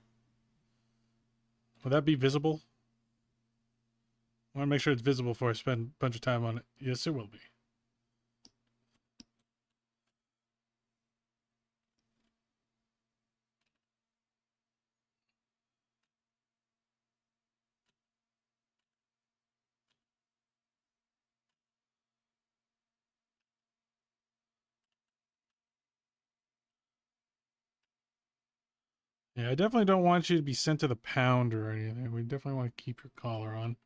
A: Will that be visible? I want to make sure it's visible before I spend a bunch of time on it. Yes, it will be. Yeah, I definitely don't want you to be sent to the pound or anything. We definitely want to keep your collar on.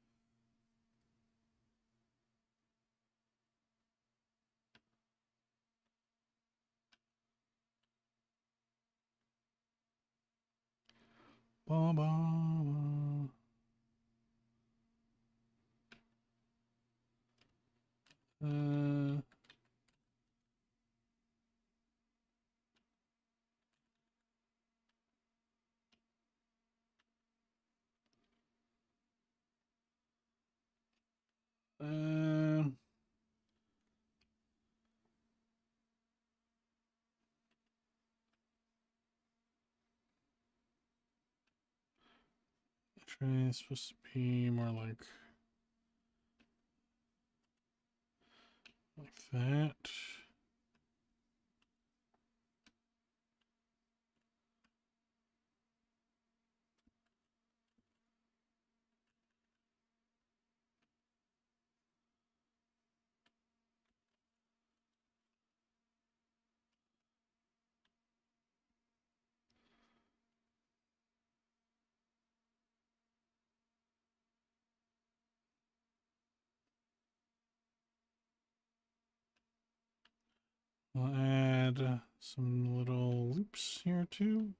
A: Ba, ba, ba. Uh, uh, Tray is supposed to be more like that. We'll add some little loops here too.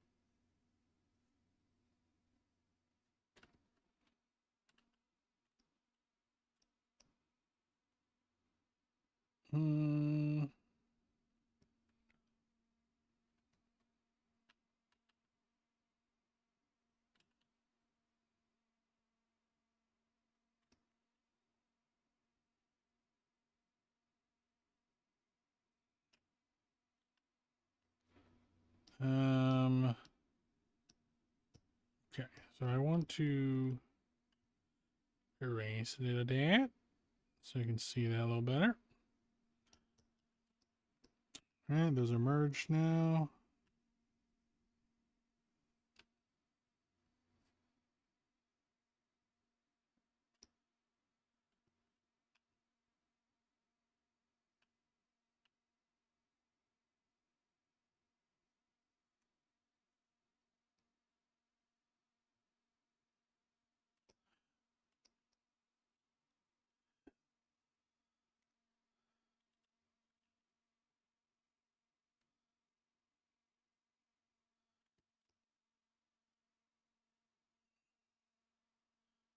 A: Hmm. Okay, so I want to erase that so you can see that a little better. All right, those are merged now.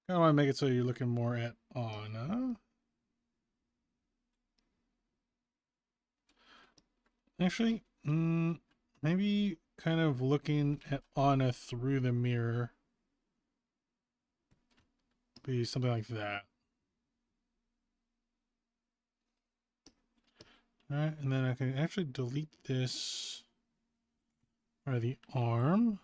A: I want to make it so you're looking more at Anna. Actually, maybe kind of looking at Anna through the mirror. Be something like that. Alright, and then I can actually delete this or the arm.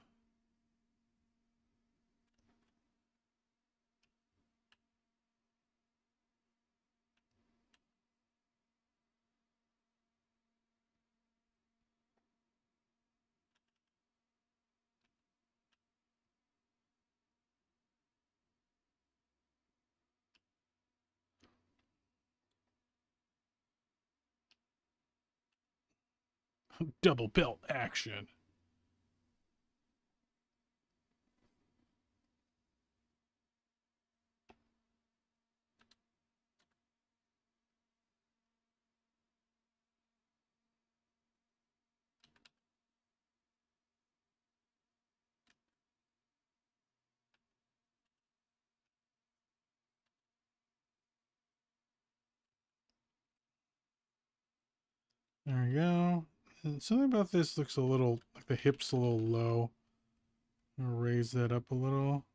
A: Double belt action. There we go. And something about this looks a little, like the hip's a little low. I'll raise that up a little.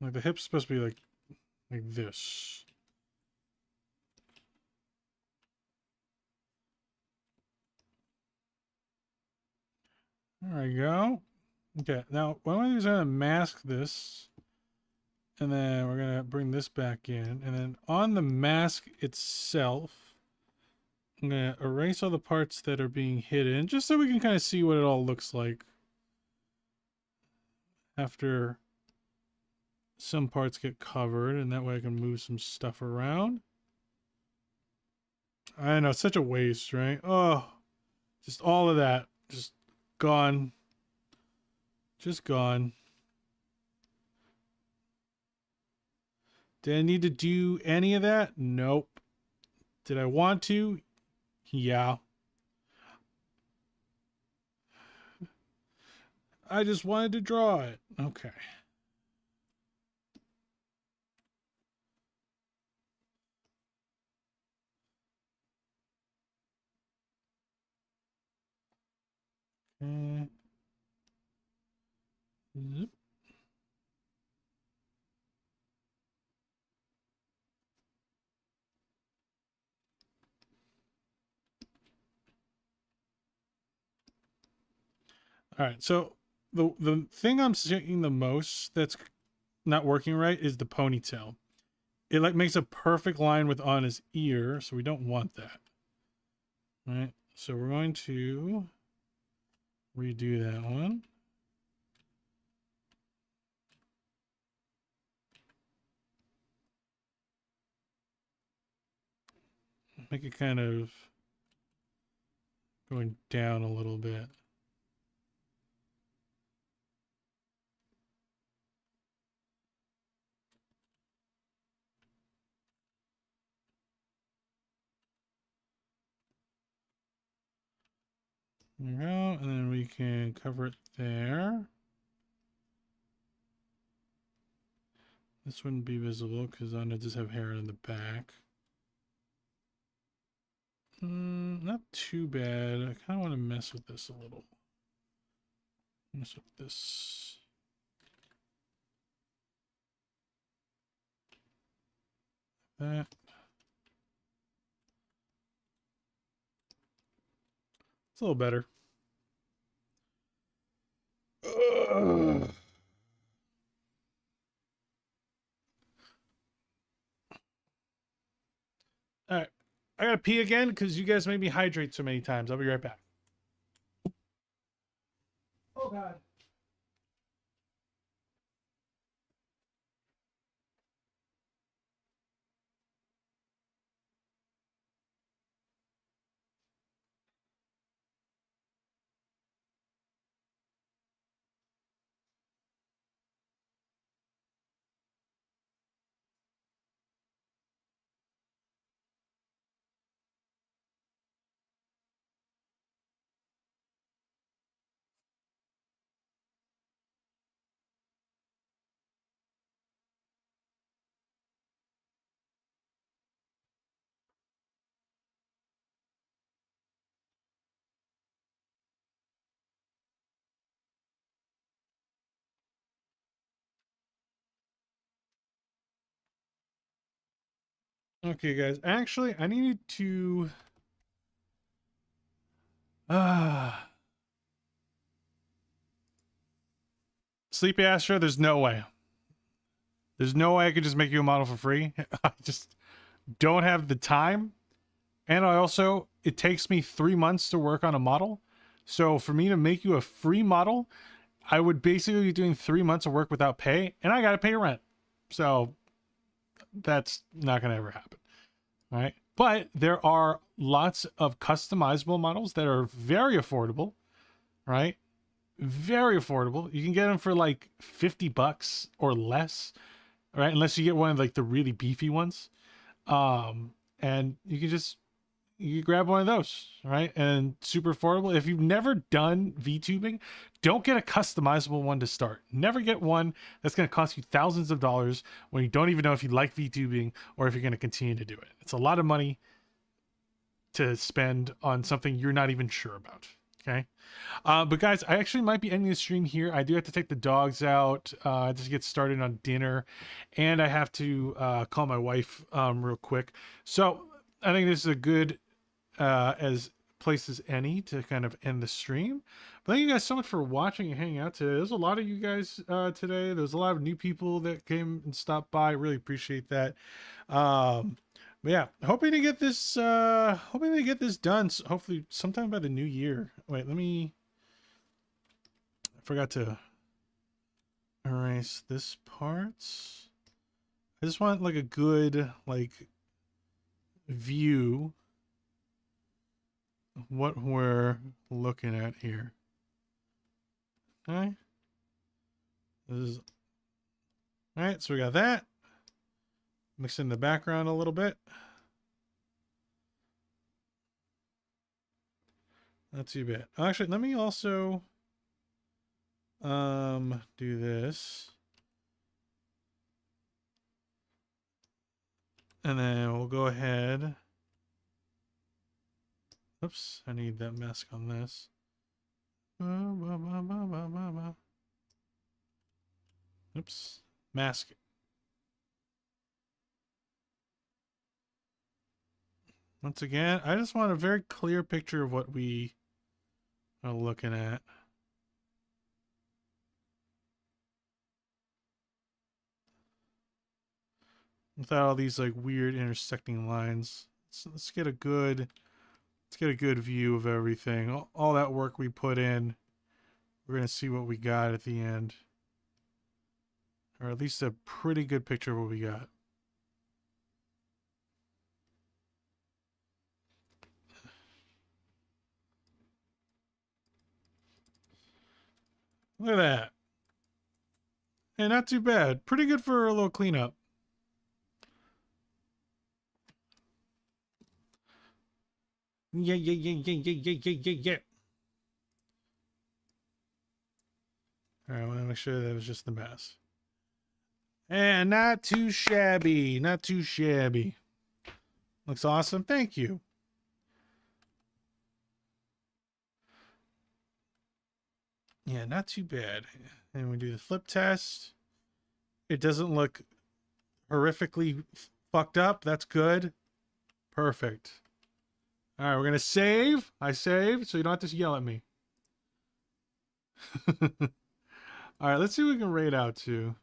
A: Like the hip's supposed to be like this. There we go. Okay, now what I'm going to do is I'm going to mask this. And then we're going to bring this back in. And then on the mask itself, I'm going to erase all the parts that are being hidden, just so we can kind of see what it all looks like after some parts get covered. And that way I can move some stuff around. I know, it's such a waste, right? Oh, just all of that. Just gone. Just gone. Did I need to do any of that? Nope. Did I want to? Yeah. I just wanted to draw it. Okay. Zip. All right. So the thing I'm seeing the most that's not working right is the ponytail. It like makes a perfect line with on his ear, so we don't want that. All right. So we're going to redo that one. Make it kind of going down a little bit. There we go. And then we can cover it there. This wouldn't be visible because Anna does have hair in the back. Not too bad. I kind of want to mess with this a little. Mess with this. That. It's a little better. Ugh. All right. I gotta pee again because you guys made me hydrate so many times. I'll be right back. Oh, God. Okay, guys. Actually, I needed to. Sleepy Astro, there's no way. There's no way I could just make you a model for free. I just don't have the time. And it takes me 3 months to work on a model. So for me to make you a free model, I would basically be doing 3 months of work without pay, and I got to pay rent. So that's not going to ever happen. All right. But there are lots of customizable models that are very affordable, right? Very affordable. You can get them for like $50 or less, right? Unless you get one of like the really beefy ones. And you grab one of those, right? And super affordable. If you've never done VTubing, don't get a customizable one to start. Never get one that's going to cost you thousands of dollars when you don't even know if you like VTubing or if you're going to continue to do it. It's a lot of money to spend on something you're not even sure about. Okay. But guys, I actually might be ending the stream here. I do have to take the dogs out, just get started on dinner, and I have to call my wife real quick. So I think this is a good as place as any to kind of end the stream. But thank you guys so much for watching and hanging out today. There's a lot of you guys today. There's a lot of new people that came and stopped by. Really appreciate that. But yeah, hoping to get this done. So hopefully sometime by the new year. Wait, I forgot to erase this part. I just want like a good view of what we're looking at here. Okay. This is all right, so we got that. Mix in the background a little bit. Not too bad. Actually, let me also do this. And then we'll go ahead. Oops, I need that mask on this. Oops, mask. Once again, I just want a very clear picture of what we are looking at. Without all these like weird intersecting lines. So let's get a good view of everything. All that work we put in. We're going to see what we got at the end. Or at least a pretty good picture of what we got. Look at that. And not too bad. Pretty good for a little cleanup. Yeah. Alright, I want to make sure that it was just the mask. And not too shabby. Not too shabby. Looks awesome. Thank you. Yeah, not too bad. And we do the flip test. It doesn't look horrifically fucked up. That's good. Perfect. All right, we're going to save. I saved, so you don't have to yell at me. All right, let's see what we can rate out to.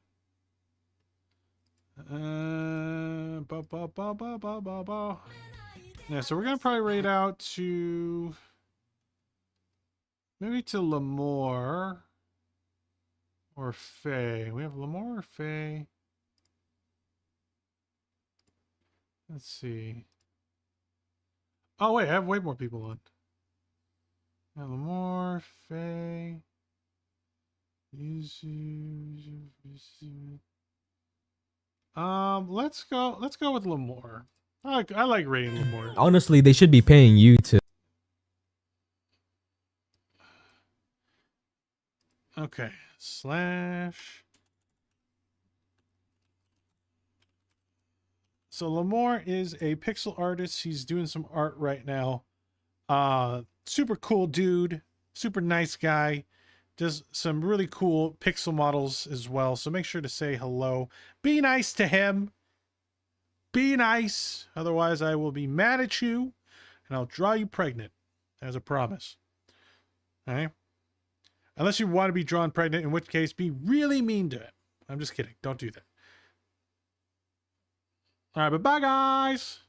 A: Yeah, so we're going to probably rate out to... maybe to Lamore or Faye. We have Lamore or Faye. Let's see. Oh, wait, I have way more people on. Yeah, Lamore, Faye. Let's go with Lamore. I like rating Lamore.
F: Honestly, they should be paying you to.
A: Okay. Slash. So Lamore is a pixel artist. He's doing some art right now. Super cool dude. Super nice guy. Does some really cool pixel models as well. So make sure to say hello. Be nice to him. Be nice. Otherwise, I will be mad at you and I'll draw you pregnant as a promise. All right. Unless you want to be drawn pregnant, in which case be really mean to it. I'm just kidding. Don't do that. All right, but bye, guys.